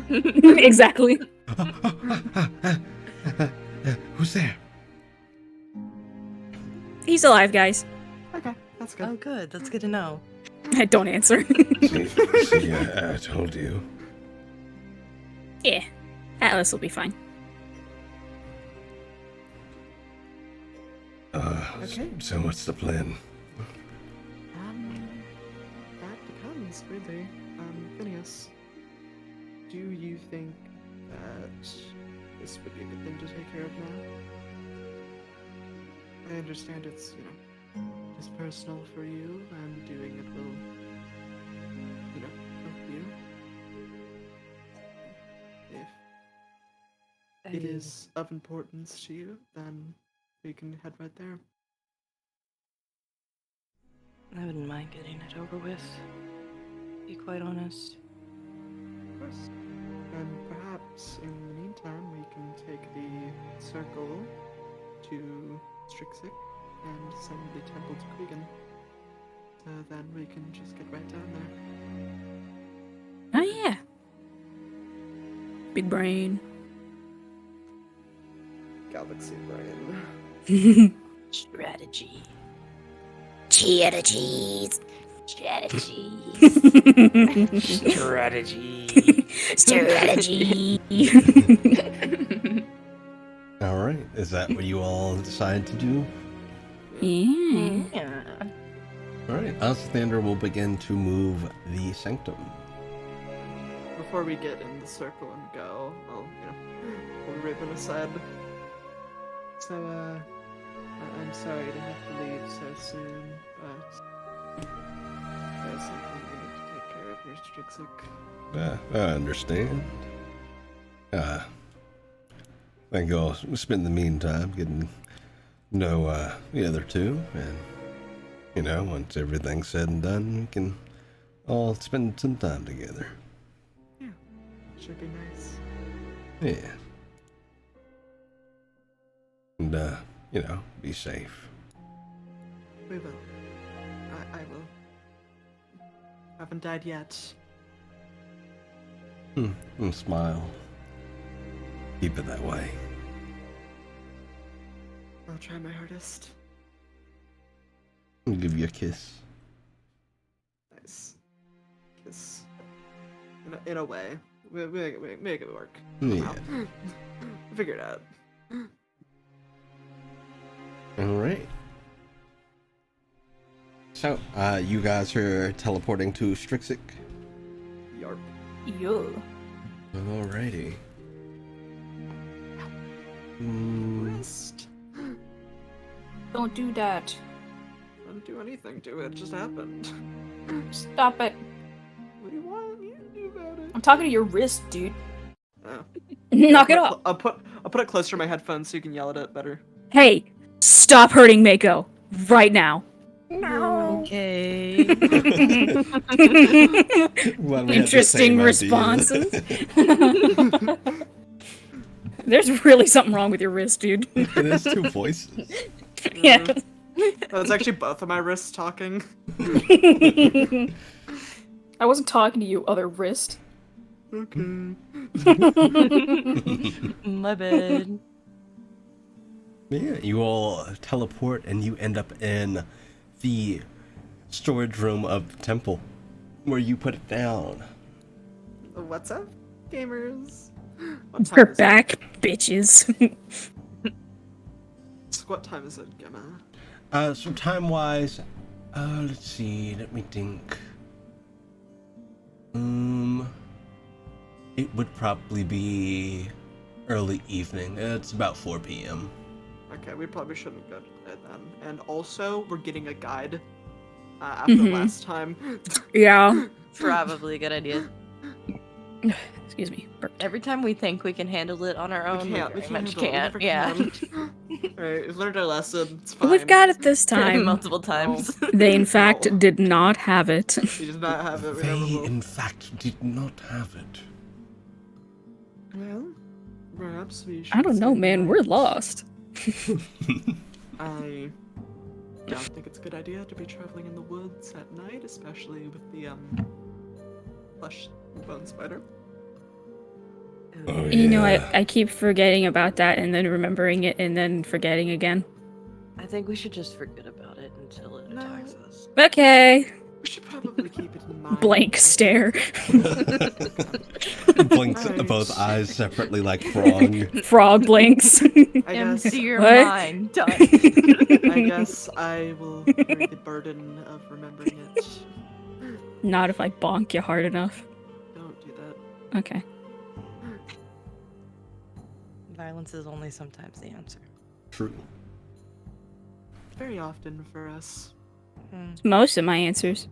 Exactly. Who's there? He's alive, guys. Okay, that's good. Oh, good. That's good to know. I don't answer. See, I told you. Yeah, Atlas will be fine. Okay. So what's the plan? That depends, really. Phineas, do you think that this would be a good thing to take care of now? I understand it's, it's personal for you, and doing it will, help you. If it is of importance to you, then we can head right there. I wouldn't mind getting it over with. To be quite honest. Of course. And perhaps in the meantime, we can take the circle to Strixik and send the temple to Cregan. So then we can just get right down there. Oh yeah. Big brain. Galaxy brain. Strategy. Strategies. Strategy. Strategy. All right. Is that what you all decide to do? Yeah. Yeah. All right. Alcathander will begin to move the sanctum. Before we get in the circle and go, I'll, pull Raven aside. So, I'm sorry to have to leave so soon, but there's something we need to take care of here, Strixik. I understand. I think I'll spend the meantime getting to know the other two, and once everything's said and done, we can all spend some time together. Yeah, should be nice. Yeah. And be safe. We will. I will. Haven't died yet. And smile. Keep it that way. I'll try my hardest. I'll give you a kiss. Nice. Kiss. In a way. We make it work. Yeah. Figure it out. All right. So, you guys are teleporting to Strixik. Yarp. Yo. Alrighty. Wrist. Don't do that. Don't do anything to it. It just happened. Stop it. What do you want me to do about it? I'm talking to your wrist, dude. Oh. Knock it off. I'll put it closer to my headphones so you can yell at it better. Hey, stop hurting Mako right now. Okay. Interesting responses. There's really something wrong with your wrist, dude. It has two voices. Yeah. That's actually both of my wrists talking. I wasn't talking to you, other wrist. Okay. My bad. Yeah, you all teleport and you end up in the storage room of the temple, where you put it down. What's up, gamers? What time We're is back, bitches. it? What time is it, Gemma? So time-wise, let's see, let me think. It would probably be early evening. It's about 4 p.m. Okay, we probably shouldn't go to bed then. And also, we're getting a guide after last time. Yeah. Probably a good idea. Excuse me. Burped. Every time we think we can handle it on our own, we very much handle it, we can't. never Yeah. can. Alright, we've learned our lesson. It's fine. We've got it this time. Multiple times. They, in fact, No. did not have it. We did not have it. We They, never will. in fact, did not have it. Well, perhaps we should. I don't know, say man. We're goodnight. lost. I don't think it's a good idea to be traveling in the woods at night, especially with the plush bone spider. Oh, You know, yeah. I keep forgetting about that and then remembering it and then forgetting again. I think we should just forget about it until it attacks us. Okay. We should probably keep it in mind. Blank stare. Blinks both eyes separately like frog. Frog blinks. I guess. Empty your What? mind. Done. I guess I will carry the burden of remembering it. Not if I bonk you hard enough. Don't do that. Okay. Violence is only sometimes the answer. True. Very often for us. Most of my answers.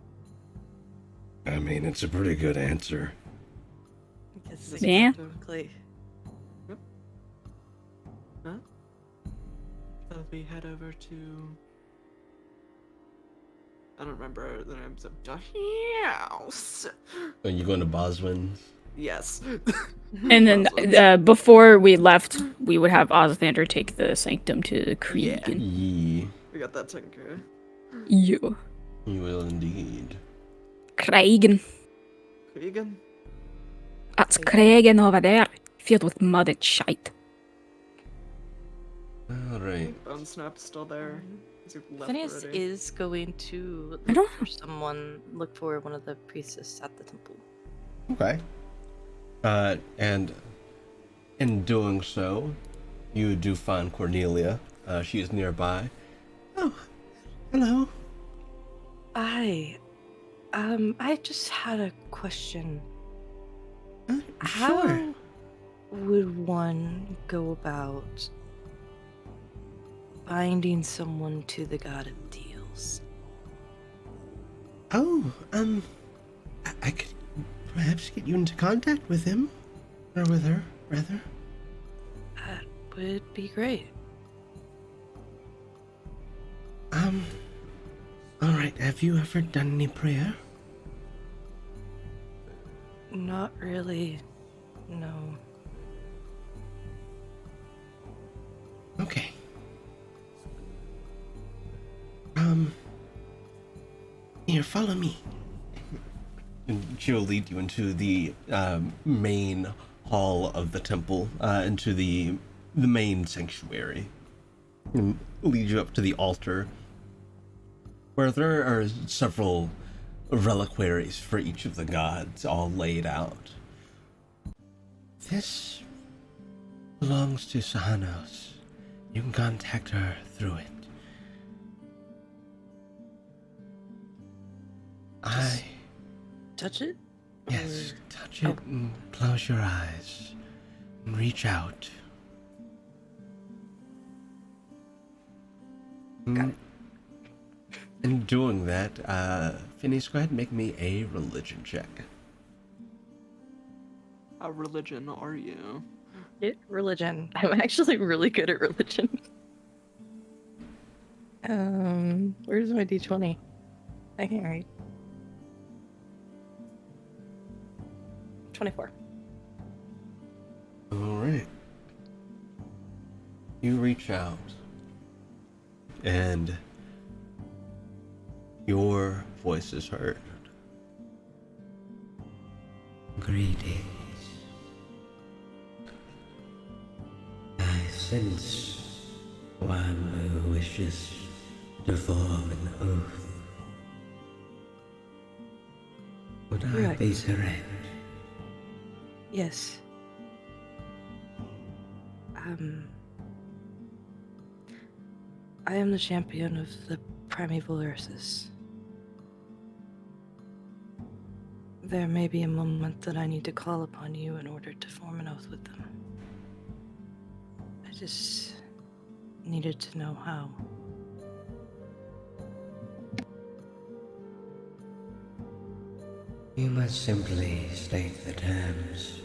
I mean, it's a pretty good answer. Because Yeah. typically- Huh? So we head over to. I don't remember the names of the house. Are you going to Boswin's? Yes. And then before we left, we would have Ozathander take the sanctum to Krieg. Ye. We got that taken care of. Yeah. You will indeed. Kriegen. Keegan? That's Kriegen over there. Filled with mud and shite. Alright. Bone Snap's still there. Is he left Phineas already? is going to I look don't for someone, look for one of the priestess at the temple. Okay. And in doing so, you do find Cornelia. She is nearby. Oh, hello. I just had a question. Sure. How would one go about binding someone to the god of deals? Oh, I could perhaps get you into contact with him. Or with her, rather. That would be great. Alright, have you ever done any prayer? Not really. No. Okay. Here, follow me. And she'll lead you into the main hall of the temple, into the main sanctuary. And lead you up to the altar, where there are several reliquaries for each of the gods, all laid out. This belongs to Sahanos. You can contact her through it. Touch it? Yes, touch it and close your eyes and reach out. Got it. In doing that, Phineas, go ahead and make me a religion check. How religion are you? Religion. I'm actually really good at religion. Where's my d20? I can't read. 24. Alright. You reach out, and your voice is heard. Greetings. I sense one who wishes to form an oath. Would I be Correct. correct? Yes. I am the champion of the primeval Ursus. There may be a moment that I need to call upon you in order to form an oath with them. I just needed to know how. You must simply state the terms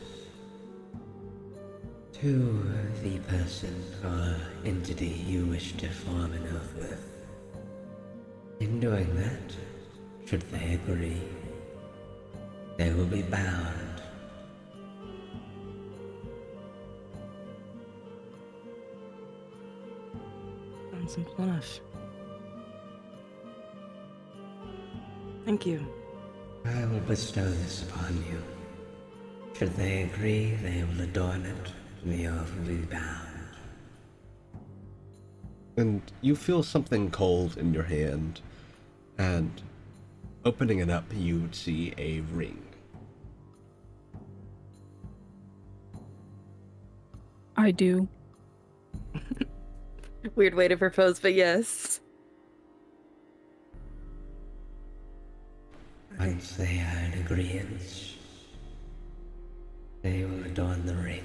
to the person or entity you wish to form an oath with. In doing that, should they agree, they will be bound. Sounds simple enough. Thank you. I will bestow this upon you. Should they agree, they will adorn it, and the oath will be bound. And you feel something cold in your hand, and opening it up, you would see a ring. I do. Weird way to propose, but yes. Once they are in agreement, they will adorn the ring.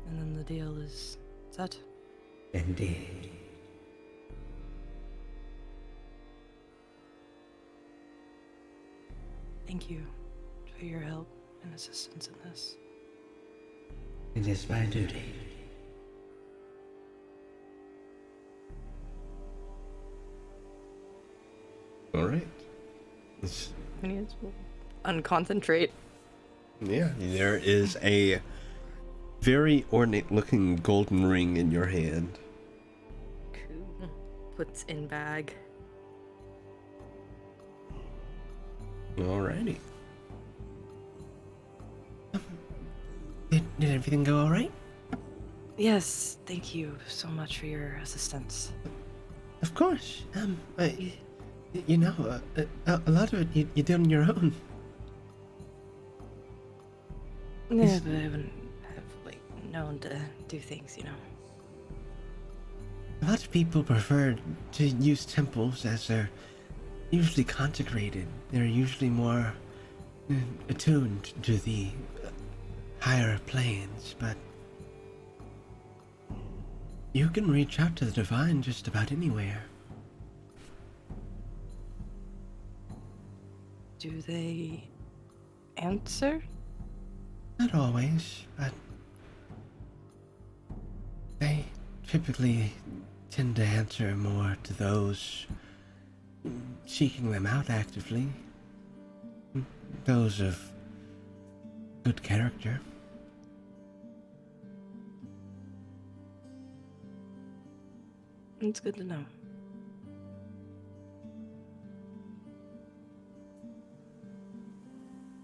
And then the deal is set. Indeed. Thank you for your help and assistance in this. It is my duty. All right. This- I need to unconcentrate. Yeah, there is a very ornate-looking golden ring in your hand. Cool. Puts in bag. Alrighty. Did everything go all right? Yes, thank you so much for your assistance. Of course. You know, a lot of it you did on your own. Yeah, but I wouldn't have known to do things, you know. A lot of people prefer to use temples as they're usually consecrated. They're usually more attuned to the higher planes, but you can reach out to the divine just about anywhere. Do they answer? Not always, but they typically tend to answer more to those seeking them out actively. Those of good character. It's good to know.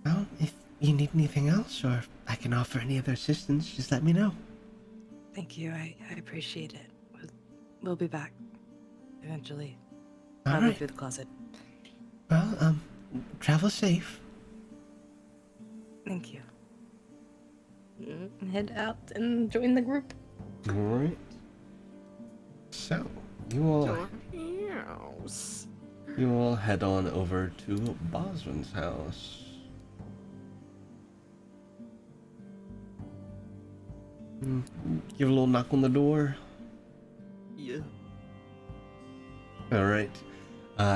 Well, if you need anything else, or I can offer any other assistance, just let me know. Thank you, I appreciate it. We'll be back. Eventually. All Probably right. through the closet. Well, travel safe. Thank you. Head out and join the group. Alright. So, you all House. head on over to Boswin's house. Give a little knock on the door. Yeah. Alright.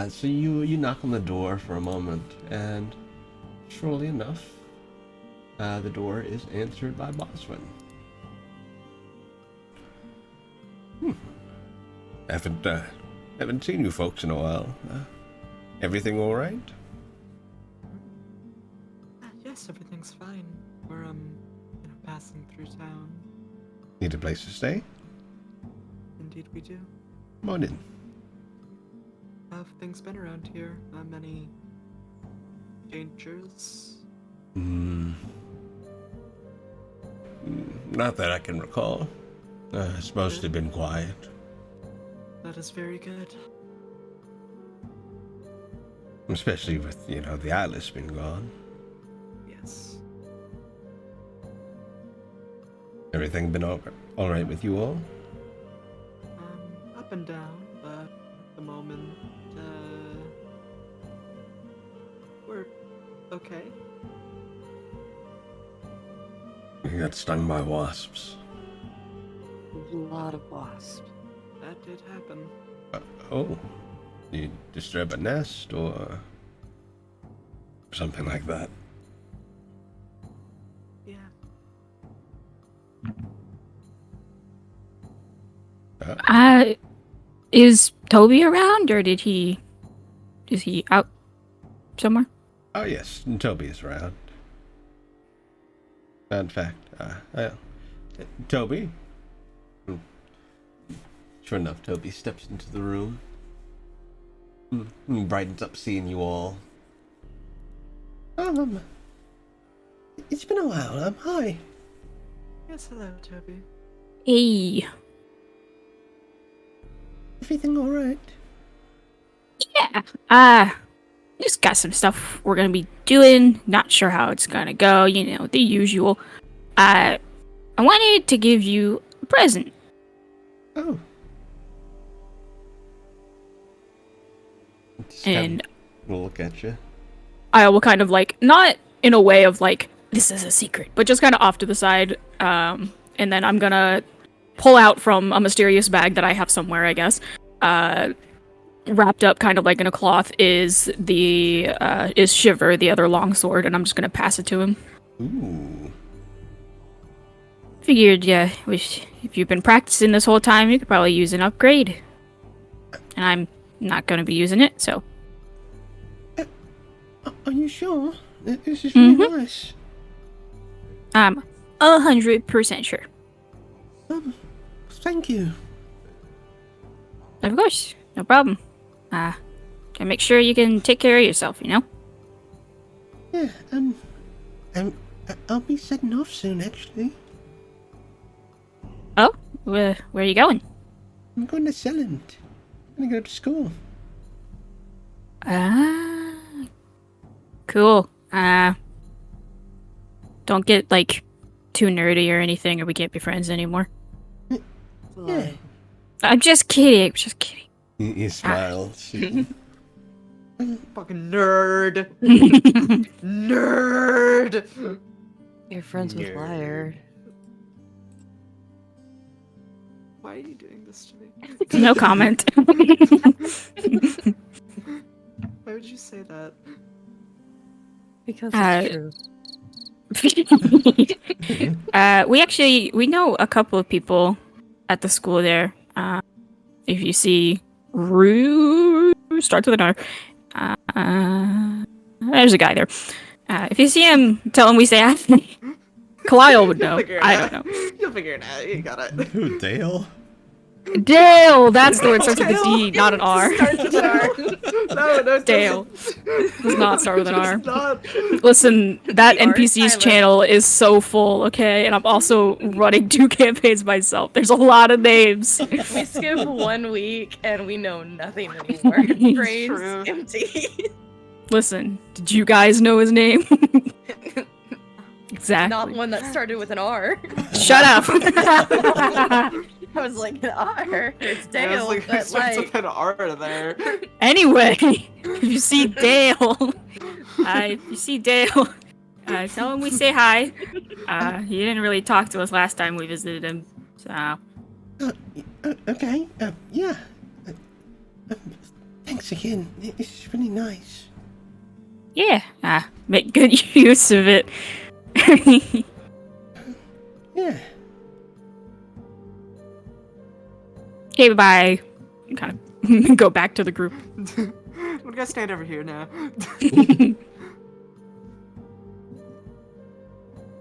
So you knock on the door for a moment, and surely enough, the door is answered by Boswin. Haven't seen you folks in a while. Everything all right? Yes, everything's fine. We're passing through town. Need a place to stay? Indeed we do. Come on in. How have things been around here? Not many dangers? Not that I can recall. It's mostly been quiet. That is very good. Especially with, the Atlas been gone. Yes. Everything been all right with you all? Up and down, but at the moment, we're okay. You got stung by wasps. A lot of wasps. That did happen. Oh. You disturb a nest or something like that? Yeah. Is Toby around, or is he out somewhere? Oh yes, Toby is around. In fact, Toby. Sure enough, Toby steps into the room. Brightens up seeing you all. It's been a while. Hi. Yes, hello, Toby. Hey. Everything all right? Yeah. Just got some stuff we're gonna be doing. Not sure how it's gonna go. The usual. I wanted to give you a present. Oh. And we'll look at you. I will kind of not in a way of this is a secret, but just kind of off to the side. And then I'm gonna pull out from a mysterious bag that I have somewhere, I guess. Wrapped up kind of in a cloth is Shiver, the other longsword, and I'm just gonna pass it to him. Ooh. Figured, yeah, if you've been practicing this whole time, you could probably use an upgrade. And I'm not gonna be using it, so. Are you sure? This is really nice. I'm 100% sure. Thank you. Of course, no problem. Gotta make sure you can take care of yourself, Yeah, I'll be setting off soon, actually. Oh, where are you going? I'm going to Selland. I'm gonna go to school. Cool. Don't get too nerdy or anything, or we can't be friends anymore. Yeah. I'm just kidding. He smiles. Fucking nerd. Nerd. You're friends with Liar. Why are you doing this to me? No comment. Why would you say that? Because it's true. we know a couple of people at the school there. If you see Rue, starts with an R. There's a guy there. If you see him, tell him we say hi. Kyle would know. I don't know. You'll figure it out. You got it. Who, Dale? Dale! That's the word starts with a D, not an R. Starts with an R. No, Dale. Does not start with an R. Not. Listen, that The R NPC's Tyler. channel is so full, okay? And I'm also running 2 campaigns myself. There's a lot of names. We skip 1 week and we know nothing anymore. Brain's True. empty. Listen, did you guys know his name? Exactly. Not one that started with an R. Shut up. I was like, an R. It's I Dale, was but starts with an R there. Anyway, if you see Dale, tell him we say hi. He didn't really talk to us last time we visited him, so. Okay. Yeah. Thanks again. It's really nice. Yeah, make good use of it. Yeah. Okay, bye-bye. Kind of go back to the group. We're gonna stand over here now.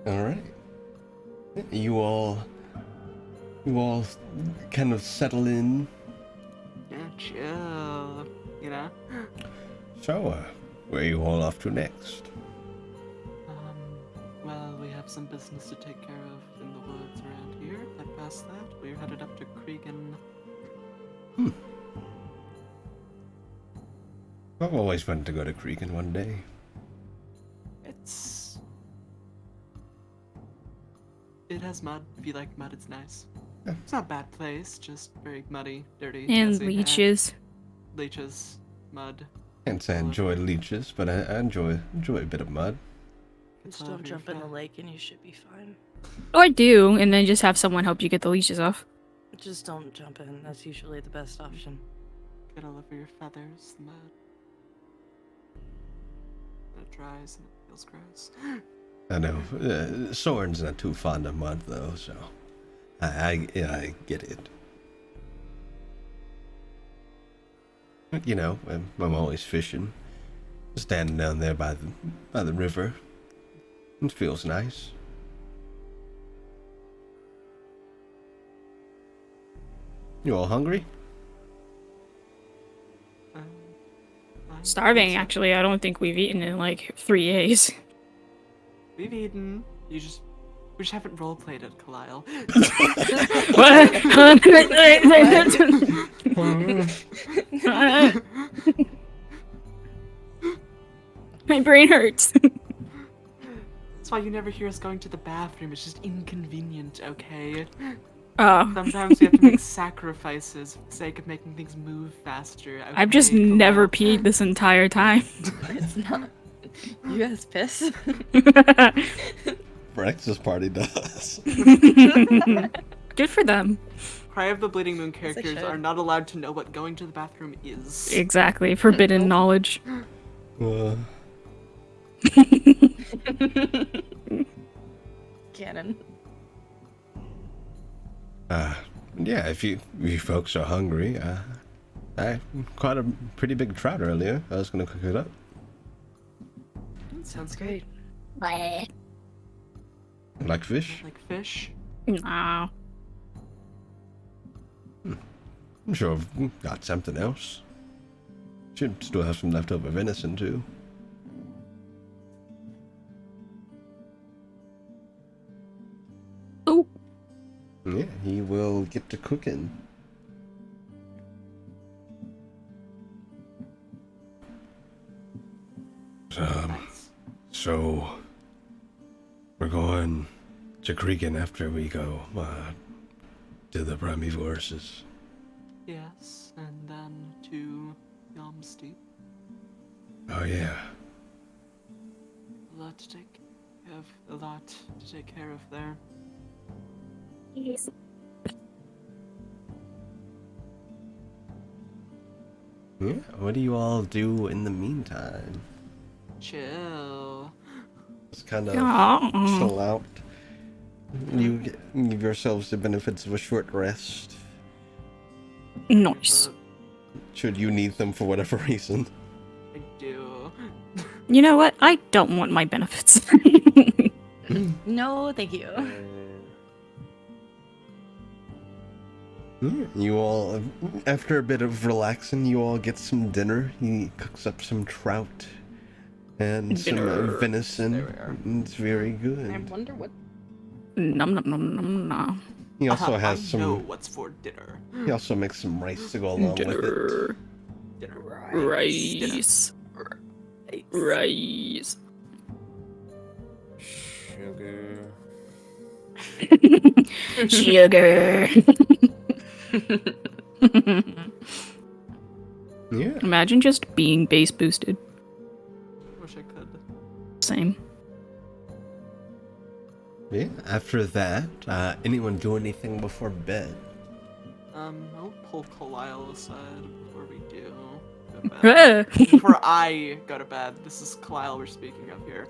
All right. You all You all kind of settle in. Yeah, chill. You know? So, where are you all off to next? Well, we have some business to take care of in the woods around here, but past that, we're headed up to Cregan. I've always wanted to go to Cregan one day. It has mud. If you like mud, it's nice. It's not a bad place, just very muddy, dirty, And messy. leeches. Leeches, mud. Can't say I enjoy leeches, but I enjoy a bit of mud. Just don't jump in the lake and you should be fine. Or do, and then just have someone help you get the leashes off. Just don't jump in. That's usually the best option. Get all over your feathers, the mud. And it dries and it feels gross. I know. Soren's not too fond of mud, though, so I get it. But, you know, I'm always fishing, standing down there by the river. It feels nice. You all hungry? Starving, actually. I don't think we've eaten in like 3 days. We've eaten. We just haven't roleplayed it, Kalile. My brain hurts. That's why you never hear us going to the bathroom. It's just inconvenient, okay? Oh. Sometimes we have to make sacrifices for the sake of making things move faster. Okay, I've just never peed this entire time. It's not. You guys piss? Breakfast party does. Good for them. Cry of the Bleeding Moon they characters should. are not allowed to know what going to the bathroom is. Exactly. Forbidden knowledge. Canon. Yeah, if you folks are hungry, I caught a pretty big trout earlier. I was gonna cook it up. Sounds great. Like fish? Like fish. Nah. I'm sure I've got something else. Should still have some leftover venison too. Oh. Yeah, he will get to cooking. So we're going to Cregan after we go to the primeval horses. Yes, and then to Yomsteep. Oh yeah. A lot to take care of there. Yes. Yeah. What do you all do in the meantime? Chill. Just kind of Aw. chill out. You give yourselves the benefits of a short rest. Nice. Should you need them for whatever reason. I do. You know what? I don't want my benefits. No, thank you. Yeah, you all, after a bit of relaxing, you all get some dinner. He cooks up some trout and some venison. There we are. It's very I good. wonder what. Nom nom nom nom nom. He also I has know some. what's for dinner. He also makes some rice to go along with it. Dinner. Dinner. Rice. Rice. Sugar. Sugar. Yeah. Imagine just being base boosted. Wish I could. Same. Yeah. After that, anyone do anything before bed? I'll pull Kalile aside before we do go to bed. Before I go to bed. This is Kalile we're speaking of here.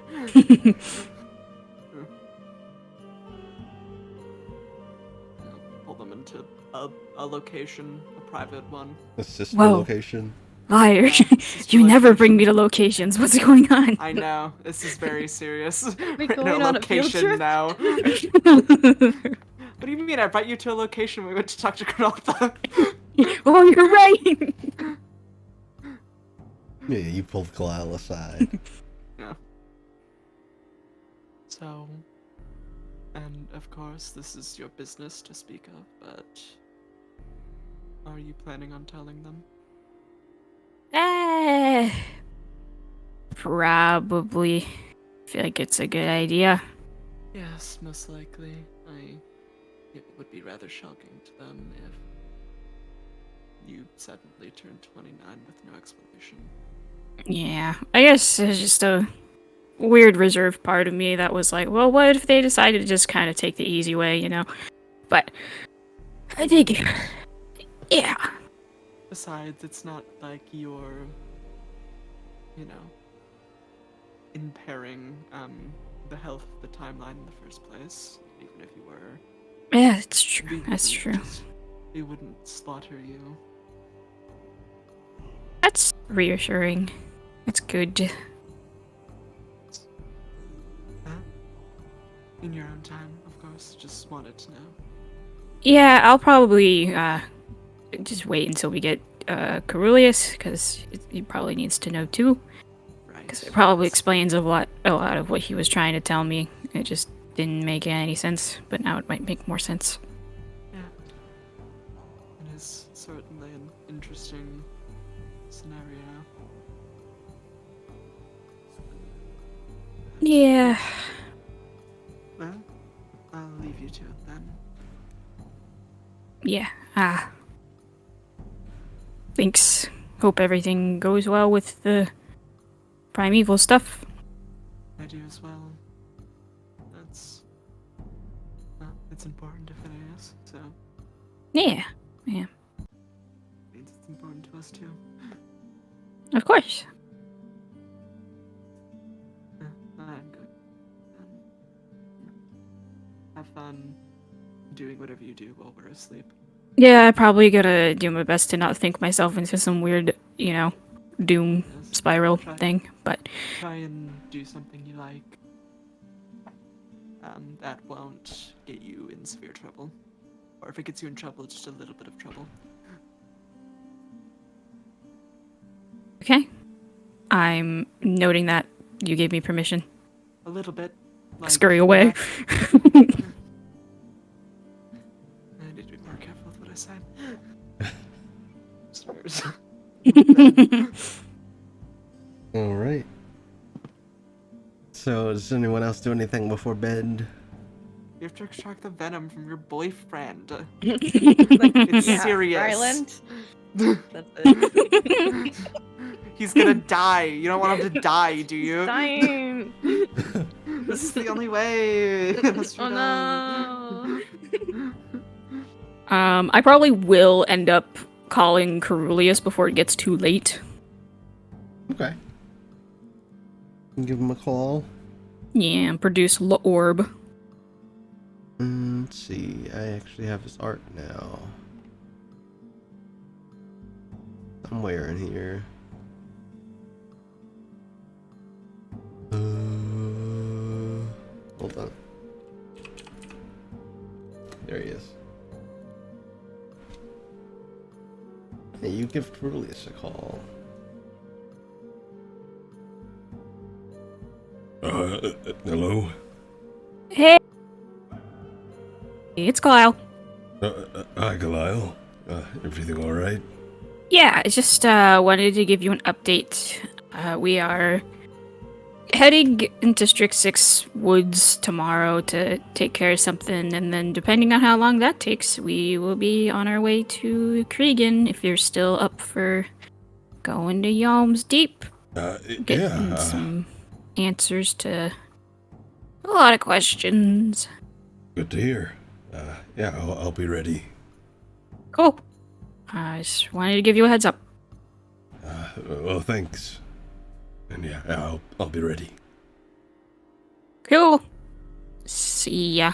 Pull them into a location, a private one. A sister Whoa. location. Liar. sister You never location. bring me to locations. What's going on? I know, this is very serious. We We're in going on a field location trip? now. What do you mean? I brought you to a location we went to talk to Granatha. Oh, you're right. Yeah, you pulled Kalile aside. Yeah. So, and of course, this is your business to speak of, but are you planning on telling them? Probably. Feel like it's a good idea. Yes, most likely. It would be rather shocking to them if you suddenly turned 29 with no explanation. Yeah, I guess there's just a weird reserve part of me that was like, well, what if they decided to just kind of take the easy way, you know? But I think, yeah. Besides, it's not like you're, impairing the health of the timeline in the first place, even if you were. Yeah, it's true. We That's wouldn't true. We wouldn't slaughter you. That's reassuring. It's good. In your own time, of course. Just wanted to know. Yeah, I'll probably just wait until we get Carulius, because he probably needs to know too. Right. Because it probably explains a lot of what he was trying to tell me. It just didn't make any sense, but now it might make more sense. Yeah. It is certainly an interesting scenario. Yeah. Well, I'll leave you to it then. Yeah. Thanks. Hope everything goes well with the primeval stuff. I do as well. It's important if it is, so Yeah. means it's important to us too. Of course. I'm good. Have fun doing whatever you do while we're asleep. Yeah, I probably gotta do my best to not think myself into some weird, doom Yes. spiral Try- thing, but Try and do something you like. That won't get you in severe trouble. Or if it gets you in trouble, just a little bit of trouble. okay. I'm noting that you gave me permission. A little bit. Scurry away. I need to be more careful with what I say. Sorry. All right. So, does anyone else do anything before bed? You have to extract the venom from your boyfriend. Like, It's yeah, serious. Ryland. That's it. He's gonna die. You don't want him to die, do you? Dying. This is the only way. Oh no. I probably will end up calling Carulius before it gets too late. Okay. Give him a call. Yeah, and produce L'Orb. Let's see. I actually have his art now. Somewhere in here. Hold on. There he is. Hey, you give Carulius a call. Hello? Hey, it's Kyle. Hi, Galile. Everything alright? Yeah, I just wanted to give you an update. We are heading into Strict 6 Woods tomorrow to take care of something, and then depending on how long that takes, we will be on our way to Cregan if you're still up for going to Yalm's Deep. Getting Yeah. some answers to a lot of questions. Good to hear. Yeah, I'll be ready. Cool. I just wanted to give you a heads up. Well, thanks. And yeah, I'll be ready. Cool. See ya.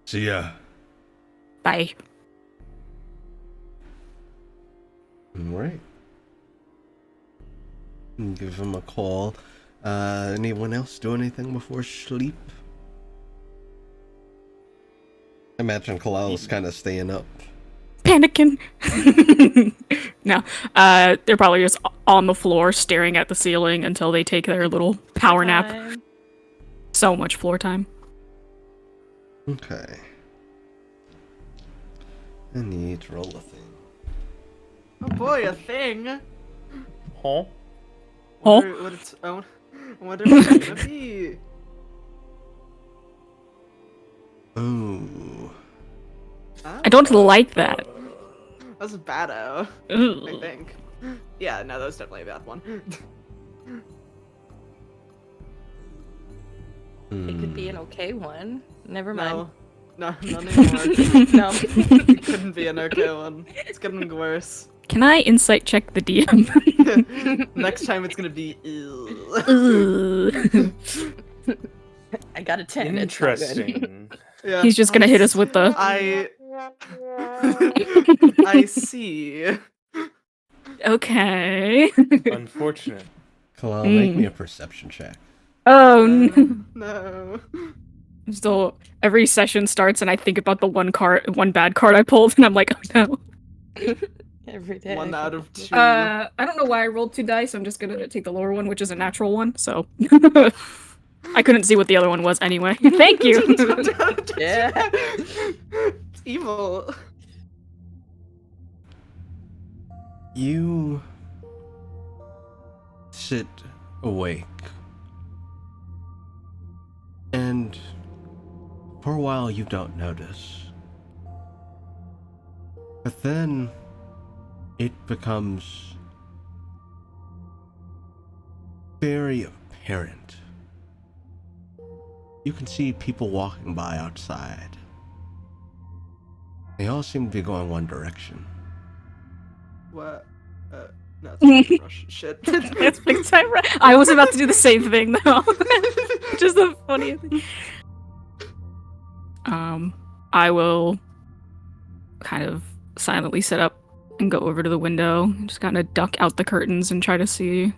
See ya. Bye. Alright. Give him a call. Anyone else do anything before sleep? Imagine Kalal's kind of staying up. Panicking. No, they're probably just on the floor staring at the ceiling until they take their little power nap. Time. So much floor time. Okay. I need to roll a thing. Oh boy, a thing. Huh? Wonder what it's. I wonder what it's gonna be. Ooh. I don't like that. That's a bad-o, I Ugh. think. Yeah, no, that was definitely a bad one. It could be an okay one. Never mind. No, not anymore. No. It couldn't be an okay one. It's getting worse. Can I insight check the DM? Next time it's gonna be ew. Ugh. I got a 10. It's not good. Interesting. Yeah, He's just gonna hit us with the. I see. Okay. Unfortunate. Kalal, make me a perception check. Oh no. No. Still, every session starts and I think about the one bad card I pulled, and I'm like, oh no. Every day. 1 out of 2. I don't know why I rolled 2 dice. I'm just gonna take the lower one, which is a natural one. So I couldn't see what the other one was anyway. Thank you. Yeah. It's evil. You sit awake, and for a while you don't notice. But then it becomes very apparent. You can see people walking by outside. They all seem to be going one direction. What? No, it's not rush. Shit. It's big time. I was about to do the same thing though, which is the funniest thing. I will kind of silently sit up and go over to the window and just kind of duck out the curtains and try to see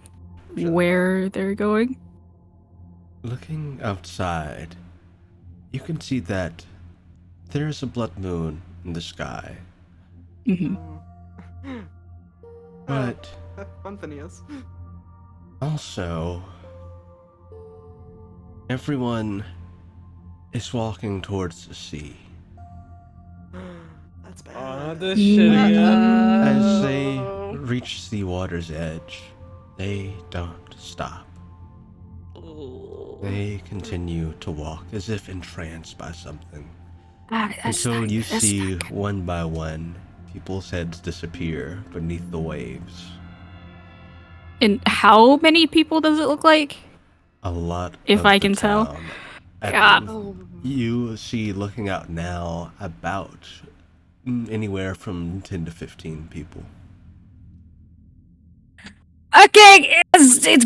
where they're going. Looking outside, you can see that there's a blood moon in the sky. Mm-hmm. But Fun, Phineas. also, everyone is walking towards the sea. That's bad. Oh, this shit again. As they reach the water's edge, they don't stop. They continue to walk as if entranced by something. Until you see one by one people's heads disappear beneath the waves. And how many people does it look like? A lot. If of I the can tell. town. God. You see, looking out now, about anywhere from 10 to 15 people. Okay,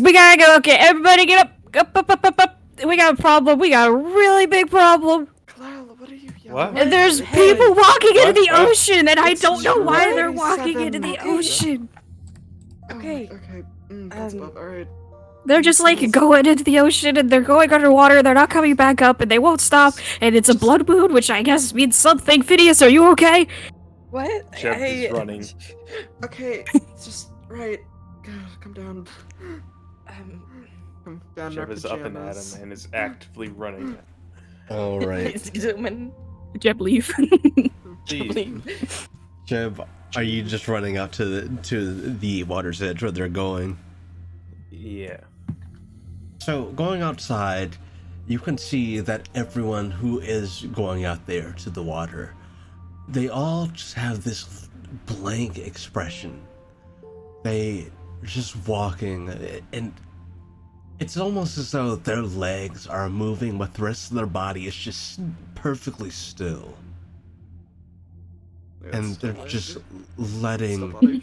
we gotta go. Okay, everybody get up. Up. We got a problem. We got a really big problem. Kalal, what are you yelling? What? And there's Hey. people walking into the What? ocean, and I don't know why they're 47 walking into the minutes. ocean. Okay. Okay. That's Um, above. Alright. They're just like going into the ocean, and they're going underwater. They're not coming back up, and they won't stop. And it's a blood moon, which I guess means something. Phineas, are you okay? What? Jeb is running. Okay. It's just right. God, come down. Come down. Jeb our is up and at pajamas. him and is actively running. All right. Zooming. Jeb, leave. Jeez. Jeb, are you just running out to the water's edge where they're going? Yeah. So, going outside, you can see that everyone who is going out there to the water, they all just have this blank expression. They are just walking, and it's almost as though their legs are moving, but the rest of their body is just perfectly still. Yeah, And it's they're still just still letting body.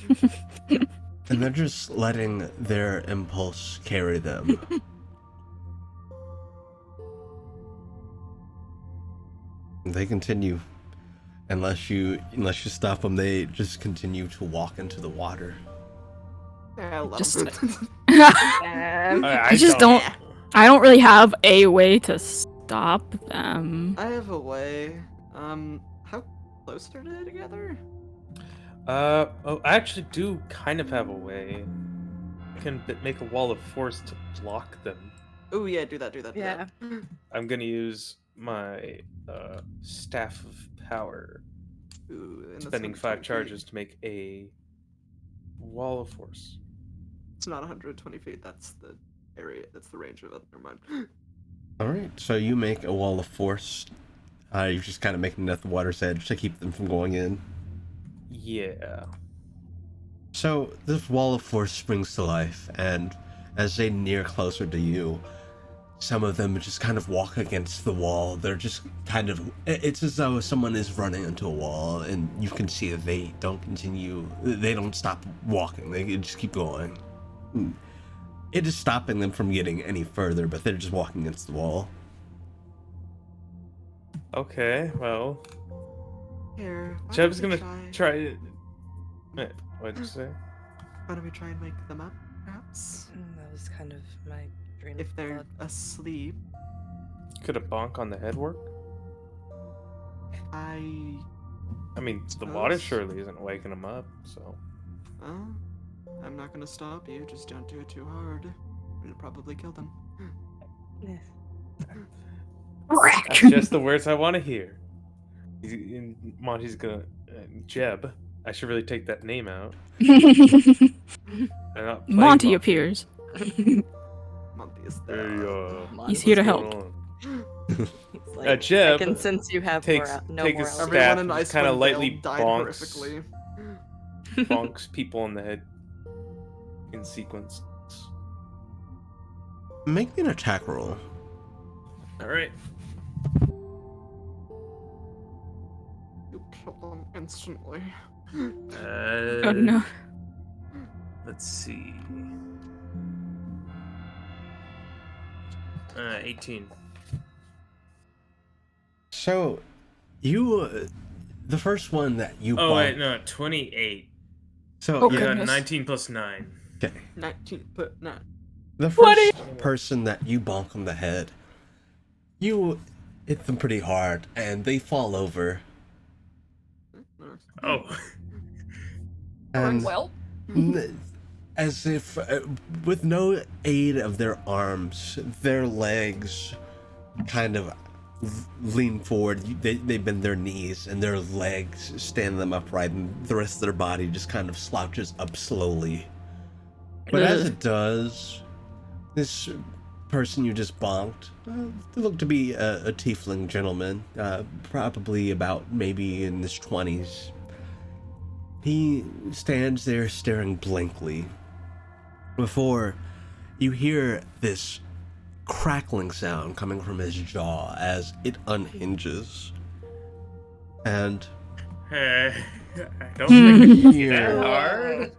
and they're just letting their impulse carry them. They continue, unless you stop them. They just continue to walk into the water. Yeah, let Just- 'em. I just don't. I don't really have a way to stop them. I have a way. How close are they together? Oh, I actually do kind of have a way. I can make a wall of force to block them. Oh yeah, do that. Yeah. I'm gonna use my staff of power, Ooh, and that's spending 120 5 charges to make a wall of force. It's not 120 feet. That's the area. That's the range of it. Never mind. All right, so you make a wall of force. You're just kind of making it at the water's edge to keep them from going in. Yeah. So this wall of force springs to life, and as they near closer to you, some of them just kind of walk against the wall. They're just kind of, it's as though someone is running into a wall, and you can see that they don't stop walking. They just keep going. It is stopping them from getting any further, but they're just walking against the wall. Okay, well, Here, why Jeb's don't we gonna try. What did you say? Why don't we try and wake them up, perhaps? That was kind of my train If of they're thought. asleep, Could a bonk on the head work? I mean, the water Suppose. surely isn't waking them up, so. Well, I'm not gonna stop you. Just don't do it too hard. It'll probably kill them. Yes. That's just the words I want to hear. Monty's gonna. Jeb. I should really take that name out. I'm not playing Monty appears. Monty is Hey, there. He's here to what's help. going on? It's like, Jeb I can sense you have takes- more. No take more. a out- staff Everyone in and Icewind kinda Dale lightly died bonks. horrifically. Bonks people in the head in sequence. Make me an attack roll. Alright. You kill them instantly. Oh no. Let's see. 18. So, the first one that you Oh, bonk- wait, no, 28. So, Oh, yeah, goodness. 19 plus 9. okay. 19, but not. The first person that you bonk on the head, you hit them pretty hard, and they fall over. Oh. And Well. as if, with no aid of their arms, their legs kind of lean forward. They bend their knees, and their legs stand them upright, and the rest of their body just kind of slouches up slowly. But as Ugh. it does, this person you just bonked, they look to be a tiefling gentleman, probably about maybe in his 20s. He stands there staring blankly before you hear this crackling sound coming from his jaw as it unhinges. And I don't think it's Here. that hard.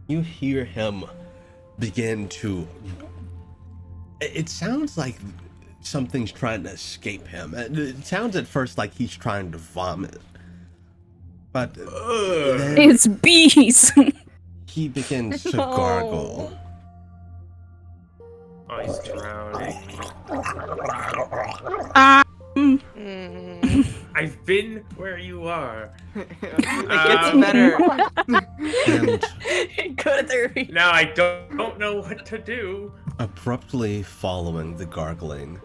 you hear him begin to... It sounds like something's trying to escape him. It sounds at first like he's trying to vomit. But then It's bees. he begins to No. gargle. Oh, he's drowning. Mm. I've been where you are. it gets better. And Go to therapy. Now I don't know what to do. abruptly following the gargling,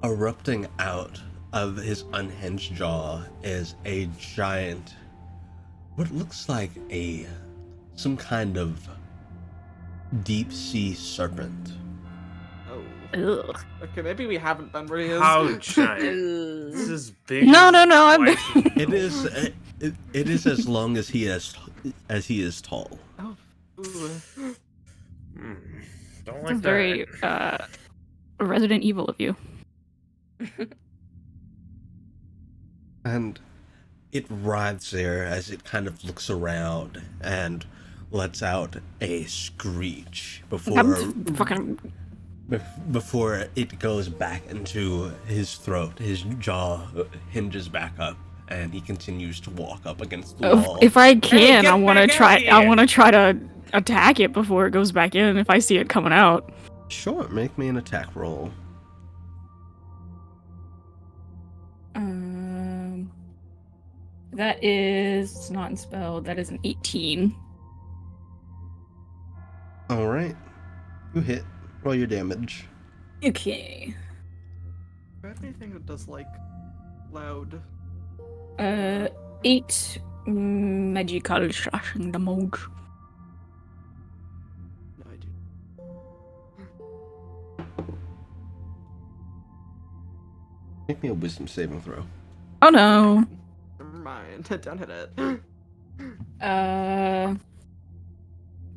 erupting out of his unhinged jaw is a giant, what looks like some kind of deep sea serpent. Oh. Ugh. Okay, maybe we haven't been where he is. How giant? This is big. No, no, no, I'm- It is it is as long as he is tall. Oh. Ooh. Don't It's like very that. Resident Evil of you. And it writhes there as it kind of looks around and lets out a screech before it goes back into his throat. His jaw hinges back up, and he continues to walk up against the wall. If I can, get I want to back try. out here. I want to try to attack it before it goes back in. If I see it coming out. Sure, make me an attack roll. That is not in spell. That is an 18. All right. You hit. Roll your damage. Okay. Do I have anything that does like loud? 8 magical slashing damage. No, I do. Make me a wisdom saving throw. Oh no. Never mind. Don't hit it.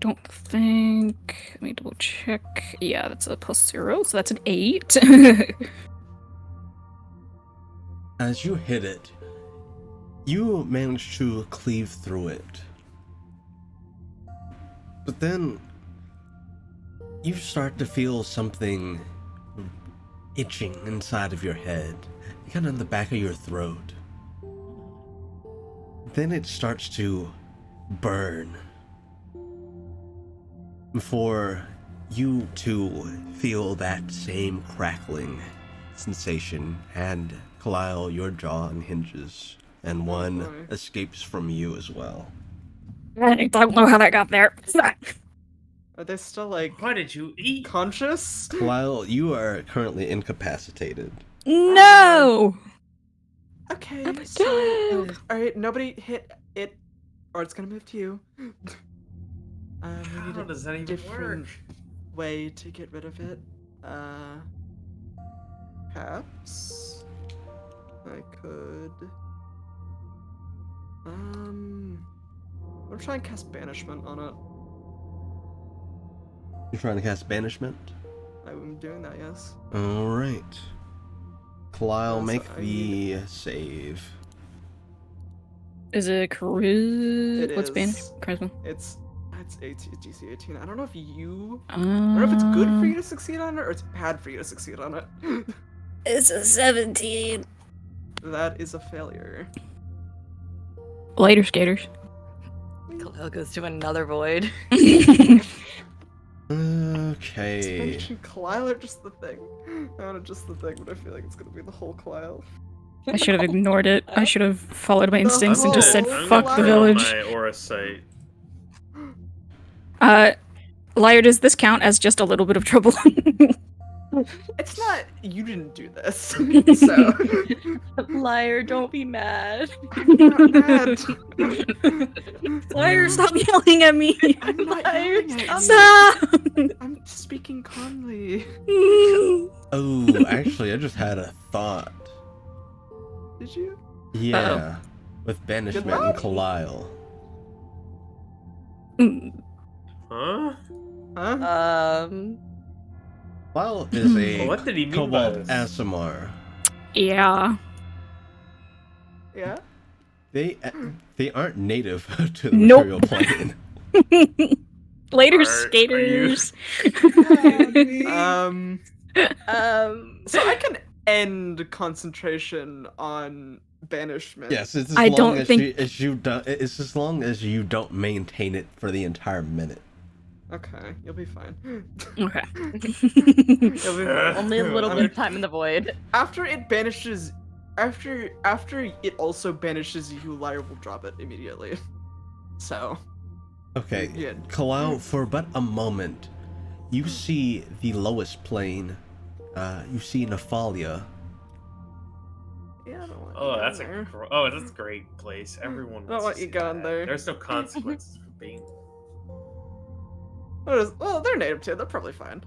Don't think. Let me double check. Yeah, that's a +0, so that's an 8. As you hit it, you manage to cleave through it. But then you start to feel something itching inside of your head, kind of in the back of your throat. Then it starts to burn before you too feel that same crackling sensation, and Kalile, your jaw unhinges, and one escapes from you as well. I don't know how that got there. Are they still like What did you eat? conscious? Kalile, you are currently incapacitated. No! Okay, so alright, nobody hit it, or it's gonna move to you. We need How a does that even different work? way to get rid of it. Perhaps I could. I'm trying to cast banishment on it. You're trying to cast banishment? I'm doing that, yes. Alright. Kalile, So make I the save. Is it charisma? It What's ban? is. Charisma. It's DC 18. I don't know if you. I don't know if it's good for you to succeed on it or it's bad for you to succeed on it. It's a 17. That is a failure. Later, skaters. Kalil goes to another void. Okay. Expansion Kalile or just the thing? I want just the thing, but I feel like it's gonna be the whole Kalile. I should have ignored it. I should have followed my The instincts and just said, whole fuck the Kalile. village. My aura sight. Liar, does this count as just a little bit of trouble? It's not. You didn't do this, so Liar, don't be mad. I'm not mad. Liar, stop yelling at me! I'm not Liar, yelling at you. Stop! I'm speaking calmly. Oh, actually, I just had a thought. Did you? Yeah. With banishment and luck. Kalile. Huh? Huh? Kalile is a What did he mean Cobalt by this? Asimar. Yeah. Yeah. They aren't native to the Nope. material plane. Later, Are skaters. So I can end concentration on banishment. Yes, it's as I long don't as think- it's as long as you don't maintain it for the entire minute. Okay, you'll be fine. Okay. You'll be fine. Only a little bit of time in the void. After it banishes, after it also banishes you, Liar will drop it immediately. So. Okay, Yeah. Kalile, for but a moment, you see the lowest plane. You see Nephalia. Yeah, I don't want Oh, you that's down there. that's a great place. Everyone Don't wants want to you see going that. there. There's no consequences for being. Well, they're native too. They're probably fine.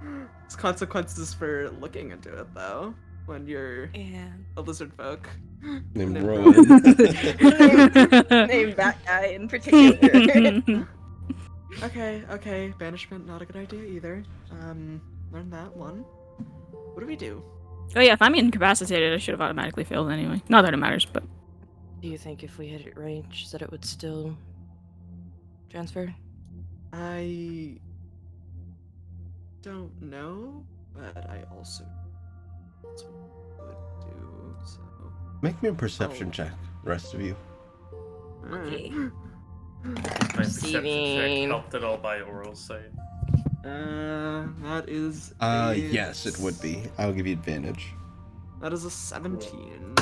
There's consequences for looking into it, though. When you're Yeah. a lizard folk. Named Named Rowan. Name that guy in particular. Okay. Banishment, not a good idea either. Learn that one. What do we do? Oh yeah, if I'm incapacitated, I should have automatically failed anyway. Not that it matters, but Do you think if we hit it range that it would still transfer? I don't know, but I also that's what I would do. So. Make me a perception Oh. check, the rest of you. Okay. My perception check Receiving. helped at all by oral sight. That is. Yes, it would be. I'll give you advantage. That is a 17.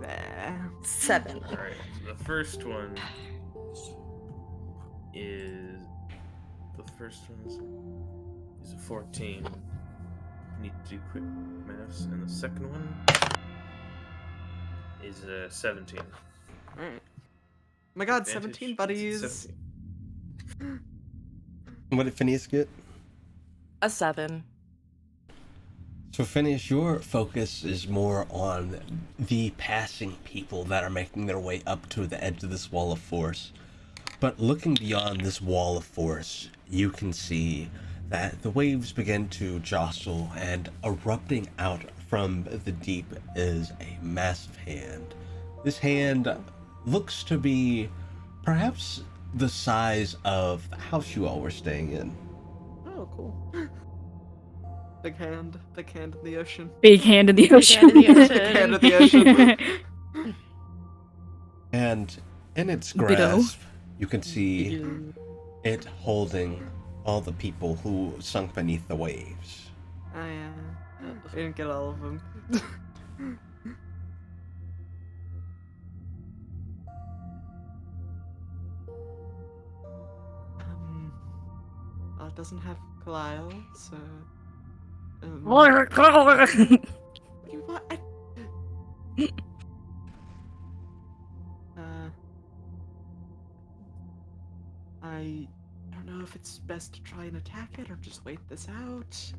There. 7. All right. So the first one is a 14. Need to do quick maths, and the second one is a 17. Alright. Oh my god, Advantage 17 means buddies. it's 17. What did Phineas get? A 7. So Phineas, your focus is more on the passing people that are making their way up to the edge of this wall of force. But looking beyond this wall of force, you can see that the waves begin to jostle, and erupting out from the deep is a massive hand. This hand looks to be perhaps the size of the house you all were staying in. Oh, cool. Big hand in the ocean. Big hand in the ocean. hand in the ocean. Big hand in the ocean. And in its Biddo. grasp, you can see it holding all the people who sunk beneath the waves. I didn't get all of them. It doesn't have Kalile, so. You what? I don't know if it's best to try and attack it or just wait this out.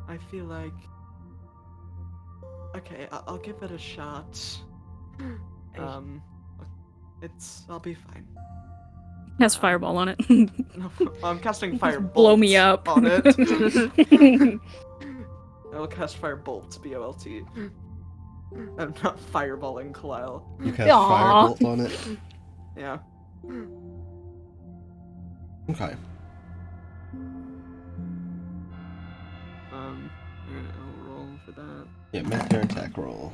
I feel like. Okay, I'll give it a shot. I'll be fine. Has fireball on it. No, I'm casting firebolt. Blow me up. On it. I will cast firebolt. B-O-L-T. I'm not fireballing Kalile. You cast Aw. firebolt on it? Yeah. Okay. I'll roll for that. Yeah, make your attack roll.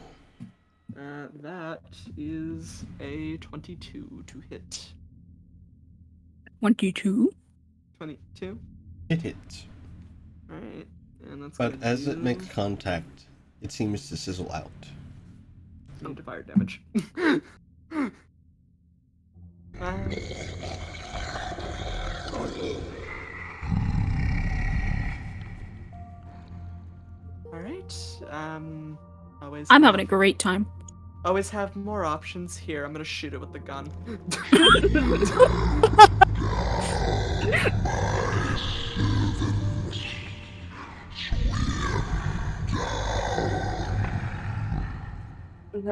That is a 22 to hit. 22. 22? It hits. Alright. And that's But gonna as it do makes contact, it seems to sizzle out. into fire damage. Alright. Always I'm have, having a great time. always have more options here. I'm gonna shoot it with the gun.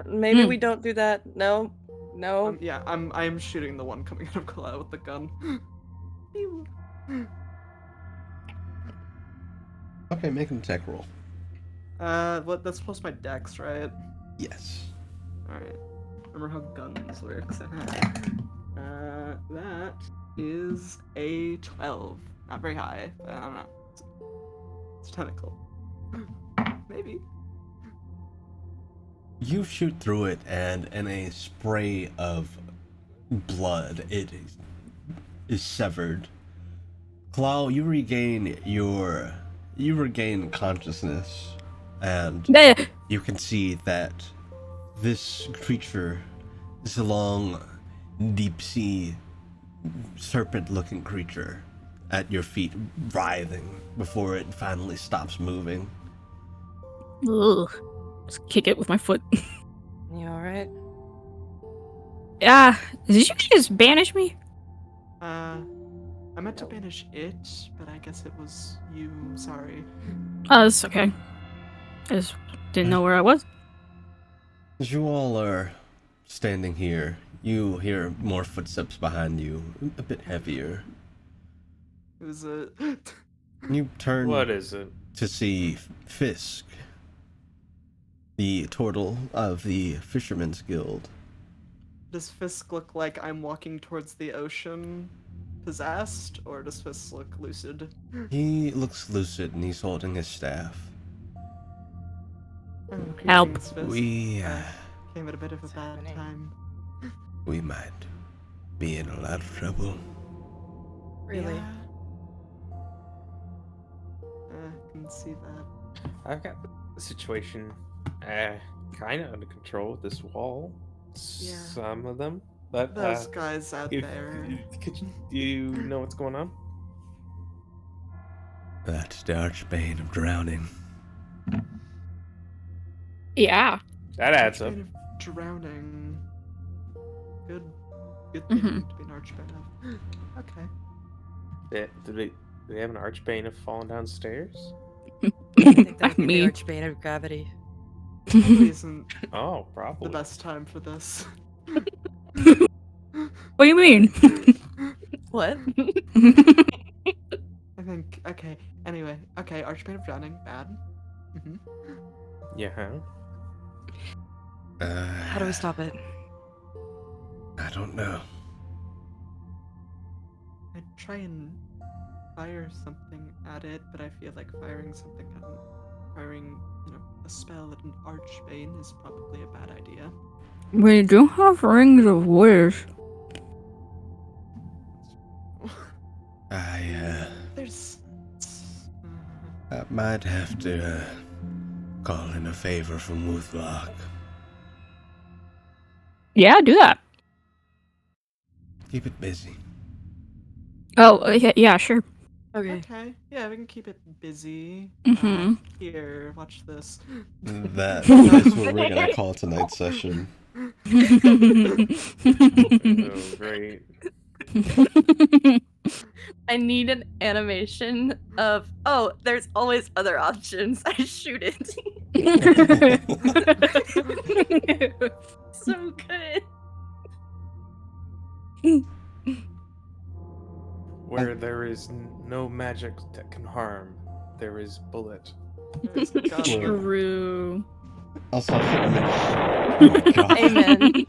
Maybe we don't do that. No. No. Yeah, I'm shooting the one coming out of Kalile with the gun. Okay, make an attack roll. What? That's plus my dex, right? Yes. Alright. Remember how guns works. That is a 12. Not very high, but I don't know. It's tentacle. Maybe. You shoot through it, and in a spray of blood, it is severed. Clau, you regain consciousness, and you can see that this creature is a long, deep-sea, serpent-looking creature at your feet, writhing before it finally stops moving. Ugh. Just kick it with my foot. You alright? Did you just banish me? I meant to banish it, but I guess it was you. Sorry. Oh, it's okay. I just didn't know where I was. As you all are standing here, you hear more footsteps behind you, a bit heavier. It was a. You turn What is it? to see Fisk, the turtle of the Fisherman's Guild. Does Fisk look like I'm walking towards the ocean, possessed, or does Fisk look lucid? He looks lucid and he's holding his staff. Oh, Help. greetings, Fisk. We Came at a bit of a bad happening? time. we might be in a lot of trouble. Really? Yeah. can see that. I've got the situation kind of under control with this wall. Yeah. Some of them, but Those guys out if, there. do you know what's going on? That's the Archbane of Drowning. Yeah. That adds up. Archbane of Drowning. Good Mhm. thing to be an Archbane of. Okay. Do they have an archbane of falling downstairs? I think that would be Me. the Archbane of Gravity. Probably isn't Oh, the probably. best time for this. What do you mean? What? I think. Okay. Anyway. Okay. Archbane of Drowning. Bad. Yeah. How do we stop it? I don't know. I'd try and fire something at it, but I feel like firing a spell at an Archbane is probably a bad idea. We do have rings of wish. There's. I might have to call in a favor from Wuthlock. Yeah, do that. Keep it busy. Oh, yeah, sure. Okay. Okay. Yeah, we can keep it busy. Mhm. Here, watch this. That's what we're gonna call tonight's session. Oh, great. I need an animation of, oh, there's always other options. I shoot it. So good. Where there is no magic that can harm, there is bullet. There's gun. True. Also, oh my God. Amen.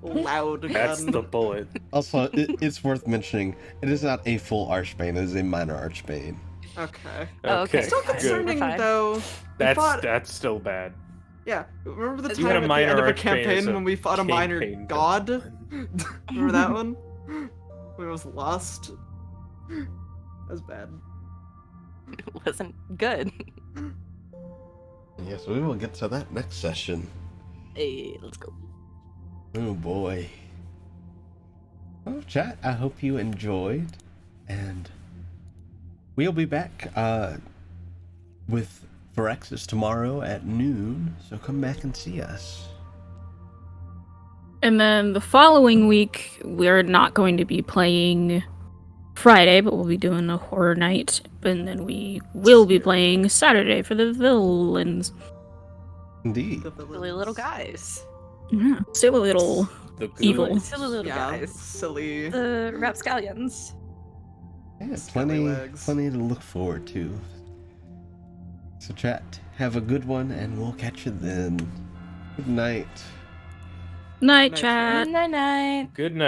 Loud gun. That's the bullet. Also, it's worth mentioning, it is not a full Archbane, it is a minor Archbane. Okay. Oh, okay. Still Good. concerning Fine. though. That's still bad. Yeah, remember the You time had at a the end of a Archbane as campaign a when we fought a minor campaign god? villain. Remember that one? When it was lost? That was bad. It wasn't good. Yes, we will get to that next session. Hey, let's go. Oh boy. Well, chat, I hope you enjoyed, and we'll be back with Phyrexis tomorrow at noon, so come back and see us. And then the following week, we're not going to be playing Friday, but we'll be doing a horror night. And then we will be playing Saturday for the villains. Indeed. The Silly villains. little guys. Yeah, silly little The evil. Silly little Yeah, guys. silly. The rapscallions. Yeah, Skelly legs. plenty to look forward to. So chat, have a good one, and we'll catch you then. Good night. Night, Night, chat. Night night. Good night.